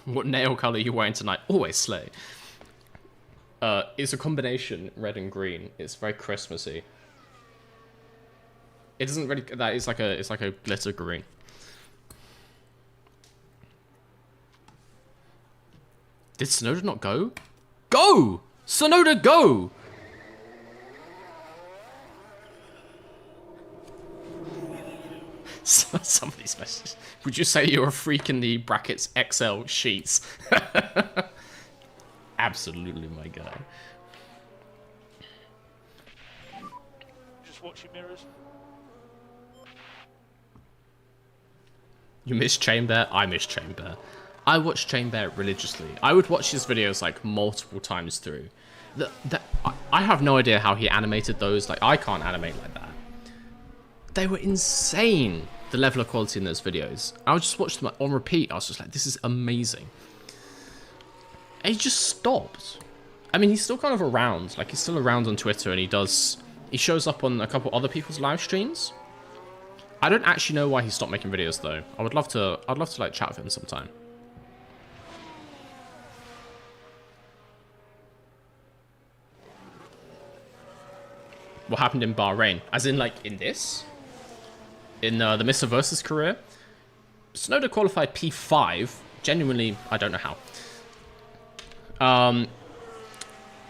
What nail colour are you wearing tonight? Always slay. It's a combination red and green. It's very Christmassy. It doesn't really. That is like a. It's like a glitter green. Did Sonoda not go? Go! Sonoda, go! Somebody's message. Would you say you're a freak in the brackets XL sheets? Absolutely, my guy. Just watch your mirrors. You miss Chamber? I miss Chamber. I watch Chamber religiously. I would watch his videos like multiple times through. I have no idea how he animated those. Like, I can't animate like that. They were insane, the level of quality in those videos. I would just watch them on repeat. I was just like, this is amazing. And he just stopped. I mean, he's still kind of around. Like, he's still around on Twitter, and he shows up on a couple other people's live streams. I don't actually know why he stopped making videos, though. I'd love to like chat with him sometime. What happened in Bahrain? As in, like, in this? In the Mr. Versus career? Sonoda qualified P5. Genuinely, I don't know how.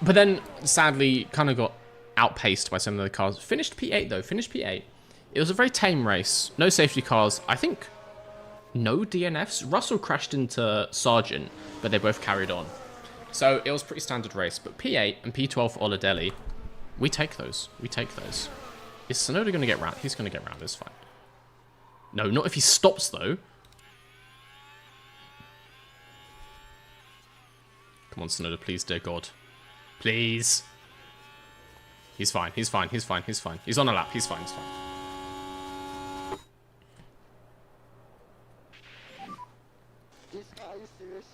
But then, sadly, kind of got outpaced by some of the cars. Finished P8, though. Finished P8. It was a very tame race. No safety cars. I think no DNFs. Russell crashed into Sargent, but they both carried on. So, it was a pretty standard race. But P8 and P12 for Oladelli, we take those. We take those. Is Sonoda going to get round? He's going to get round. It's fine. No, not if he stops, though. Come on, Sonoda, please, dear God. Please. He's fine. He's fine. He's fine. He's fine. He's on a lap. He's fine. He's fine. Are you serious?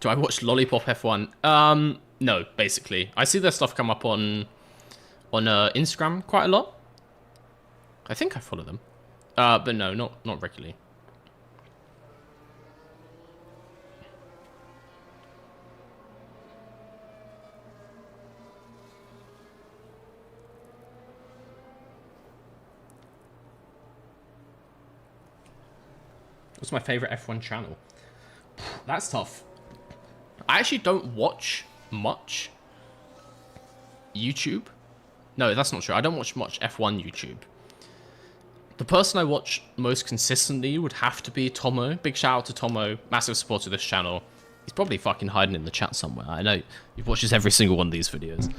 Do I watch Lollipop F1? No, basically. I see their stuff come up on Instagram quite a lot. I think I follow them. But no, not regularly. What's my favorite F1 channel? That's tough. I actually don't watch much YouTube. No, that's not true. I don't watch much F1 YouTube. The person I watch most consistently would have to be Tomo. Big shout out to Tomo. Massive supporter of this channel. He's probably fucking hiding in the chat somewhere. I know he watches every single one of these videos.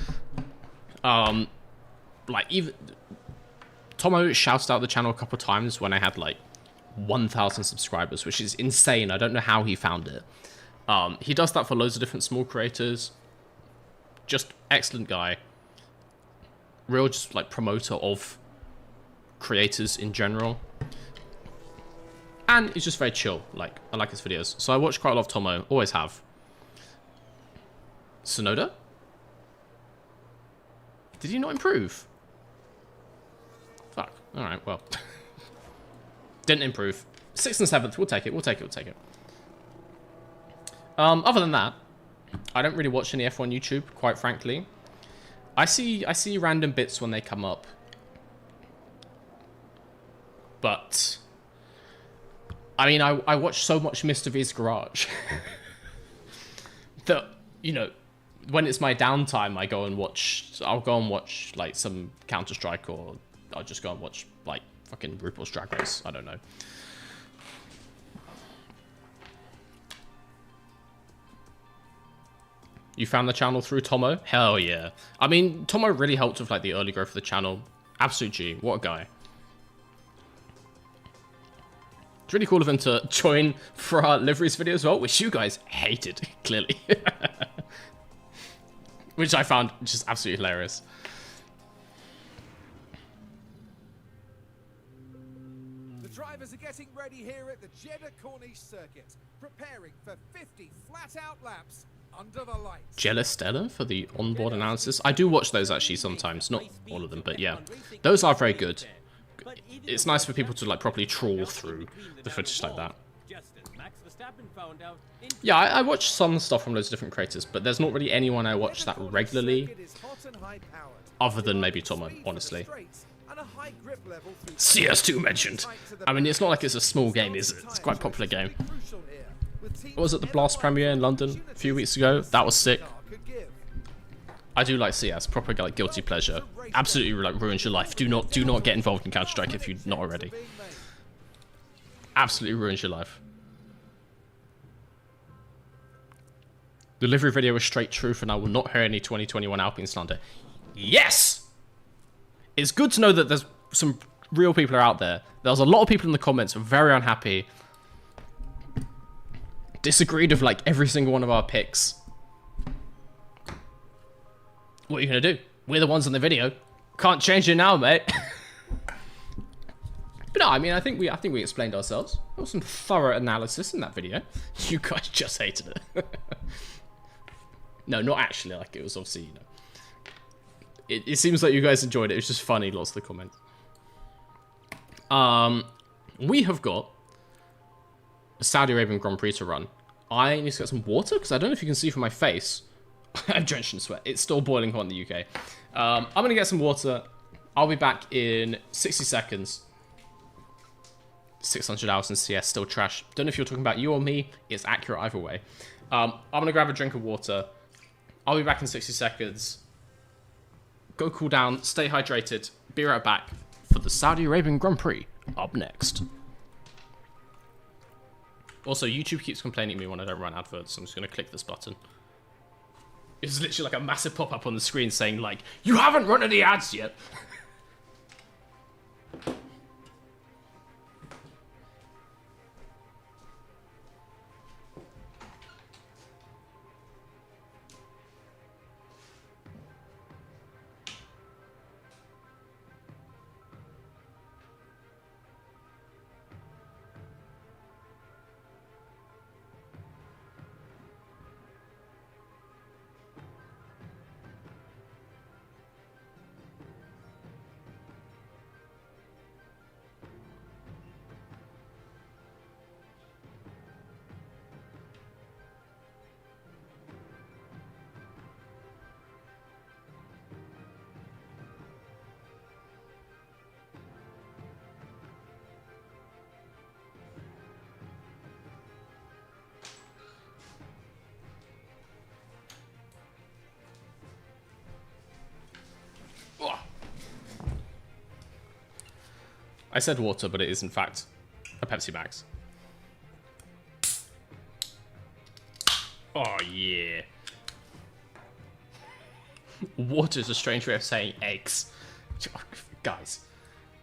Like, even Tomo shouted out the channel a couple of times when I had like 1,000 subscribers, which is insane. I don't know how he found it. He does that for loads of different small creators. Just excellent guy. Real just like promoter of creators in general. And he's just very chill. Like, I like his videos. So I watch quite a lot of Tomo. Always have. Sonoda? Did he not improve? Fuck. Alright, well. Didn't improve. 6th and 7th. We'll take it. We'll take it. We'll take it. Other than that, I don't really watch any F1 YouTube, quite frankly. I see random bits when they come up. But I mean, I watch so much Mr. V's Garage that, you know, when it's my downtime, I'll go and watch like some Counter-Strike, or I'll just go and watch like fucking RuPaul's Drag Race. I don't know. You found the channel through Tomo? Hell yeah. I mean, Tomo really helped with like the early growth of the channel. Absolute G. What a guy. It's really cool of him to join for our liveries video as well, which you guys hated, clearly. Which I found just absolutely hilarious. getting ready here at the Jeddah Corniche circuit, preparing for 50 flat-out laps under the lights. Jealous Stella for the onboard analysis. I do watch those actually sometimes, not all of them, but yeah, those are very good. It's nice for people to like properly trawl through the footage like that. Yeah, I watch some stuff from loads of different creators, but there's not really anyone I watch that regularly, other than maybe Tomo, honestly. CS2 mentioned. I mean, it's not like it's a small game, is it? It's quite a popular game. What was it, the Blast premiere in London a few weeks ago? That was sick. I do like CS, proper like guilty pleasure. Absolutely like ruins your life. Do not get involved in Counter-Strike if you're not already. Absolutely ruins your life. The livery video was straight truth, and I will not hear any 2021 Alpine slander. Yes! It's good to know that there's some real people are out there. There was a lot of people in the comments who were very unhappy. Disagreed with like every single one of our picks. What are you gonna do? We're the ones in the video. Can't change it now, mate. But no, I mean, I think we explained ourselves. There was some thorough analysis in that video. You guys just hated it. No, not actually. Like, it was obviously, you know. It seems like you guys enjoyed it. It was just funny, lots of the comments. We have got a Saudi Arabian Grand Prix to run. I need to get some water, because I don't know if you can see from my face. I'm drenched in sweat. It's still boiling hot in the UK. I'm going to get some water. I'll be back in 60 seconds. 600 hours in CS, still trash. Don't know if you're talking about you or me. It's accurate either way. I'm going to grab a drink of water. I'll be back in 60 seconds. Go cool down, stay hydrated. Be right back for the Saudi Arabian Grand Prix up next. Also, YouTube keeps complaining to me when I don't run adverts, so I'm just going to click this button. It's literally like a massive pop-up on the screen saying, like, you haven't run any ads yet. I said water, but it is in fact a Pepsi Max. Oh yeah. Water is a strange way of saying eggs. Guys,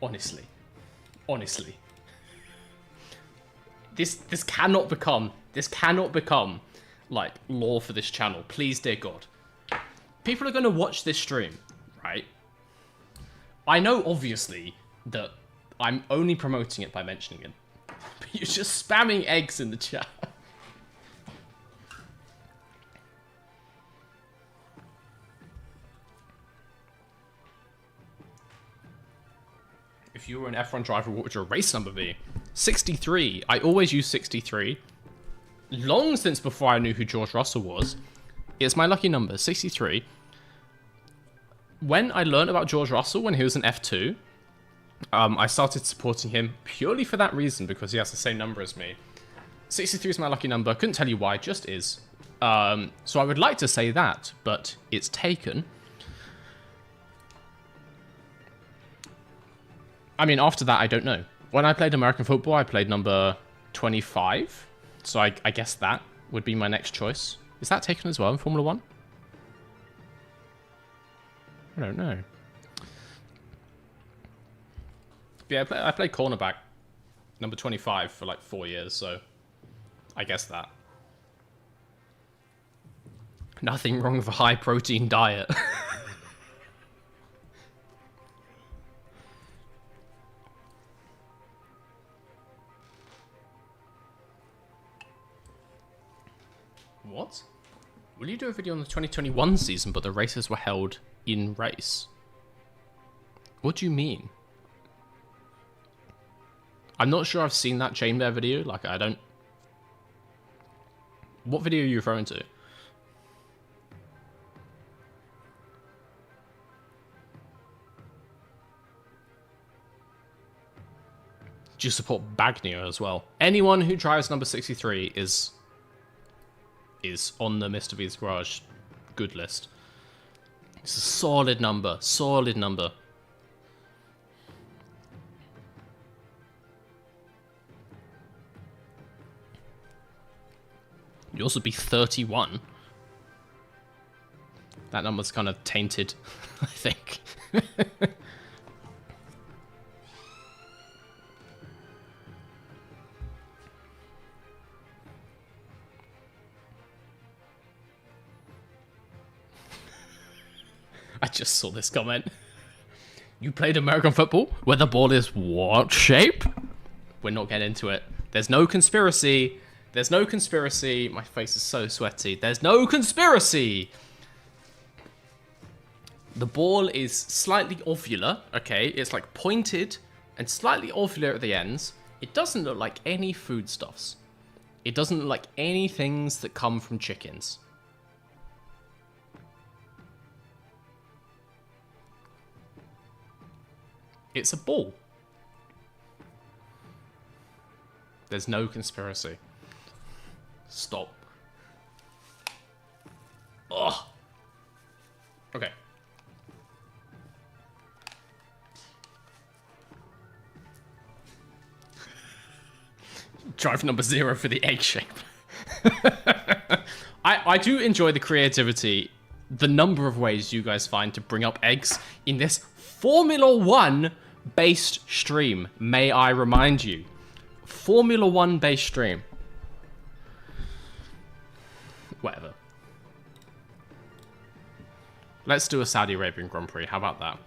honestly. This cannot become like law for this channel. Please, dear God. People are gonna watch this stream, right? I know obviously that I'm only promoting it by mentioning it. But you're just spamming eggs in the chat. If you were an F1 driver, what would your race number be? 63. I always use 63. Long since before I knew who George Russell was. It's my lucky number, 63. When I learned about George Russell when he was in F2, I started supporting him purely for that reason, because he has the same number as me. 63 is my lucky number. Couldn't tell you why, just is. So I would like to say that, but it's taken. I mean, after that, I don't know. When I played American football, I played number 25. So I guess that would be my next choice. Is that taken as well in Formula 1? I don't know. Yeah, I played cornerback, number 25, for like 4 years, so I guess that. Nothing wrong with a high-protein diet. Will you do a video on the 2021 season, but the races were held in race? What do you mean? I'm not sure I've seen that chain bear video. Like, I don't... What video are you referring to? Do you support Bagnia as well? Anyone who drives number 63 is on the Mr. V's Garage good list. It's a solid number. Solid number. You'd also be 31. That number's kind of tainted, I think. I just saw this comment. You played American football where the ball is what shape? We're not getting into it. There's no conspiracy. There's no conspiracy. My face is so sweaty. There's no conspiracy. The ball is slightly ovular, okay? It's like pointed and slightly ovular at the ends. It doesn't look like any foodstuffs. It doesn't look like any things that come from chickens. It's a ball. There's no conspiracy. Stop. Ugh. Okay. Drive number 0 for the egg shape. I do enjoy the creativity, the number of ways you guys find to bring up eggs in this Formula 1 based stream, may I remind you. Formula 1 based stream. Whatever. Let's do a Saudi Arabian Grand Prix. How about that?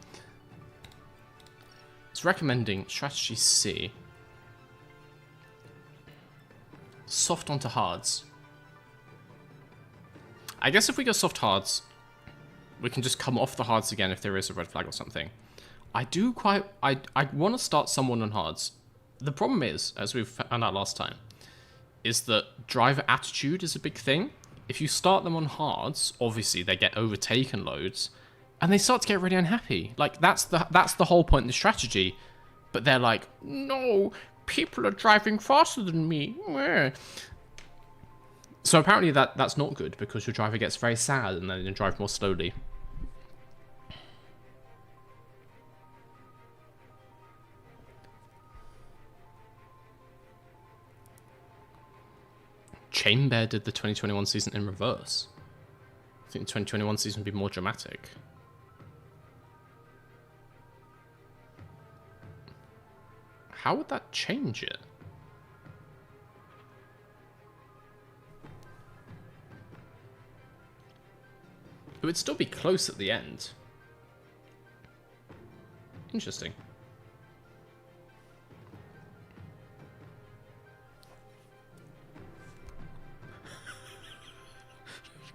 It's recommending strategy C. Soft onto hards. I guess if we go soft hards, we can just come off the hards again if there is a red flag or something. I want to start someone on hards. The problem is, as we found out last time, is that driver attitude is a big thing. If you start them on hards, obviously they get overtaken loads, and they start to get really unhappy. Like, that's the whole point of the strategy. But they're like, no, people are driving faster than me. So apparently that's not good, because your driver gets very sad and then they drive more slowly. Chain Bear did the 2021 season in reverse. I think the 2021 season would be more dramatic. How would that change it? It would still be close at the end. Interesting.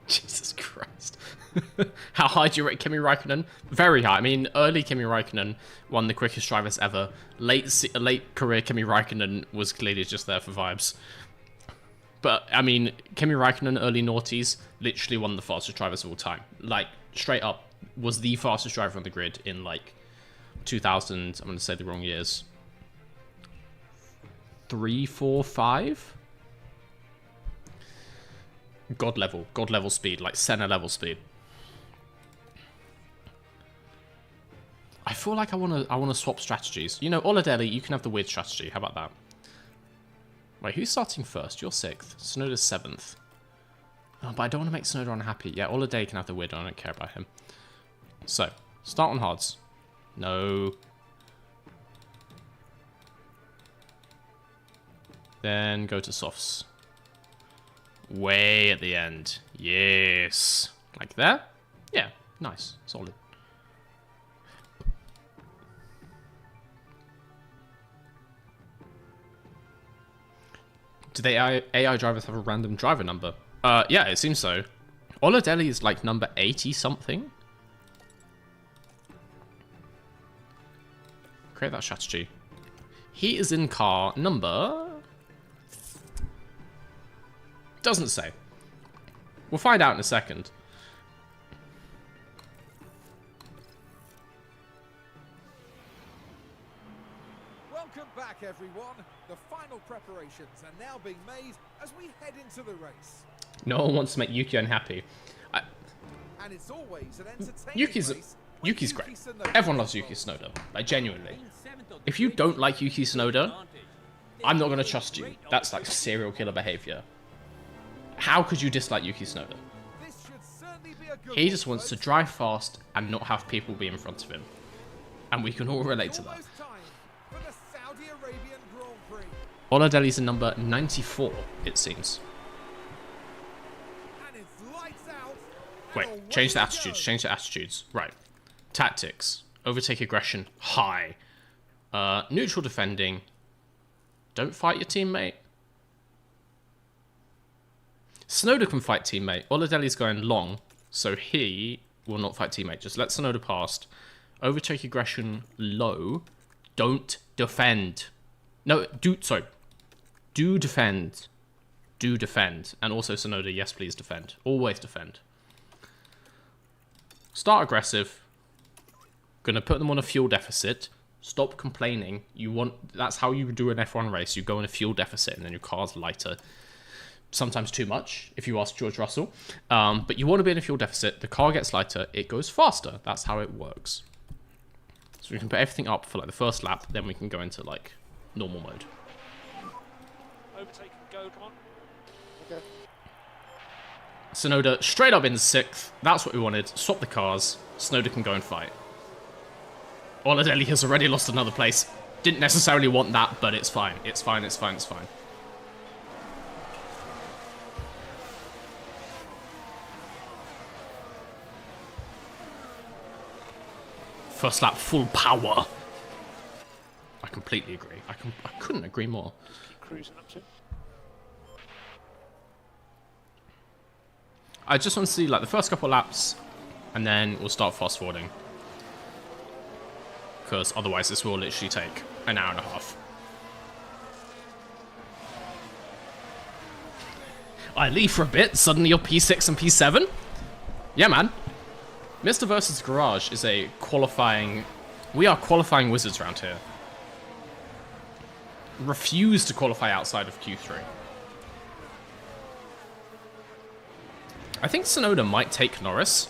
Jesus Christ. How high do you rate Kimi Raikkonen? Very high. I mean, early Kimi Raikkonen won the quickest drivers ever. Late career Kimi Raikkonen was clearly just there for vibes. But, I mean, Kimi Raikkonen, early noughties, literally one of the fastest drivers of all time. Like, straight up, was the fastest driver on the grid in, like, 2000, I'm going to say the wrong years. 3, 4, 5? God level speed, like Senna level speed. I feel like I wanna swap strategies. You know, Oladelli, you can have the weird strategy. How about that? Wait, who's starting first? You're 6th. Sonoda's 7th. Oh, but I don't want to make Sonoda unhappy. Yeah, Oladelli can have the weird one. I don't care about him. So, start on hards. No. Then go to softs. Way at the end. Yes. Like that? Yeah. Nice. Solid. Do the AI drivers have a random driver number? Yeah, it seems so. Oladelli is like number 80 something. Create that strategy. He is in car number... Doesn't say. We'll find out in a second. Welcome back, everyone. The final preparations are now being made as we head into the race. No one wants to make Yuki unhappy. And it's always an entertaining Yuki's race with Yuki's Yuki great. Tsunoda. Everyone loves Yuki Tsunoda. Like, genuinely. If you don't like Yuki Tsunoda, I'm not going to trust you. That's like serial killer behavior. How could you dislike Yuki Tsunoda? This should certainly be a good He one, just wants to folks. drive fast and not have people be in front of him. And we can all relate to that. Almost time for the Saudi Arabian Grand Prix. Oladelli's a number 94, it seems. And it's lights out. and Wait, away change the we attitudes, go. change the attitudes. Right. Tactics. Overtake aggression, high. Neutral defending. Don't fight your teammate. Tsunoda can fight teammate. Oladelli's going long, so he will not fight teammate. Just let Tsunoda past. Overtake aggression, low. Don't defend. No, sorry. Do defend. Do defend. And also Tsunoda, yes please defend. Always defend. Start aggressive. Gonna put them on a fuel deficit. Stop complaining. That's how you do an F1 race. You go in a fuel deficit and then your car's lighter. Sometimes too much, if you ask George Russell. But you want to be in a fuel deficit. The car gets lighter. It goes faster. That's how it works. So we can put everything up for like the first lap. Then we can go into like normal mode. Overtake and go, come on. Okay. Tsunoda straight up in 6th. That's what we wanted. Swap the cars. Tsunoda can go and fight. Oladelli has already lost another place. Didn't necessarily want that, but it's fine. It's fine, it's fine, it's fine. First lap, full power. I completely agree. I couldn't agree more. Keep cruising up to. I just want to see like the first couple of laps, and then we'll start fast forwarding. Because otherwise this will literally take an hour and a half. I leave for a bit, suddenly you're P6 and P7? Yeah, man. Mr. vs. Garage is a qualifying... We are qualifying wizards around here. Refuse to qualify outside of Q3. I think Tsunoda might take Norris.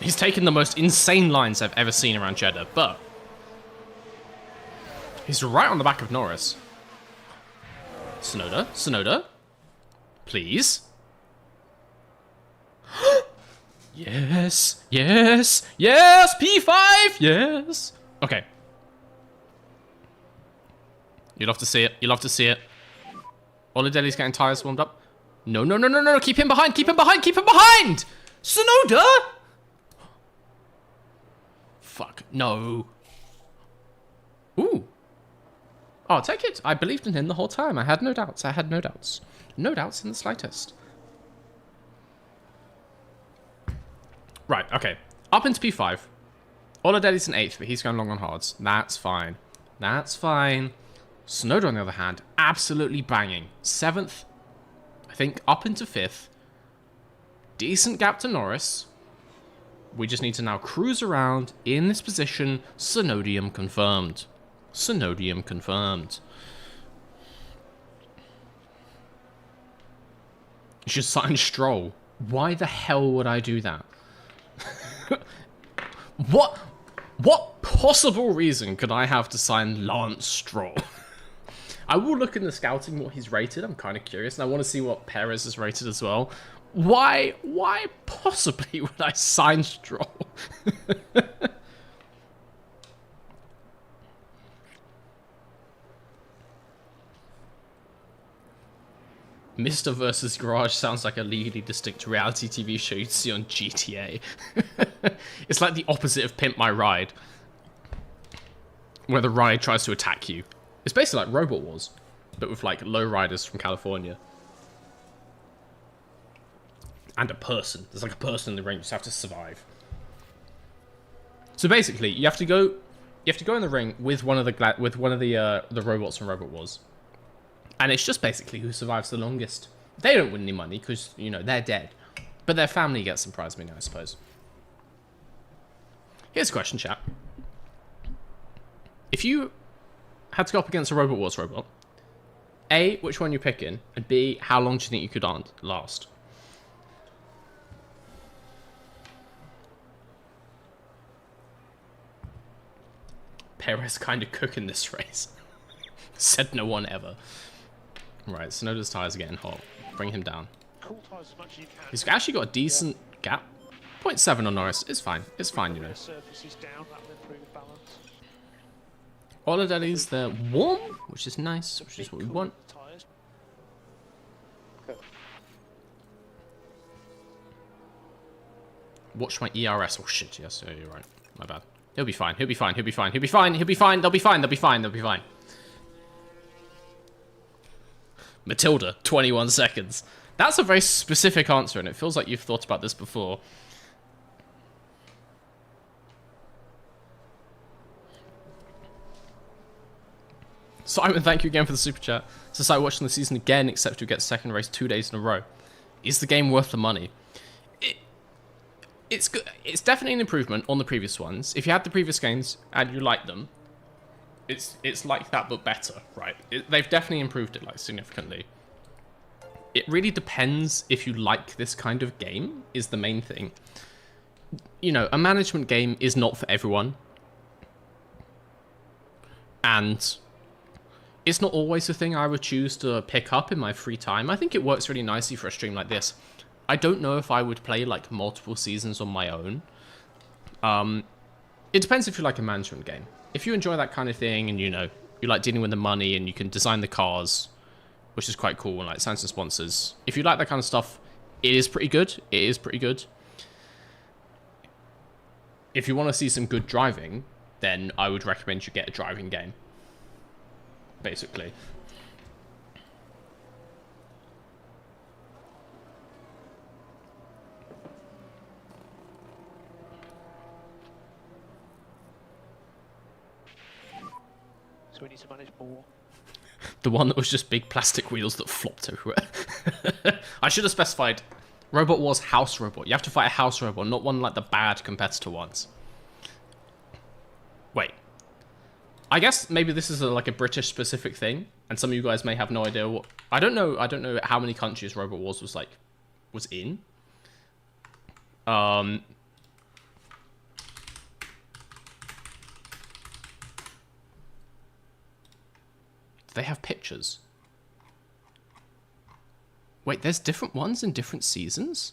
He's taken the most insane lines I've ever seen around Jeddah, but he's right on the back of Norris. Tsunoda, please. Yes, yes, yes, P5, yes. Okay. You'd love to see it, you'd love to see it. Oladelli's getting tires warmed up. No, no, no, no, no, keep him behind, keep him behind, keep him behind! Tsunoda! Fuck, no. Ooh. Oh, I'll take it. I believed in him the whole time. I had no doubts. I had no doubts. No doubts in the slightest. Right, okay. Up into P5. Oladelli's in 8th, but he's going long on hards. That's fine. That's fine. Tsunoda, on the other hand, absolutely banging. 7th, I think, up into 5th. Decent gap to Norris. We just need to now cruise around in this position. Tsunodium confirmed. Tsunodium confirmed. You should sign Stroll. Why the hell would I do that? What possible reason could I have to sign Lance Stroll? I will look in the scouting what he's rated. I'm kind of curious, and I want to see what Perez is rated as well. Why possibly would I sign Stroll? Mr. vs. Garage sounds like a legally distinct reality TV show you'd see on GTA. It's like the opposite of Pimp My Ride, where the ride tries to attack you. It's basically like Robot Wars, but with like low riders from California. and a person. There's like a person in the ring. You just have to survive. So basically, you have to go in the ring with one of the robots from Robot Wars, and it's just basically who survives the longest. They don't win any money because, you know, they're dead, but their family gets some prize money, I suppose. Here's a question, chat. If you had to go up against a Robot Wars robot, A, which one you picking, and B, how long do you think you could last? Perez kind of cooking this race. Said no one ever. Right, Sonoda's tyres are getting hot. Bring him down. Cool tyres as much as you can. He's actually got a decent gap. 0.7 on Norris. It's fine. It's fine, you know. Surface is down, that will improve balance. All of Daddies, they're warm, which is nice, which is what we want. Tyres. Okay. Watch my ERS. Oh shit, yes, yeah, you're right. My bad. He'll be fine. He'll be fine. He'll be fine. He'll be fine. He'll be fine. They'll be fine. They'll be fine. They'll be fine. Matilda, 21 seconds. That's a very specific answer, and it feels like you've thought about this before. Simon, thank you again for the super chat. So start watching the season again, except to get second race 2 days in a row. Is the game worth the money? It's good. It's definitely an improvement on the previous ones. If you had the previous games and you like them, it's like that but better, right? They've definitely improved it like significantly. It really depends if you like this kind of game, is the main thing. You know, a management game is not for everyone. And it's not always the thing I would choose to pick up in my free time. I think it works really nicely for a stream like this. I don't know if I would play like multiple seasons on my own. It depends if you like a management game. If you enjoy that kind of thing and, you know, you like dealing with the money and you can design the cars, which is quite cool, and like Sainz and sponsors. If you like that kind of stuff, it is pretty good. It is pretty good. If you want to see some good driving, then I would recommend you get a driving game. Basically. So we need to manage more. The one that was just big plastic wheels that flopped everywhere. I should have specified Robot Wars house robot. You have to fight a house robot, not one like the bad competitor ones. Wait. I guess maybe this is like a British specific thing, and some of you guys may have no idea what. I don't know how many countries Robot Wars was in. They have pictures. Wait, there's different ones in different seasons?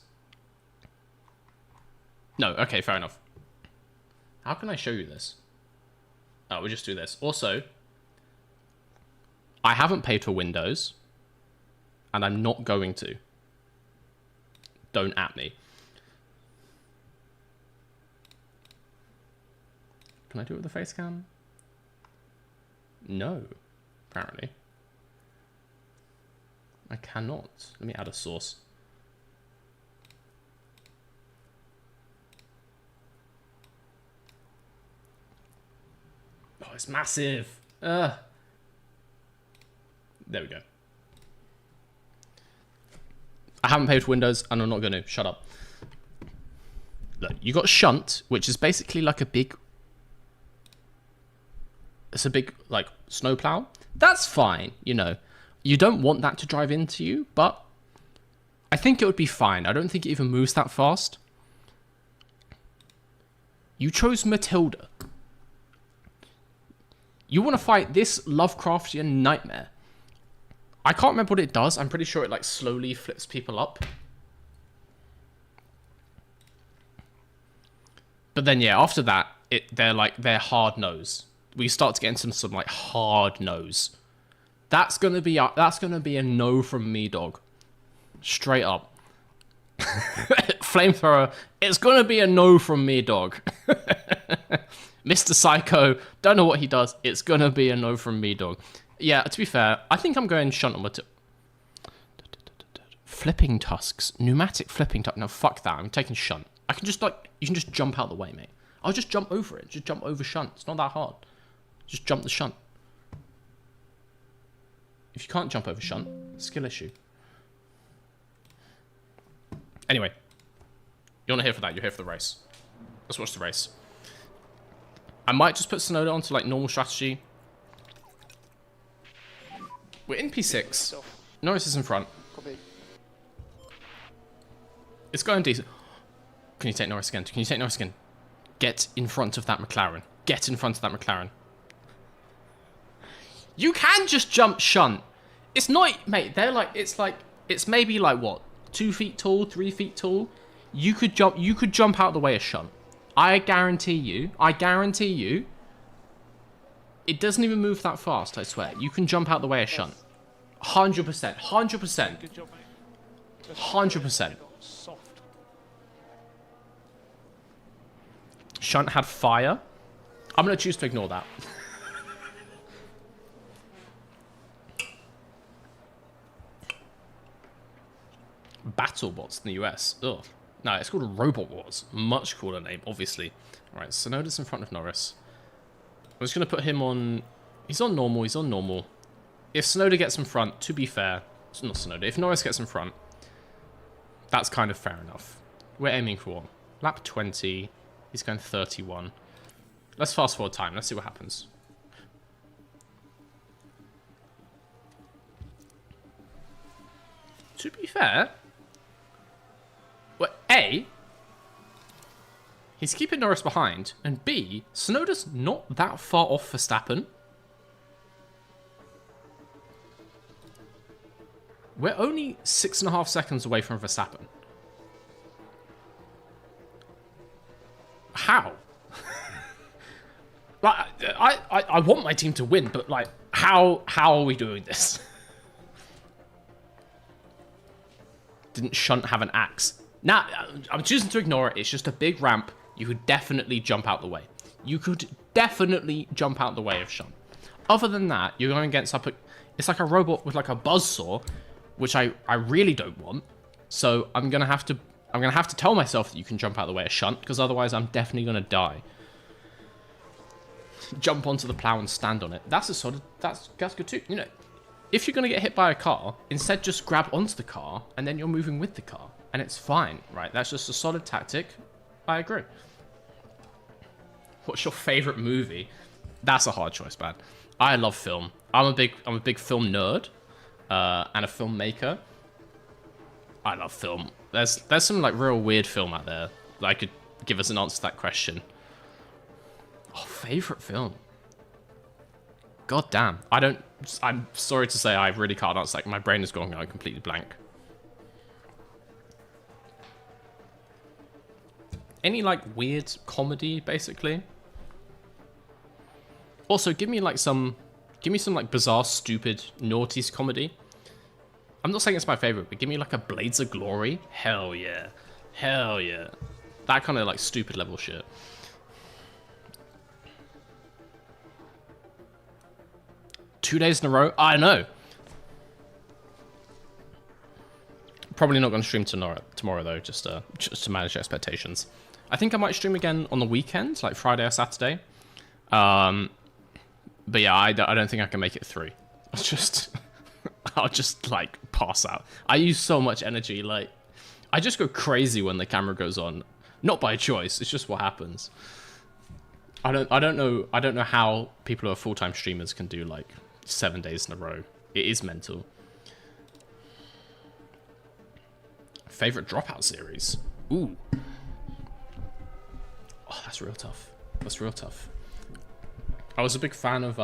No, okay, fair enough. How can I show you this? Oh, we'll just do this. Also, I haven't paid for Windows, and I'm not going to. Don't at me. Can I do it with the face cam? No. Apparently. I cannot. Let me add a source. Oh, it's massive. There we go. I haven't paid for Windows, and I'm not going to. Shut up. Look, you got Shunt, which is basically like a big... It's a big, like, snowplow. That's fine, you know. You don't want that to drive into you, but I think it would be fine. I don't think it even moves that fast. You chose Matilda. You want to fight this Lovecraftian nightmare. I can't remember what it does. I'm pretty sure it, like, slowly flips people up. But then, yeah, after that, they're hard nose. We start to get into some like hard nose. That's gonna be a no from me, dog. Straight up. Flamethrower. It's gonna be a no from me, dog. Mr. Psycho. Don't know what he does. It's gonna be a no from me, dog. Yeah. To be fair, I think I'm going Shunt on Matilda. Flipping tusks. Pneumatic flipping tusk. No, fuck that. I'm taking shunt. I can just, like, you can just jump out the way, mate. I'll just jump over it. Just jump over shunt. It's not that hard. Just jump the shunt. If you can't jump over shunt, skill issue. Anyway. You're not here for that. You're here for the race. Let's watch the race. I might just put Sonoda onto, like, normal strategy. We're in P6. Norris is in front. Copy. It's going decent. Can you take Norris again? Can you take Norris again? Get in front of that McLaren. Get in front of that McLaren. You can just jump shunt. It's not, mate, they're like, it's maybe like what? 2 feet tall, 3 feet tall. You could jump out the way of shunt. I guarantee you, it doesn't even move that fast, I swear. You can jump out the way of shunt. 100%, 100%. Good job, mate. 100%. Soft. Shunt had fire. I'm going to choose to ignore that. Battle bots in the US. Ugh. No, it's called Robot Wars. Much cooler name, obviously. Alright, Sonoda's in front of Norris. I'm just going to put him on... He's on normal, he's on normal. If Sonoda gets in front, to be fair... It's not Sonoda. If Norris gets in front, that's kind of fair enough. We're aiming for lap 20. He's going 31. Let's fast forward time. Let's see what happens. To be fair... Well, A... He's keeping Norris behind, and B, Sonoda's not that far off Verstappen. We're only 6.5 seconds away from Verstappen. How? Like, I want my team to win, but like, how are we doing this? Didn't Shunt have an axe? Now, I'm choosing to ignore it. It's just a big ramp. You could definitely jump out the way. You could definitely jump out the way of Shunt. Other than that, you're going against it's like a robot with like a buzzsaw, which I really don't want. So I'm gonna have to tell myself that you can jump out the way of Shunt, because otherwise I'm definitely gonna die. Jump onto the plow and stand on it. That's good too. You know, if you're gonna get hit by a car, instead just grab onto the car and then you're moving with the car, and it's fine, right? That's just a solid tactic. I agree. What's your favorite movie? That's a hard choice, man. I love film. I'm a big film nerd, and a filmmaker. I love film. There's some like real weird film out there that could give us an answer to that question. Oh, favorite film. God damn. I'm sorry to say I really can't answer. Like, my brain is going completely blank. Any like weird comedy, basically. Also, give me some like bizarre, stupid, naughty comedy. I'm not saying it's my favorite, but give me like a Blades of Glory. Hell yeah. Hell yeah. That kind of like stupid level shit. Two days in a row? I know. Probably not going to stream tomorrow though, just to manage expectations. I think I might stream again on the weekend, like Friday or Saturday. But yeah, I don't think I can make it through. I'll just like pass out. I use so much energy, like I just go crazy when the camera goes on. Not by choice, it's just what happens. I don't know how people who are full-time streamers can do like 7 days in a row. It is mental. Favorite Dropout series? Ooh. Oh, that's real tough. That's real tough. I was a big fan of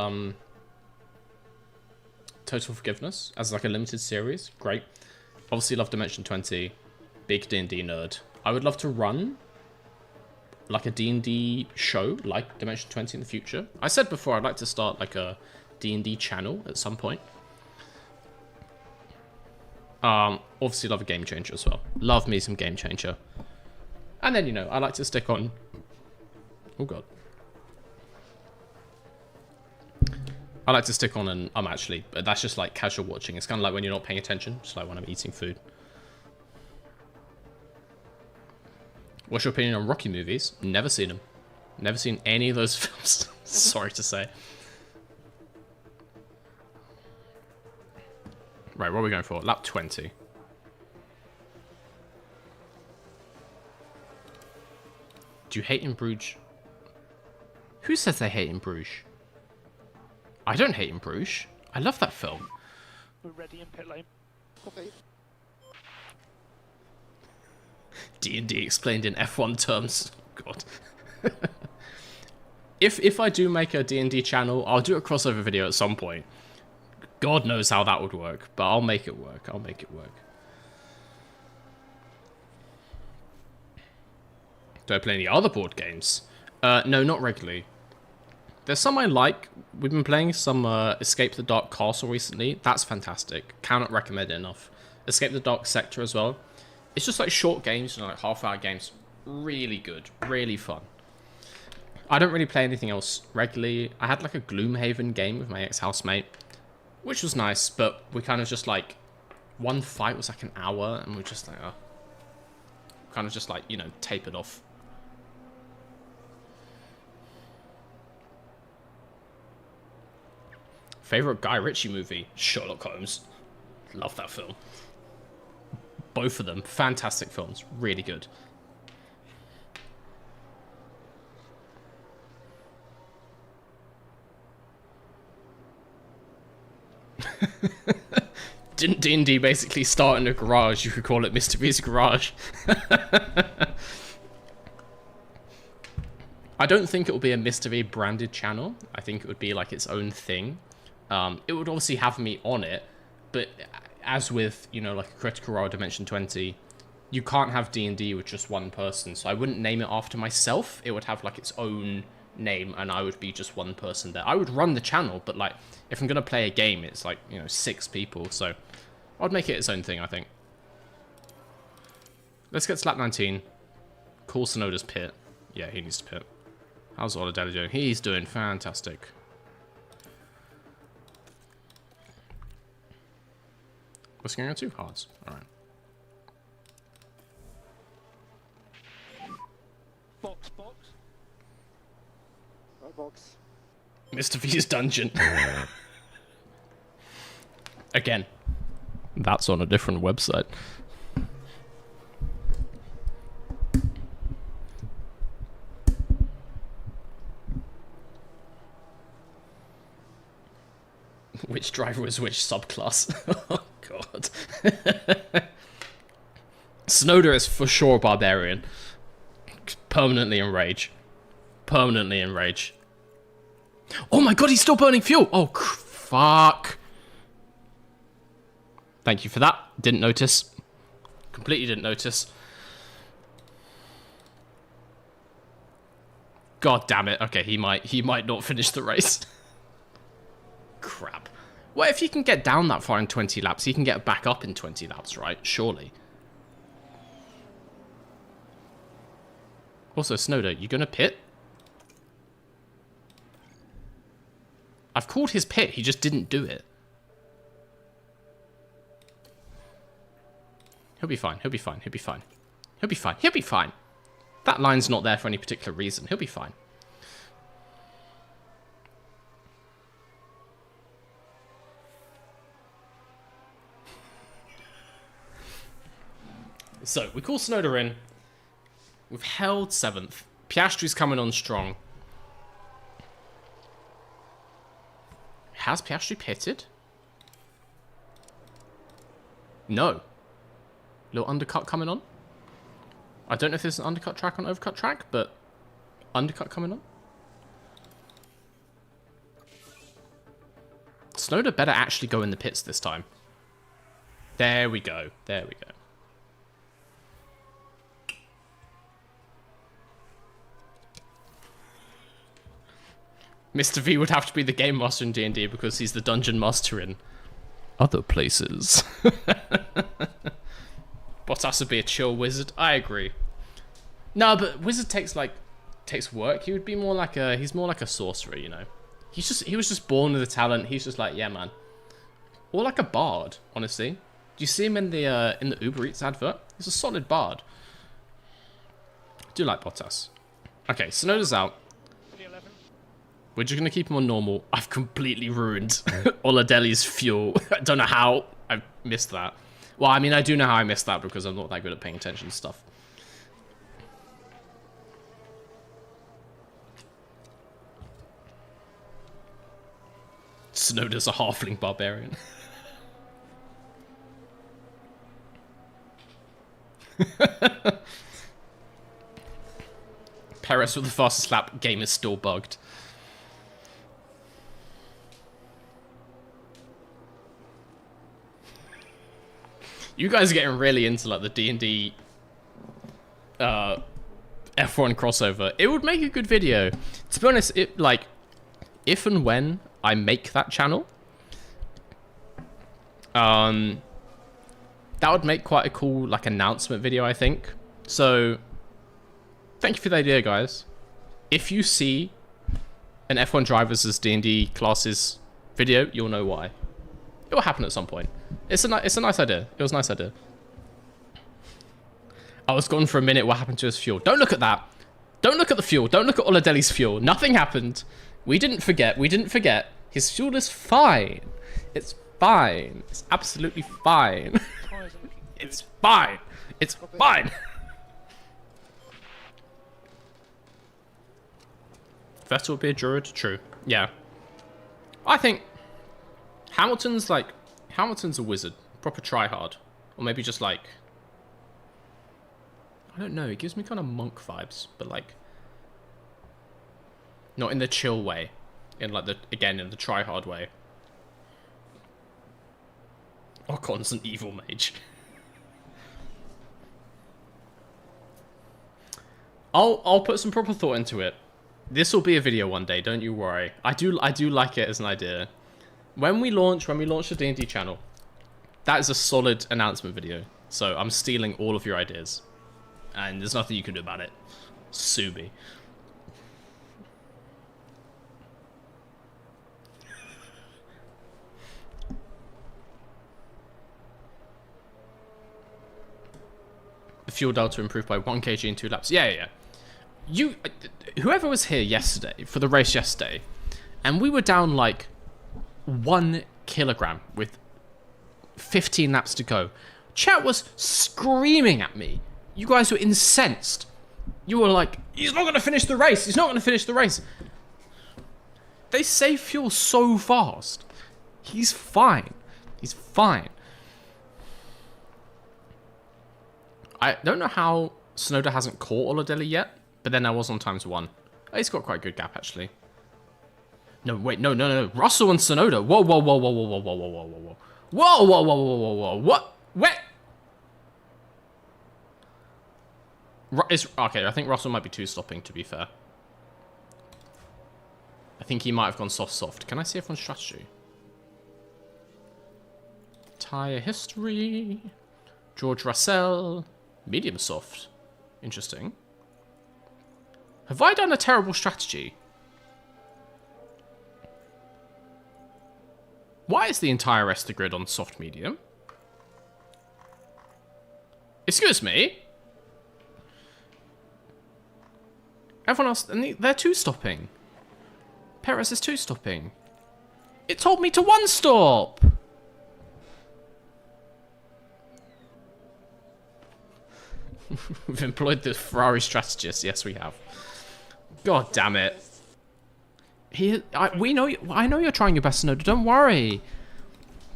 Total Forgiveness as like a limited series. Great. Obviously love Dimension 20. Big D&D nerd. I would love to run like a D&D show like Dimension 20 in the future. I said before I'd like to start like a D&D channel at some point. Obviously love a Game Changer as well. Love me some Game Changer. And then, you know, I like to stick on... Oh god. I like to stick on and I'm actually... That's just like casual watching. It's kind of like when you're not paying attention. Just like when I'm eating food. What's your opinion on Rocky movies? Never seen them. Never seen any of those films. Sorry to say. Right, what are we going for? Lap 20. Do you hate In Bruges? Who says they hate In Bruges? I don't hate In Bruges. I love that film. We're ready in pit lane. Okay. D&D explained in F1 terms. God. If I do make a D&D channel, I'll do a crossover video at some point. God knows how that would work, but I'll make it work. I'll make it work. Do I play any other board games? No, not regularly. There's some I like. We've been playing some Escape the Dark Castle recently. That's fantastic. Cannot recommend it enough. Escape the Dark Sector as well. It's just like short games, like half-hour games. Really good. Really fun. I don't really play anything else regularly. I had like a Gloomhaven game with my ex-housemate, which was nice, but we kind of just like... One fight was like an hour, and we're just like... kind of just like, you know, tapered off. Favorite Guy Ritchie movie? Sherlock Holmes. Love that film. Both of them. Fantastic films. Really good. Didn't D&D basically start in a garage? You could call it Mr. V's garage. I don't think it will be a Mr. V branded channel. I think it would be like its own thing. It would obviously have me on it, but as with, you know, like a Critical Role Dimension 20, you can't have D&D with just one person, so I wouldn't name it after myself. It would have like its own name, and I would be just one person there. I would run the channel, but like, if I'm gonna play a game, it's like, you know, 6 people, so I'd make it its own thing, I think. Let's get to lap 19. Call Sonoda's pit. Yeah, he needs to pit. How's Oladelli doing? He's doing fantastic. What's going on 2 cards? Alright. Box, box. Right box. Mr. V's dungeon. Again, that's on a different website. Which driver was which subclass? Oh, God. Snowder is for sure Barbarian. Permanently in rage. Permanently in rage. Oh my God, he's still burning fuel! Oh, fuck. Thank you for that. Didn't notice. Completely didn't notice. God damn it. Okay, he might not finish the race. Crap. Well, if you can get down that far in 20 laps, you can get back up in 20 laps, right? Surely. Also, Snowder, you gonna pit? I've called his pit, he just didn't do it. He'll be fine, he'll be fine, he'll be fine. He'll be fine, he'll be fine. That line's not there for any particular reason. He'll be fine. So, we call Snowder in. We've held 7th. Piastri's coming on strong. Has Piastri pitted? No. Little undercut coming on. I don't know if there's an undercut track on overcut track, but undercut coming on. Snowder better actually go in the pits this time. There we go. There we go. Mr. V would have to be the game master in D&D because he's the dungeon master in other places. Bottas would be a chill wizard. I agree. No, but wizard takes work. He would be more like he's more like a sorcerer, you know. He was just born with a talent. He's just like, yeah, man. Or like a bard, honestly. Do you see him in the Uber Eats advert? He's a solid bard. Do like Bottas. Okay, Sonoda's out. We're just going to keep him on normal. I've completely ruined Oladelli's fuel. I don't know how I missed that. Well, I mean, I do know how I missed that because I'm not that good at paying attention to stuff. Sonoda's a halfling barbarian. Perez with the fastest lap. Game is still bugged. You guys are getting really into like the D&D F1 crossover. It would make a good video. To be honest, it like if and when I make that channel, that would make quite a cool like announcement video, I think. So thank you for the idea, guys. If you see an F1 Drivers' D&D classes video, you'll know why. It will happen at some point. It's a nice idea. It was a nice idea. I was gone for a minute. What happened to his fuel? Don't look at that. Don't look at the fuel. Don't look at Oladelli's fuel. Nothing happened. We didn't forget. We didn't forget. His fuel is fine. It's fine. It's absolutely fine. It's fine. It's fine. Vettel will be a druid. True. Yeah. I think Hamilton's a wizard. Proper tryhard. Or maybe just like, I don't know. It gives me kind of monk vibes, but like, not in the chill way. In like in the tryhard way. Ocon's an evil mage. I'll put some proper thought into it. This will be a video one day, don't you worry. I do like it as an idea. When we launch the D&D channel, that is a solid announcement video. So I'm stealing all of your ideas. And there's nothing you can do about it. Sue me. The fuel delta improved by 1 kg in 2 laps. Yeah. Whoever was here yesterday, for the race yesterday, and we were down like 1 kilogram with 15 laps to go. Chat was screaming at me. You guys were incensed. You were like, he's not going to finish the race. He's not going to finish the race. They save fuel so fast. He's fine. He's fine. I don't know how Tsunoda hasn't caught Oladelli yet, but then I was on ×1. Oh, he's got quite a good gap, actually. No, wait, no. Russell and Tsunoda. Whoa. What? Where? Okay, I think Russell might be 2-stopping, to be fair. I think he might have gone soft. Can I see everyone's strategy? Tyre history. George Russell. Medium soft. Interesting. Have I done a terrible strategy? Why is the entire rest of the grid on soft medium? Excuse me? Everyone else, they're 2-stopping. Perez is 2-stopping. It told me to 1-stop. We've employed the Ferrari strategist. Yes, we have. God damn it. I know you're trying your best, Snowden. Don't worry.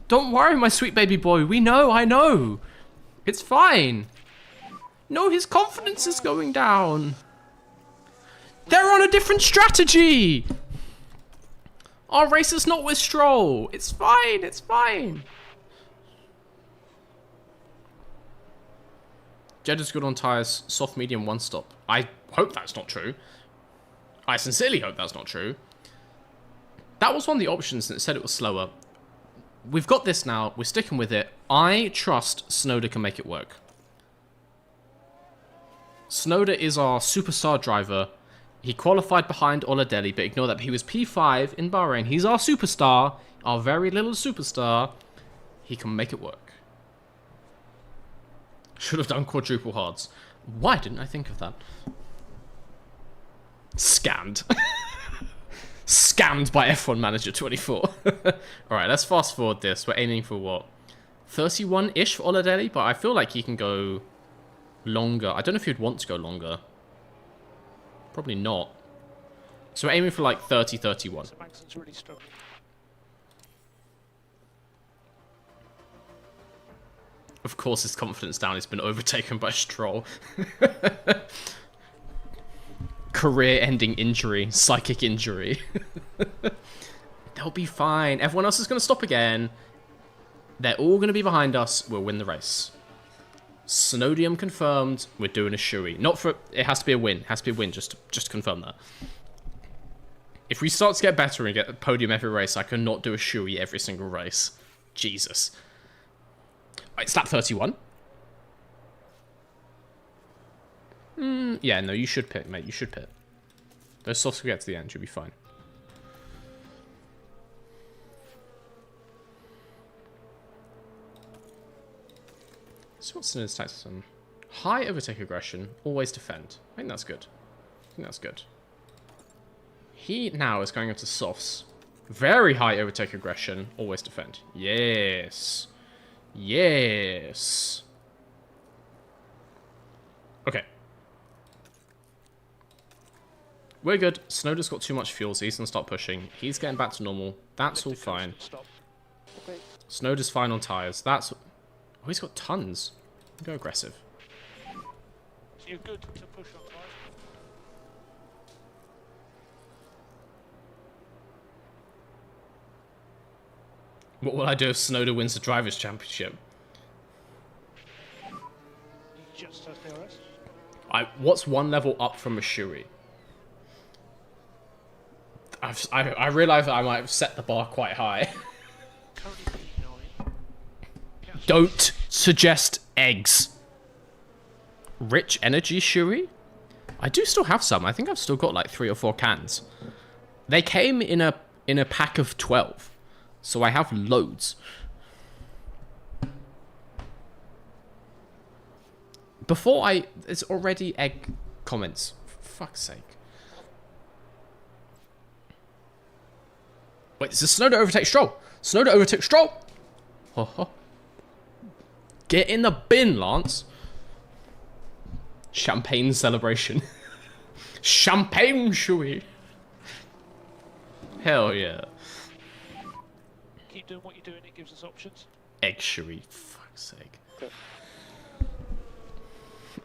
Don't worry, my sweet baby boy. I know. It's fine. No, his confidence is going down. They're on a different strategy. Our race is not with Stroll. It's fine. It's fine. Jeddah's good on tyres. Soft, medium, 1-stop. I hope that's not true. I sincerely hope that's not true. That was one of the options and it said it was slower. We've got this now. We're sticking with it. I trust Tsunoda can make it work. Tsunoda is our superstar driver. He qualified behind Oladelli, but ignore that. But he was P5 in Bahrain. He's our superstar. Our very little superstar. He can make it work. Should have done quadruple hards. Why didn't I think of that? Scammed. Scammed by F1 Manager 24. Alright, let's fast forward this. We're aiming for what? 31-ish for Oladelli, but I feel like he can go longer. I don't know if he'd want to go longer. Probably not. So we're aiming for like 30, 31. So Magson's really struggling. Of course, his confidence down. He's been overtaken by Stroll. Career-ending injury. Psychic injury. They'll be fine. Everyone else is going to stop again. They're all going to be behind us. We'll win the race. Snowdium confirmed. We're doing a shoey. Not for... It has to be a win. It has to be a win. Just to confirm that. If we start to get better and get a podium every race, I cannot do a shoey every single race. Jesus. It's lap 31. Yeah, no, you should pit, mate. You should pit. Those softs will get to the end. You'll be fine. So what's in his tactics on? High overtake aggression, always defend. I think that's good. I think that's good. He now is going into softs. Very high overtake aggression, always defend. Yes. Yes. Okay. We're good. Snowder's got too much fuel, so he's going to start pushing. He's getting back to normal. That's all fine. Stop. Okay. Snowder's fine on tyres. That's... Oh, he's got tons. Go aggressive. So you're good to push on tyres. What will I do if Snowder wins the Drivers' Championship? He just has DRS. What's one level up from a Shuri? I realise that I might have set the bar quite high. Currently P9. Don't suggest eggs. Rich energy Shuri? I do still have some. I think I've still got like 3 or 4 cans. They came in a pack of 12. So I have loads. There's already egg comments. For fuck's sake. Wait, this is Snowder overtake Stroll. Snowder overtake Stroll. Ho ho. Get in the bin, Lance. Champagne celebration. Champagne shoey. Hell yeah. Keep doing what you're doing, it gives us options. Egg shoey. Fuck's sake. Okay.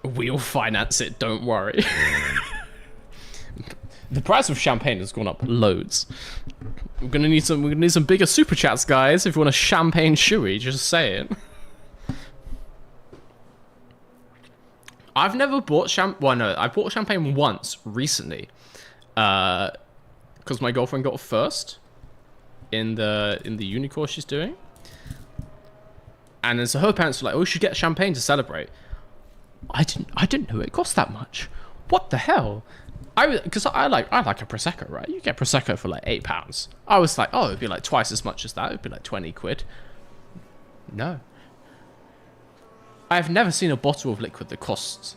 We'll finance it, don't worry. The price of champagne has gone up loads. We're gonna need some bigger super chats, guys, if you want a champagne shoey, just saying. I've never bought champagne. Well, no, I bought champagne once recently, because my girlfriend got first in the uni course she's doing, and then so her parents were like, "Oh, you should get champagne to celebrate." I didn't know it cost that much. What the hell? Because I like a prosecco, right? You get prosecco for like £8. I was like, oh, it'd be like twice as much as that. It'd be like 20 quid. No. I've never seen a bottle of liquid that costs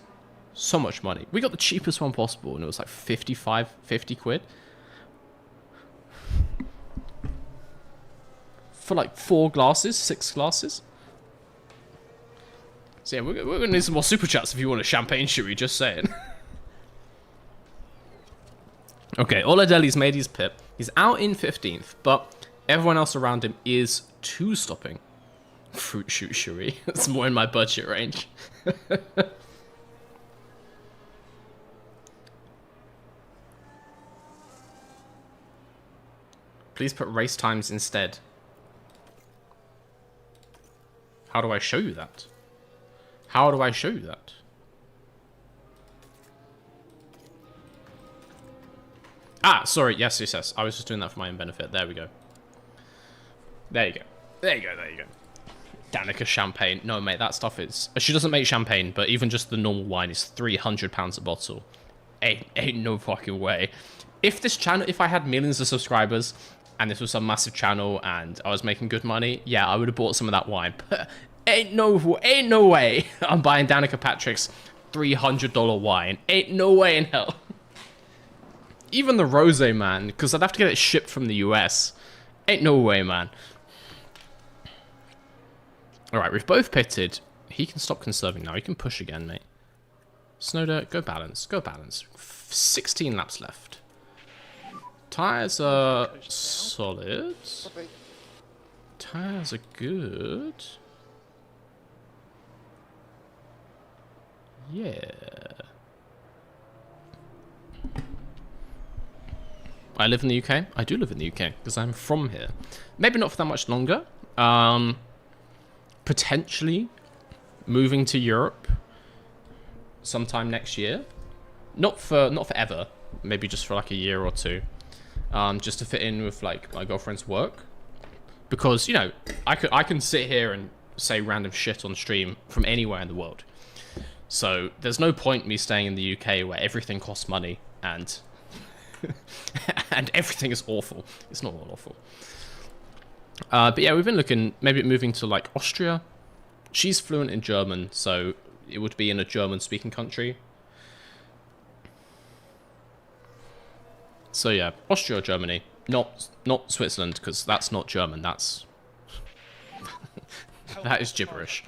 so much money. We got the cheapest one possible, and it was like 50 quid. For like 4 glasses, 6 glasses. So yeah, we're going to need some more super chats if you want a champagne shoey, just saying. Okay, Oladelli's made his pit. He's out in 15th, but everyone else around him is 2-stopping. Fruit shoot shoey. That's more in my budget range. Please put race times instead. How do I show you that? How do I show you that? Ah, sorry. Yes, yes, yes. I was just doing that for my own benefit. There we go. There you go. There you go. There you go. Danica champagne. No, mate, that stuff is... She doesn't make champagne, but even just the normal wine is £300 a bottle. Ain't no fucking way. If this channel... If I had millions of subscribers and this was some massive channel and I was making good money, yeah, I would have bought some of that wine. But ain't no way I'm buying Danica Patrick's $300 wine. Ain't no way in hell. Even the Rose, man, because I'd have to get it shipped from the US. Ain't no way, man. Alright, we've both pitted. He can stop conserving now. He can push again, mate. Snowder, go balance. Go balance. 16 laps left. Tyres are solid. Copy. Tyres are good. Yeah. I live in the UK. I do live in the UK because I'm from here. Maybe not for that much longer. Potentially moving to Europe sometime next year. Not forever. Maybe just for like a year or two. Just to fit in with like my girlfriend's work. Because, you know, I can sit here and say random shit on stream from anywhere in the world. So there's no point me staying in the UK where everything costs money and and everything is awful. It's not all awful. But yeah, we've been looking maybe moving to like Austria. She's fluent in German, so it would be in a German-speaking country. So yeah, Austria or Germany, not Switzerland, because that's not German. That's that is gibberish.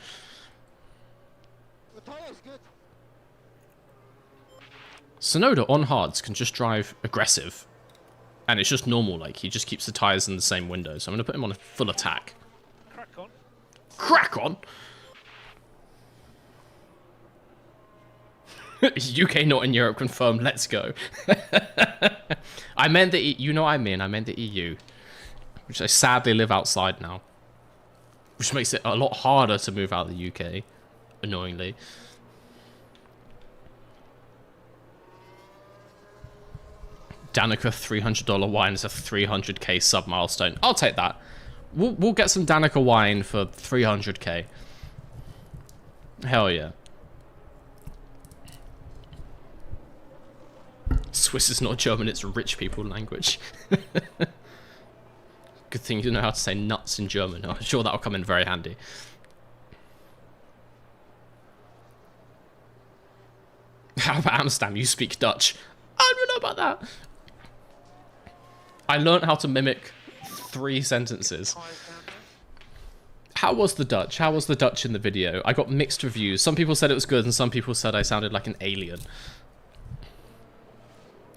The tyre's good. Sonoda on hards can just drive aggressive, and it's just normal. Like he just keeps the tires in the same window. So I'm gonna put him on a full attack. Crack on. Crack on. UK not in Europe confirmed. Let's go. I meant the you know what I mean. I meant the EU, which I sadly live outside now, which makes it a lot harder to move out of the UK. Annoyingly. Danica $300 wine is a 300k sub milestone. I'll take that. We'll get some Danica wine for 300k. Hell yeah. Swiss is not German, it's rich people language. Good thing you know how to say nuts in German. I'm sure that'll come in very handy. How about Amsterdam? You speak Dutch. I don't know about that. I learned how to mimic 3 sentences. How was the Dutch? How was the Dutch in the video? I got mixed reviews. Some people said it was good, and some people said I sounded like an alien.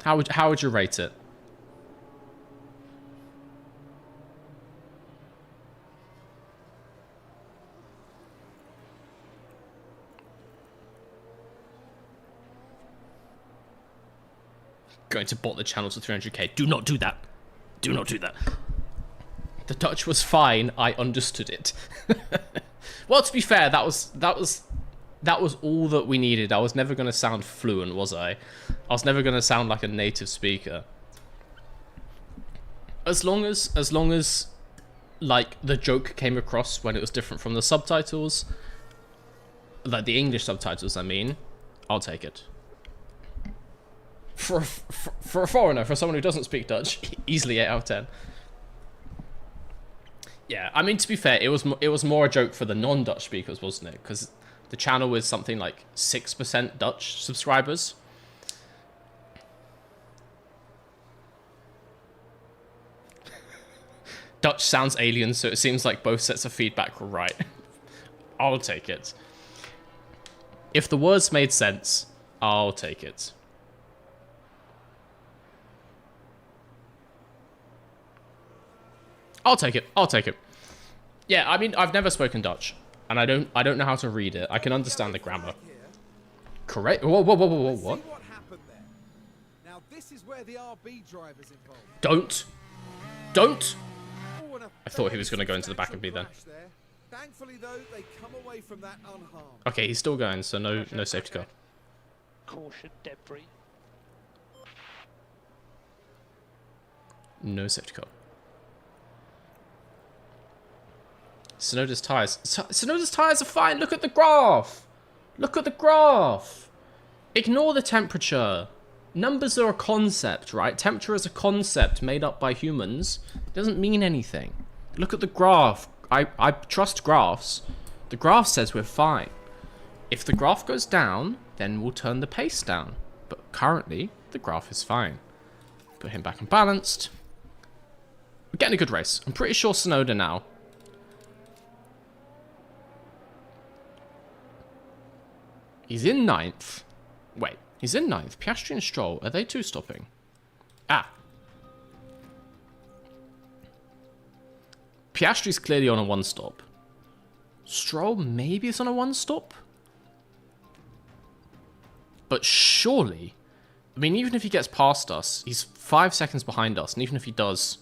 How would you rate it? Going to bot the channel to 300k. Do not do that. Do not do that. The Dutch was fine. I understood it. Well, to be fair, that was all that we needed. I was never going to sound fluent, was I? I was never going to sound like a native speaker. As long as like the joke came across when it was different from the subtitles, like the English subtitles, I mean, I'll take it. For a foreigner, for someone who doesn't speak Dutch, easily 8 out of 10. Yeah, I mean, to be fair, it was more a joke for the non-Dutch speakers, wasn't it? Because the channel was something like 6% Dutch subscribers. Dutch sounds alien, so it seems like both sets of feedback were right. I'll take it. If the words made sense, I'll take it. I'll take it. I'll take it. Yeah, I mean, I've never spoken Dutch, and I don't know how to read it. I can understand the grammar. Correct. Whoa, whoa, whoa, whoa, whoa, what? What happened there? Now this is where the RB driver's involved. Don't. Oh, and a I thought he was going to go into the back of me then. crash there. Thankfully, though, they come away from that unharmed. Okay, he's still going, so no safety car. Caution, debris. No safety car. Sonoda's tires. Sonoda's tires are fine. Look at the graph. Look at the graph. Ignore the temperature. Numbers are a concept, right? Temperature is a concept made up by humans. It doesn't mean anything. Look at the graph. I trust graphs. The graph says we're fine. If the graph goes down, then we'll turn the pace down. But currently, the graph is fine. Put him back unbalanced. We're getting a good race. I'm pretty sure Tsunoda now. He's in 9th. Wait, he's in 9th. Piastri and Stroll, are they two stopping? Ah. Piastri's clearly on a one stop. Stroll maybe is on a one stop? But surely, I mean, even if he gets past us, he's 5 seconds behind us, and even if he does,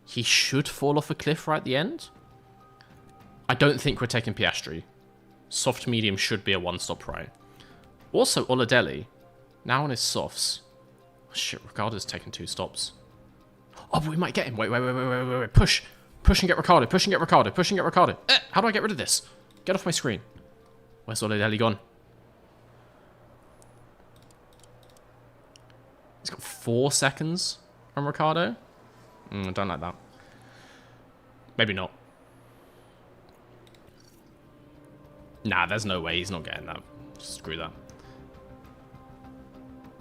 he should fall off a cliff right at the end. I don't think we're taking Piastri. Soft medium should be a one-stop right. Also, Oladelli, now on his softs. Oh, shit, Ricciardo's taken 2 stops. Oh, but we might get him. Wait. Push. Push and get Ricciardo. Push and get Ricciardo. Push and get Ricciardo. How do I get rid of this? Get off my screen. Where's Oladelli gone? He's got 4 seconds from Ricciardo. I don't like that. Maybe not. Nah, there's no way he's not getting that. Screw that.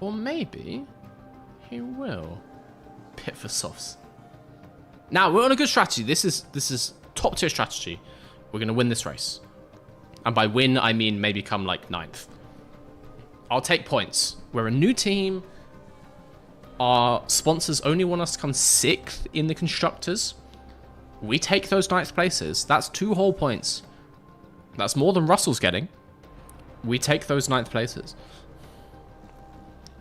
Or maybe he will. Pit for softs. Now, we're on a good strategy. This is top tier strategy. We're going to win this race. And by win, I mean maybe come like 9th. I'll take points. We're a new team. Our sponsors only want us to come 6th in the constructors. We take those 9th places. That's 2 whole points. That's more than Russell's getting. We take those 9th places.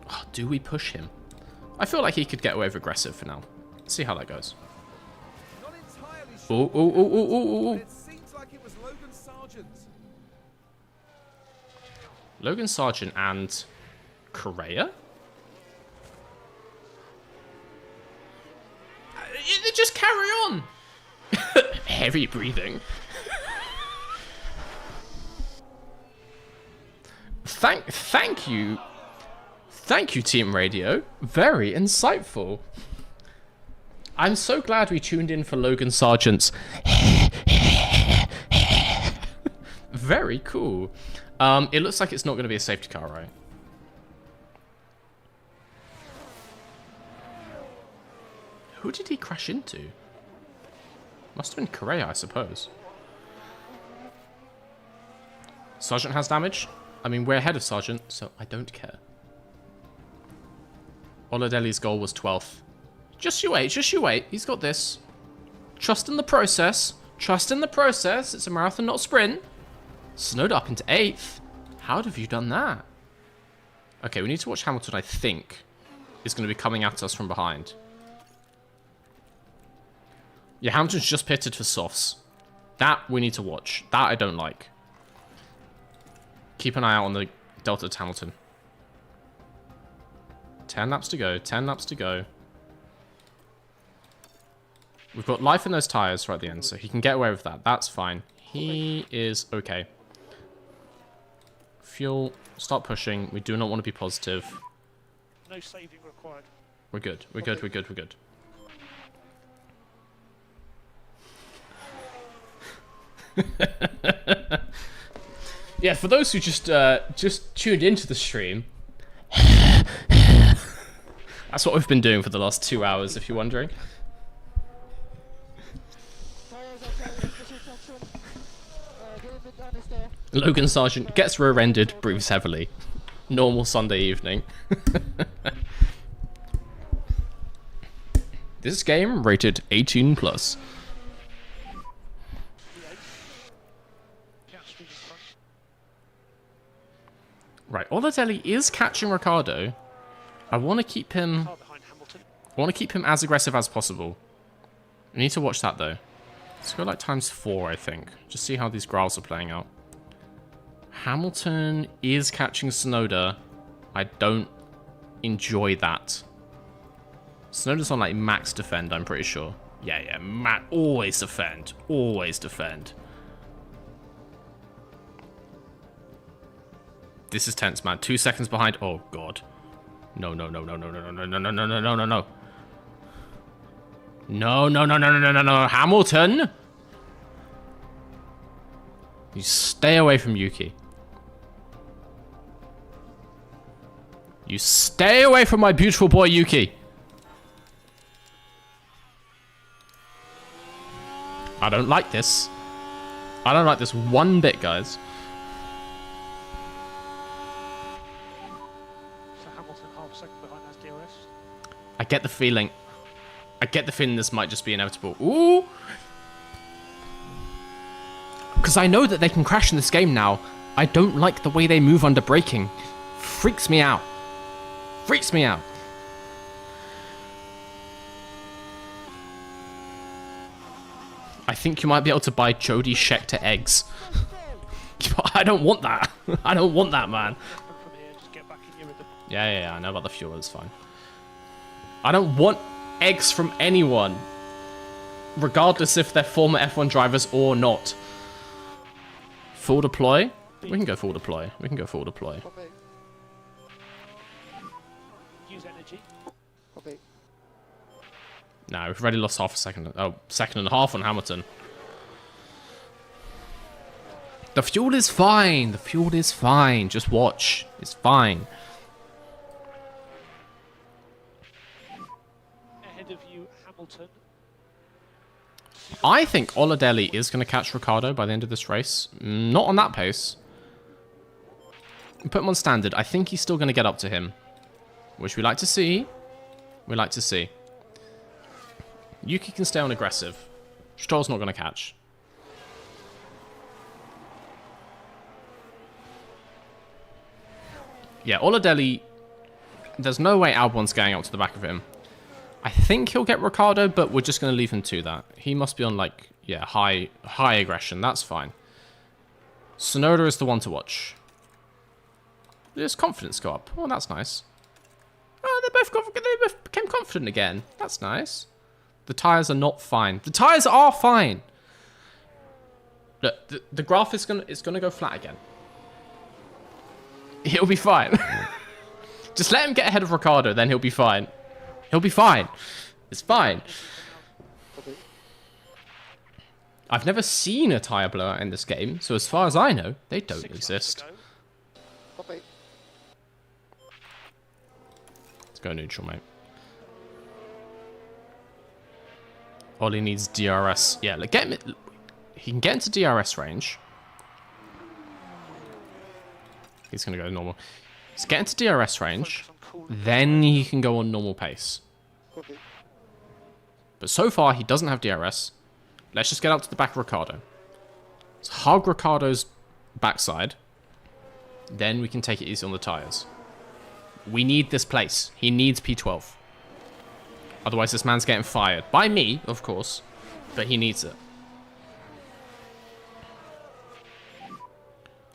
Oh, do we push him? I feel like he could get away with aggressive for now. Let's see how that goes. Not entirely sure. It seems like it was Logan Sargent. Logan Sargent and Correa? Just carry on. Heavy breathing. Thank you. Thank you, Team Radio. Very insightful. I'm so glad we tuned in for Logan Sargent's. Very cool. It looks like it's not going to be a safety car, right? Who did he crash into? Must have been Correa, I suppose. Sargent has damage. I mean, we're ahead of Sargent, so I don't care. Oladelli's goal was 12th. Just you wait, just you wait. He's got this. Trust in the process. Trust in the process. It's a marathon, not a sprint. Snowed up into 8th. How have you done that? Okay, we need to watch Hamilton, I think, is going to be coming at us from behind. Yeah, Hamilton's just pitted for softs. That we need to watch. That I don't like. Keep an eye out on the Delta to Hamilton. 10 laps to go. 10 laps to go. We've got life in those tyres right at the end, so he can get away with that. That's fine. He is okay. Fuel. Start pushing. We do not want to be positive. No saving required. We're good. We're good. We're good. We're good. Yeah, for those who just tuned into the stream, that's what we've been doing for the last 2 hours, if you're wondering. Logan Sargent gets rear-ended, breathes heavily. Normal Sunday evening. This game rated 18+. Right, Oladelli is catching Ricciardo. I want to keep him. I want to keep him as aggressive as possible. We need to watch that though. Let's go like ×4, I think. Just see how these graphs are playing out. Hamilton is catching Tsunoda. I don't enjoy that. Tsunoda's on like max defend, I'm pretty sure. Yeah, always defend. Always defend. This is tense, man. 2 seconds behind. Oh, God. No. No. Hamilton! You stay away from Yuki. You stay away from my beautiful boy, Yuki. I don't like this. I don't like this one bit, guys. So Hamilton half a second behind as DRS. I get the feeling this might just be inevitable. Ooh! Because I know that they can crash in this game now. I don't like the way they move under braking. Freaks me out. Freaks me out. I think you might be able to buy Jody Scheckter eggs. I don't want that. I don't want that, man. From here, just get back in your rhythm. Yeah, I know about the fuel, it's fine. I don't want eggs from anyone, regardless if they're former F1 drivers or not. Full deploy? We can go full deploy. We can go full deploy. Copy. Use energy. Copy. No, we've already lost half a second. Oh, second and a half on Hamilton. The fuel is fine. The fuel is fine. Just watch. It's fine. Ahead of you, Hamilton. I think Oladelli is going to catch Ricciardo by the end of this race. Not on that pace. Put him on standard. I think he's still going to get up to him. Which we like to see. We like to see. Yuki can stay on aggressive. Stroll's not going to catch. Yeah, Oladelli... There's no way Albon's going up to the back of him. I think he'll get Ricciardo, but we're just going to leave him to that. He must be on, like, yeah, high aggression. That's fine. Tsunoda is the one to watch. His confidence go up. Oh, that's nice. Oh, they both became confident again. That's nice. The tyres are not fine. The tyres are fine. Look, the graph is gonna go flat again. He'll be fine. Just let him get ahead of Ricciardo, then he'll be fine. He'll be fine. It's fine. Copy. I've never seen a tyre blower in this game, so as far as I know, they don't 6 laps exist. to go. Copy. Let's go neutral, mate. Ollie needs DRS. Yeah, like, get him. He can get into DRS range. He's going to go normal. Let's get into DRS range. Focus on cool. Then he can go on normal pace. Copy. But so far, he doesn't have DRS. Let's just get up to the back of Ricciardo. Let's hug Ricciardo's backside. Then we can take it easy on the tyres. We need this place. He needs P12. Otherwise, this man's getting fired. By me, of course. But he needs it.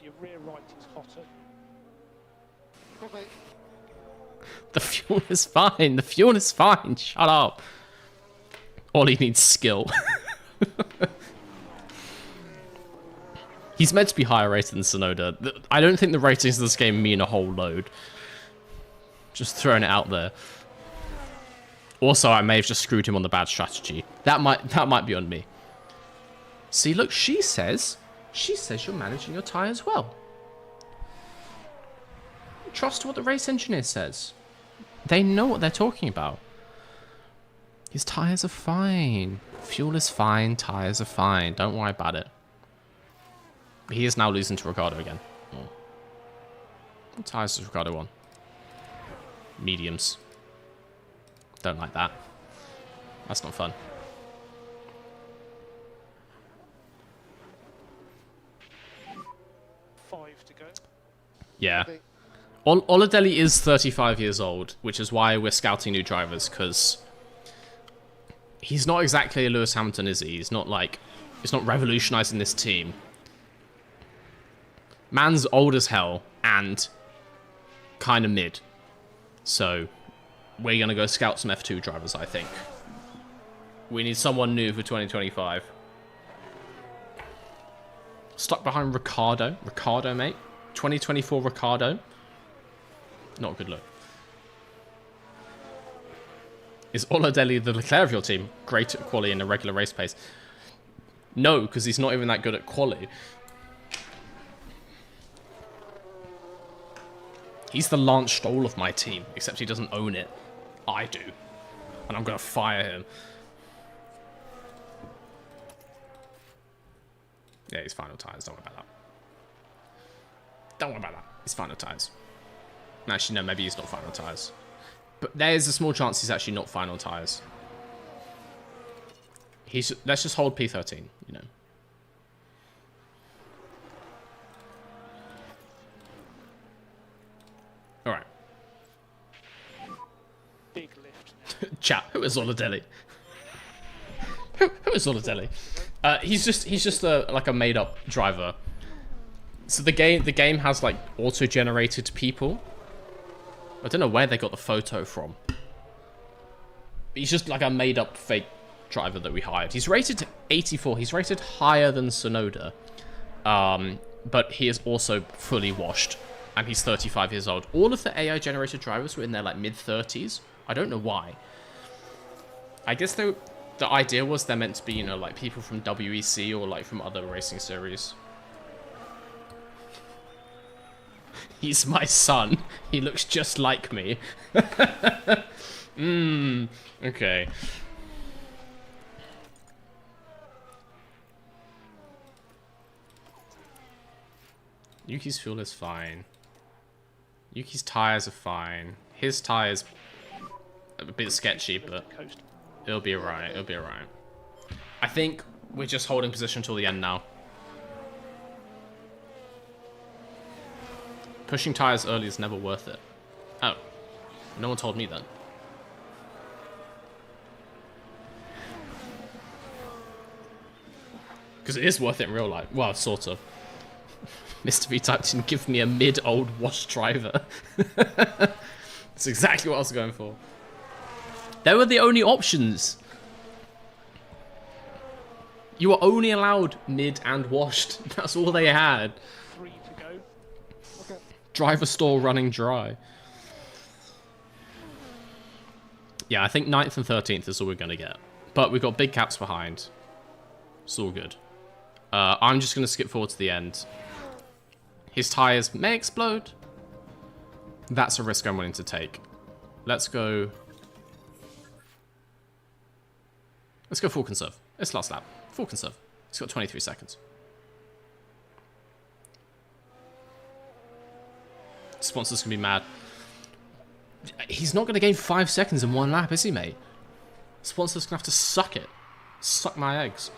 Your rear right is hotter. Copy. The fuel is fine. The fuel is fine. Shut up. All he needs skill. He's meant to be higher rated than Tsunoda. I don't think the ratings of this game mean a whole load. Just throwing it out there. Also, I may have just screwed him on the bad strategy. That might be on me. See, look, she says you're managing your tyres well. Trust what the race engineer says. They know what they're talking about. His tyres are fine. Fuel is fine. Tyres are fine. Don't worry about it. He is now losing to Ricciardo again. Oh. What tyres does Ricciardo on? Mediums. Don't like that. That's not fun. Five to go. Yeah. Copy. Oladelli is 35 years old, which is why we're scouting new drivers, because he's not exactly a Lewis Hamilton, is he? He's not revolutionizing this team. Man's old as hell and kind of mid. So we're going to go scout some F2 drivers, I think. We need someone new for 2025. Stuck behind Ricciardo. Ricciardo, mate. 2024 Ricciardo. Not a good look. Is Oladelli the Leclerc of your team? Great at quali and a regular race pace. No, because he's not even that good at quali. He's the Lance Stroll of my team, except he doesn't own it. I do. And I'm going to fire him. Yeah, he's final tyres. Don't worry about that. Don't worry about that. He's final tyres. Actually, no, maybe he's not final tyres. But there's a small chance he's actually not final tyres. Let's just hold P13, you know. Alright. Big lift. Chat, who is Oladelli? who is Oladelli? He's just like a made up driver. So the game has like auto-generated people. I don't know where they got the photo from. He's just like a made up fake driver that we hired. He's rated 84. He's rated higher than Sonoda. But he is also fully washed. And he's 35 years old. All of the AI generated drivers were in their like mid-30s. I don't know why. I guess the idea was they're meant to be, you know, like people from WEC or like from other racing series. He's my son. He looks just like me. Okay. Yuki's fuel is fine. Yuki's tires are fine. His tires a bit sketchy, but it'll be alright. It'll be alright. I think we're just holding position until the end now. Pushing tires early is never worth it. Oh. No one told me that. Because it is worth it in real life. Well, sort of. Mr. V typed in, give me a mid-old wash driver. That's exactly what I was going for. They were the only options. You were only allowed mid and washed. That's all they had. 3 to go. Okay. Driver store running dry. Yeah, I think 9th and 13th is all we're going to get. But we've got big caps behind. It's all good. I'm just going to skip forward to the end. His tires may explode. That's a risk I'm willing to take. Let's go... Let's go full conserve. It's last lap. Full conserve. He's got 23 seconds. Sponsor's gonna be mad. He's not gonna gain 5 seconds in one lap, is he, mate? Sponsor's gonna have to suck it. Suck my eggs.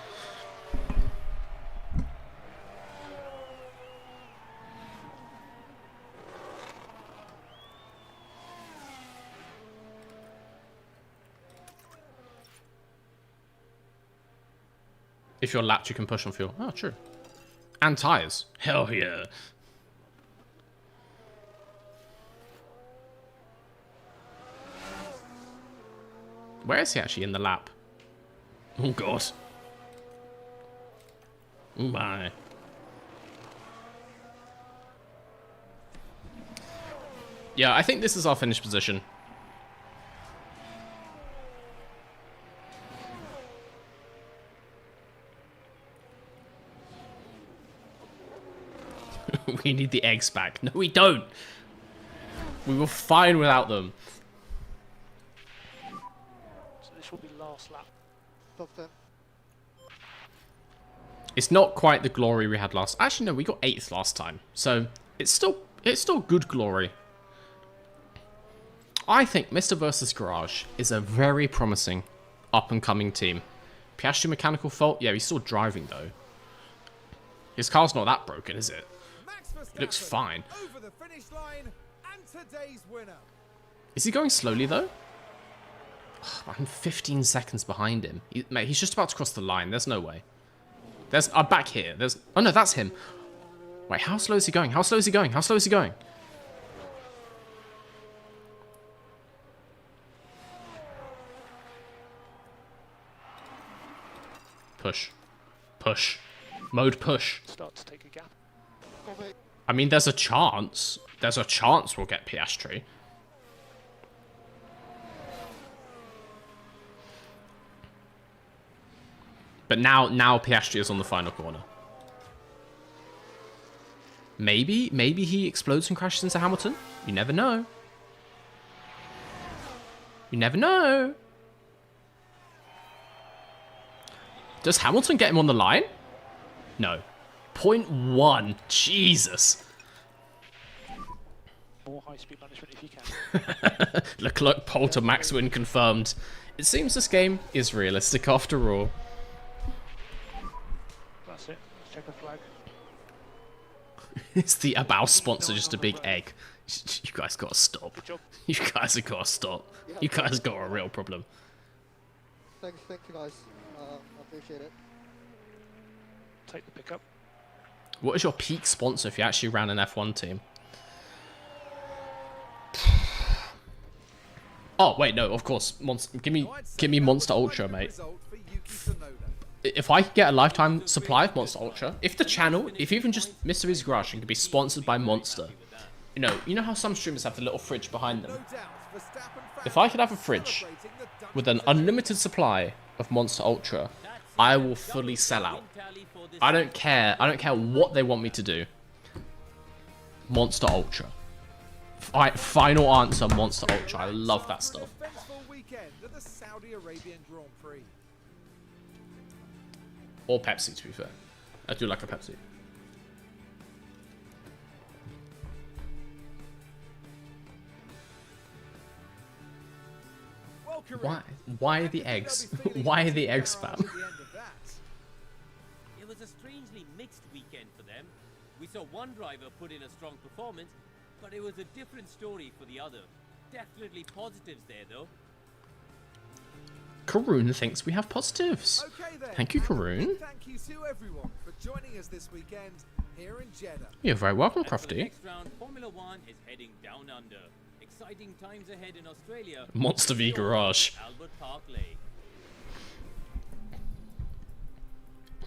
If you're lapped, you can push on fuel. Oh, true. And tires. Hell yeah. Where is he actually in the lap? Oh, God. Oh, my. Yeah, I think this is our finish position. We need the eggs back. No, we don't. We were fine without them. So this will be last lap. Top 10. It's not quite the glory we had last. Actually, no, we got 8th last time. So it's still good glory. I think Mr. vs. Garage is a very promising up-and-coming team. Piastri mechanical fault? Yeah, he's still driving, though. His car's not that broken, is it? It looks fine. Over the finish line and today's winner. Is he going slowly, though? I'm 15 seconds behind him. Mate, he's just about to cross the line. There's no way. I'm back here. Oh, no, that's him. Wait, how slow is he going? How slow is he going? How slow is he going? Push. Push. Mode push. Start to take a gap. I mean, there's a chance. There's a chance we'll get Piastri. But now Piastri is on the final corner. Maybe he explodes and crashes into Hamilton. You never know. You never know. Does Hamilton get him on the line? No. 0.1. Jesus. More high-speed management if you can. Leclerc pole to max win confirmed. It seems this game is realistic after all. That's it. Let's check the flag. Is the Abao sponsor just a big egg? You guys gotta stop. Good job. You guys have gotta stop. You guys got a real problem. Thank you guys. I appreciate it. Take the pickup. What is your peak sponsor if you actually ran an F1 team? Oh wait, no, of course. Give me Monster Ultra, mate. If I could get a lifetime supply of Monster Ultra, if the channel, if even just Mr. Easy Garage could be sponsored by Monster, you know how some streamers have the little fridge behind them. If I could have a fridge with an unlimited supply of Monster Ultra, I will fully sell out. I don't care what they want me to do. Monster Ultra. Final answer, Monster Ultra. I love that stuff. Weekend at the Saudi Arabian Grand Prix. Or Pepsi, to be fair. I do like a Pepsi. Why the eggs? Why the eggs, fam? It was a strangely mixed weekend for them. We saw one driver put in a strong performance, but it was a different story for the other. Definitely positives there, though. Karoon thinks we have positives. Okay, then. Thank you, Karoon. Thank you to everyone for joining us this weekend here in Jeddah. You're very welcome, And for the Crofty. next round, Formula One is heading down under. Exciting times ahead in Australia. Monster v Garage. Albert Park Lake.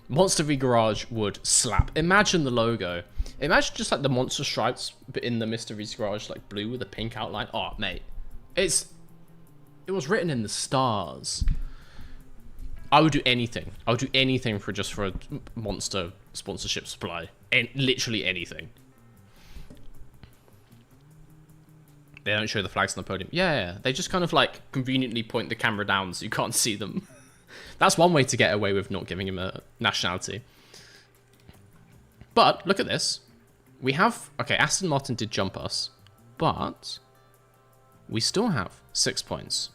Monster v Garage would slap. Imagine the logo. Imagine just like the monster stripes, but in the Mr. V's Garage, like blue with a pink outline. Oh, mate. It was written in the stars. I would do anything. I would do anything for a monster sponsorship supply. And literally anything. They don't show the flags on the podium. Yeah, they just kind of like conveniently point the camera down so you can't see them. That's one way to get away with not giving him a nationality. But look at this. We have... Okay, Aston Martin did jump us. But we still have 6 points.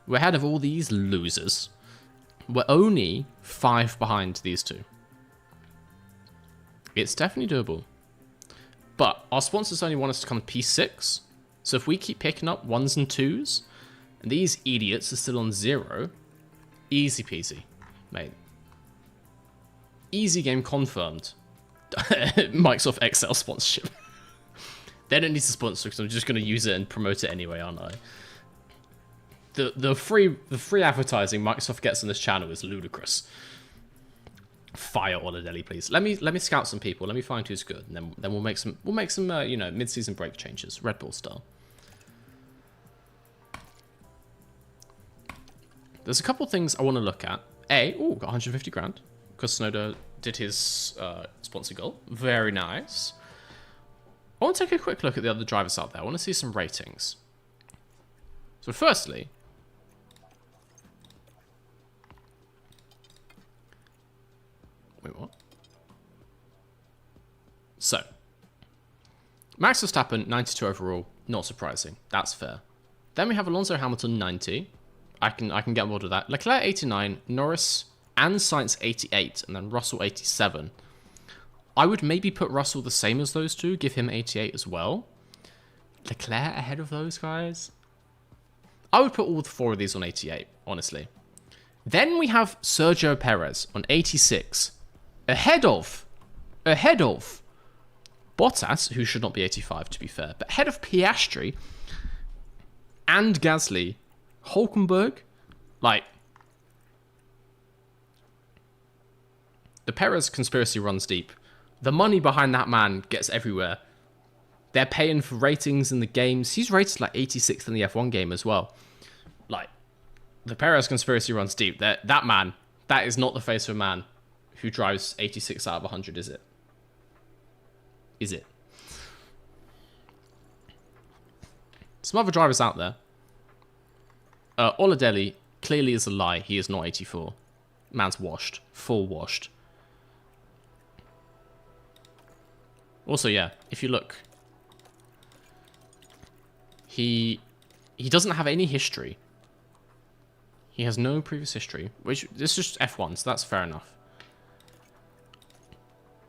We're ahead of all these losers. We're only 5 behind these two. It's definitely doable. But our sponsors only want us to come P6. So if we keep picking up 1s and 2s, and these idiots are still on 0, easy peasy, mate. Easy game confirmed. Microsoft Excel sponsorship. They don't need to sponsor because I'm just going to use it and promote it anyway, aren't I? The free advertising Microsoft gets on this channel is ludicrous. Fire Oladelli, please. Let me scout some people. Let me find who's good, and then we'll make some you know, mid-season break changes, Red Bull style. There's a couple things I want to look at. Got 150 grand because Snowder did his sponsor goal. Very nice. I want to take a quick look at the other drivers out there. I want to see some ratings. So firstly, wait, what? So, Max Verstappen, 92 overall, not surprising. That's fair. Then we have Alonso Hamilton, 90. I can get on board with that. Leclerc, 89. Norris and Sainz, 88. And then Russell, 87. I would maybe put Russell the same as those two. Give him 88 as well. Leclerc ahead of those guys. I would put all 4 of these on 88, honestly. Then we have Sergio Perez on 86. Ahead of Bottas, who should not be 85 to be fair, but ahead of Piastri and Gasly, Hulkenberg, like, the Perez conspiracy runs deep. The money behind that man gets everywhere. They're paying for ratings in the games. He's rated like 86th in the F1 game as well. Like, the Perez conspiracy runs deep. That man, that is not the face of a man who drives 86 out of 100, is it? Is it? Some other drivers out there. Oladelli clearly is a lie. He is not 84. Man's washed. Full washed. Also, yeah, if you look, he doesn't have any history. He has no previous history, which this is just F1, so that's fair enough.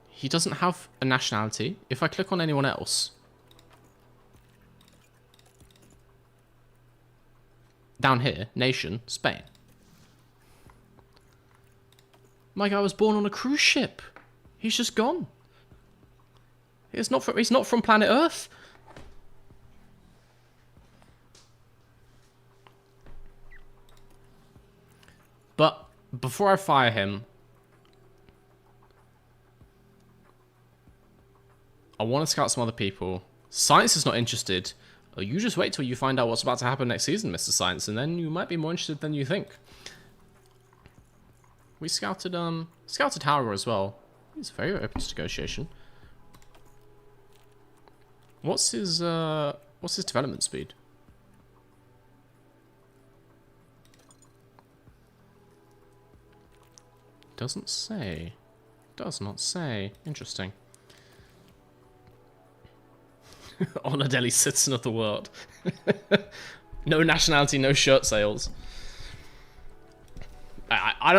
He doesn't have a nationality. If I click on anyone else, down here, nation, Spain. My guy was born on a cruise ship. He's just gone. He's not from planet Earth. But before I fire him, I want to scout some other people. Sainz is not interested. You just wait till you find out what's about to happen next season, Mr. Sainz, and then you might be more interested than you think. We scouted Hauger as well. He's very open to negotiation. What's his development speed? Doesn't say. Does not say. Interesting. Oladelli, citizen of the world. No nationality, no shirt sales. I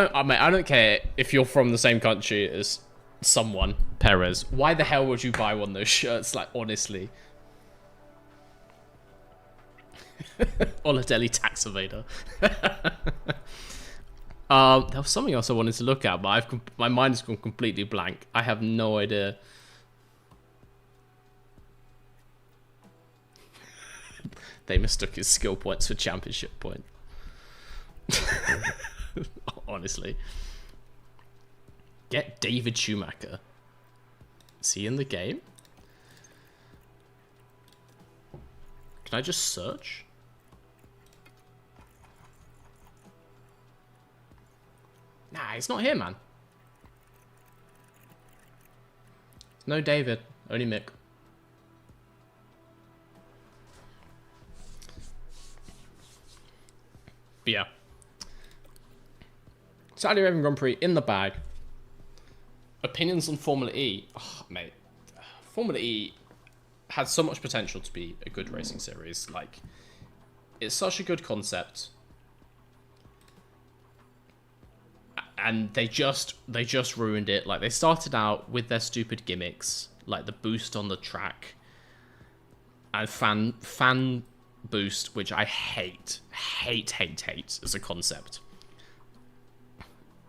don't care if you're from the same country as someone, Perez. Why the hell would you buy one of those shirts? Like, honestly. Oladelli tax evader. There was something else I wanted to look at, but my mind has gone completely blank. I have no idea. They mistook his skill points for championship points. Honestly. Get David Schumacher. Is he in the game? Can I just search? Nah, he's not here, man. No David, only Mick. But yeah. Saudi Arabian Grand Prix in the bag. Opinions on Formula E. Oh, mate. Formula E has so much potential to be a good racing series. Like, it's such a good concept. And they just ruined it. Like, they started out with their stupid gimmicks, like the boost on the track and fan boost, which I hate as a concept.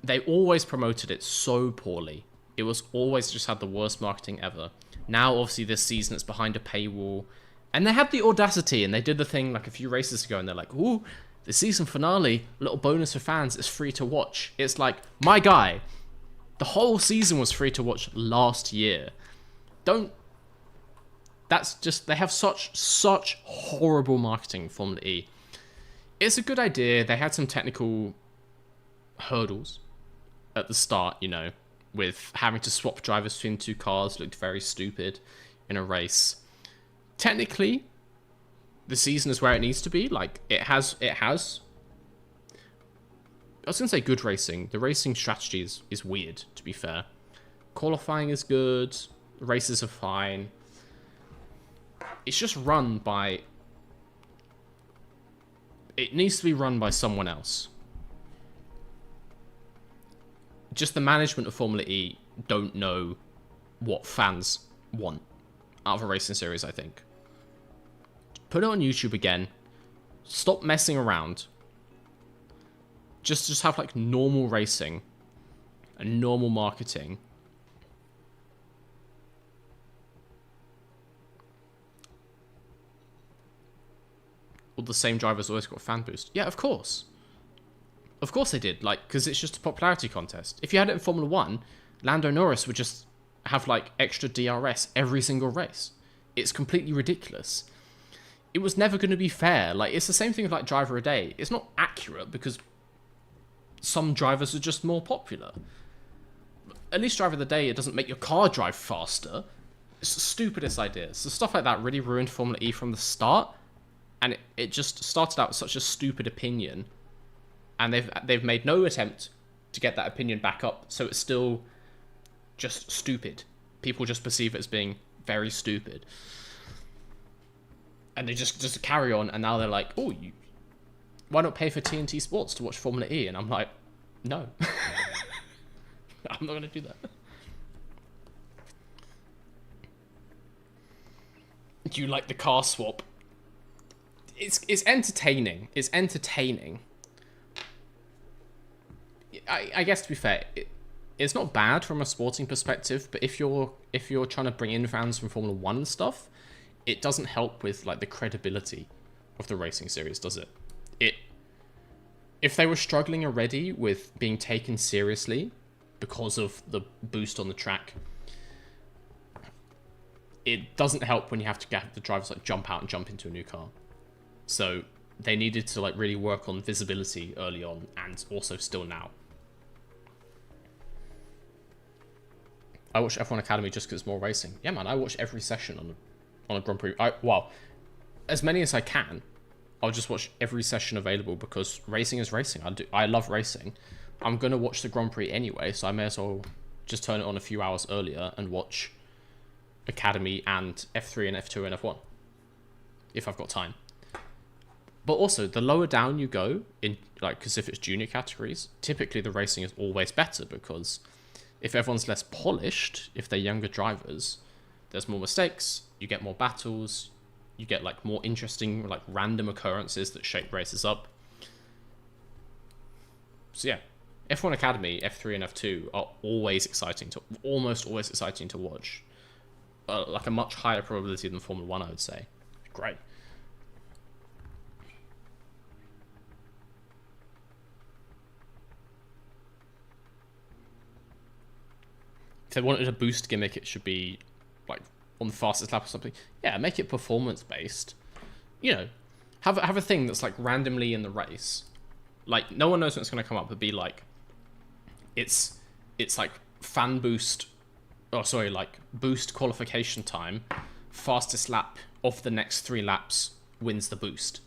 They always promoted it so poorly. It was always just had the worst marketing ever. Now, obviously, this season it's behind a paywall. And they had the audacity, and they did the thing like a few races ago, and they're like, ooh, the season finale, little bonus for fans, is free to watch. It's like, my guy, the whole season was free to watch last year. That's just, they have such horrible marketing, Formula E. It's a good idea. They had some technical hurdles at the start, you know, with having to swap drivers between two cars. Looked very stupid in a race. Technically, the season is where it needs to be. Like, it has. I was going to say good racing. The racing strategy is weird, to be fair. Qualifying is good. The races are fine. It's just run by... It needs to be run by someone else. Just the management of Formula E don't know what fans want out of a racing series, I think. Put it on YouTube again. Stop messing around. Just have, like, normal racing and normal marketing. All the same drivers always got fan boost. Yeah, of course. Of course they did, like, because it's just a popularity contest. If you had it in Formula 1, Lando Norris would just have, like, extra DRS every single race. It's completely ridiculous. It was never going to be fair. Like, it's the same thing with, like, Driver a Day. It's not accurate because some drivers are just more popular. At least Driver of the Day, it doesn't make your car drive faster. It's the stupidest idea. So stuff like that really ruined Formula E from the start. And it just started out with such a stupid opinion. And they've made no attempt to get that opinion back up. So it's still just stupid. People just perceive it as being very stupid. And they just carry on, and now they're like, oh, why not pay for TNT Sports to watch Formula E? And I'm like, no. I'm not going to do that. Do you like the car swap? It's entertaining. It's entertaining. I guess, to be fair, it's not bad from a sporting perspective, but if you're trying to bring in fans from Formula 1 and stuff, it doesn't help with like the credibility of the racing series, does it? If they were struggling already with being taken seriously because of the boost on the track, it doesn't help when you have to get the drivers like jump out and jump into a new car. So they needed to like really work on visibility early on, and also still now. I watch F1 Academy just because it's more racing. Yeah, man, I watch every session on a Grand Prix. Well, as many as I can. I'll just watch every session available because racing is racing. I love racing. I'm gonna watch the Grand Prix anyway, so I may as well just turn it on a few hours earlier and watch Academy and F3 and F2 and F1 if I've got time. But also, the lower down you go in, like, because if it's junior categories, typically the racing is always better because if everyone's less polished, if they're younger drivers, there's more mistakes, you get more battles, you get like more interesting, like random occurrences that shake races up. So yeah, F1 Academy, F3 and F2 are almost always exciting to watch. Like a much higher probability than Formula 1, I would say. Great. If they wanted a boost gimmick, it should be like on the fastest lap or something. Yeah, make it performance based. You know, have a thing that's like randomly in the race. Like no one knows when it's going to come up, but be like, it's like fan boost. Oh, sorry, like boost qualification time. Fastest lap of the next 3 laps wins the boost,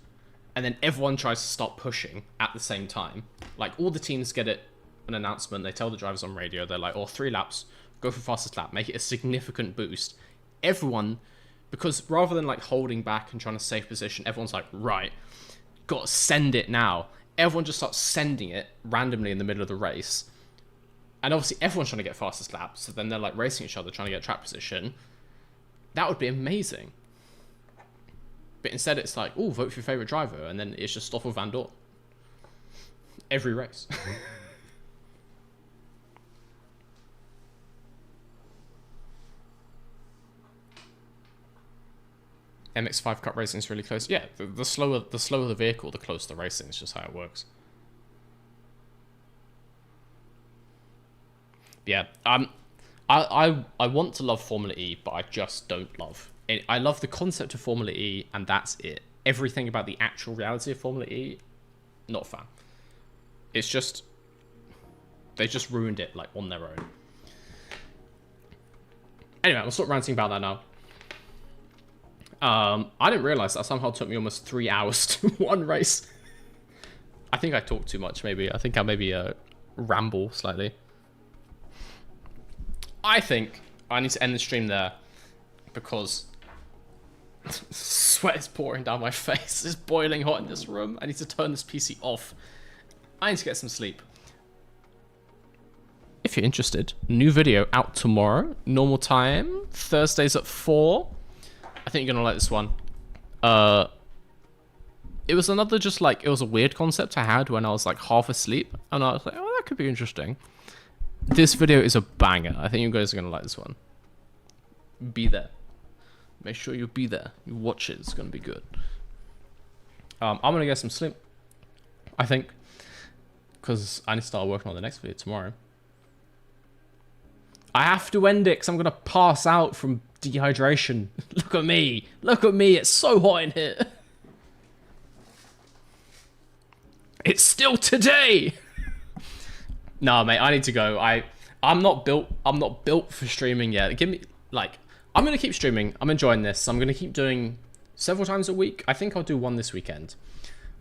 and then everyone tries to start pushing at the same time. Like all the teams get an announcement. They tell the drivers on radio. They're like, "Oh, 3 laps, go for fastest lap. Make it a significant boost." Everyone, because rather than like holding back and trying to save position, everyone's like, right, got to send it now. Everyone just starts sending it randomly in the middle of the race. And obviously everyone's trying to get fastest laps, so then they're like racing each other, trying to get track position. That would be amazing. But instead it's like, oh, vote for your favourite driver, and then it's just Stoffel Van Dorn. Every race. MX5 Cup racing is really close. Yeah, the slower the vehicle, the closer the racing. It's just how it works. Yeah, I want to love Formula E, but I just don't love it. I love the concept of Formula E, and that's it. Everything about the actual reality of Formula E, not a fan. It's just, they just ruined it like on their own. Anyway, I'll stop ranting about that now. I didn't realize that somehow took me almost 3 hours to one race. I think I talked too much, maybe. I think I maybe ramble slightly. I think I need to end the stream there because sweat is pouring down my face. It's boiling hot in this room. I need to turn this PC off. I need to get some sleep. If you're interested, new video out tomorrow, normal time, Thursdays at 4. I think you're gonna like this one. It was another just like, it was a weird concept I had when I was like half asleep, and I was like, oh, that could be interesting. This video is a banger. I think you guys are gonna like this one. Be there. Make sure you be there. You watch it. It's gonna be good. I'm gonna get some sleep, I think, because I need to start working on the next video tomorrow. I have to end it because I'm gonna pass out from dehydration. Look at me. Look at me. It's so hot in here. It's still today. Nah, mate, I need to go. I'm not built for streaming yet. Give me, like, I'm gonna keep streaming. I'm enjoying this. I'm gonna keep doing several times a week. I think I'll do one this weekend.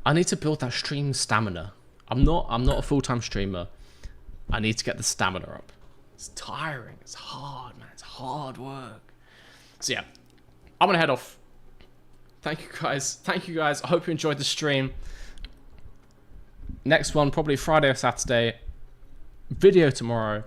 I need to build that stream stamina. I'm not a full-time streamer. I need to get the stamina up. It's tiring. It's hard, man. It's hard work. So yeah, I'm gonna head off. Thank you guys. Thank you guys. I hope you enjoyed the stream. Next one, probably Friday or Saturday. Video tomorrow.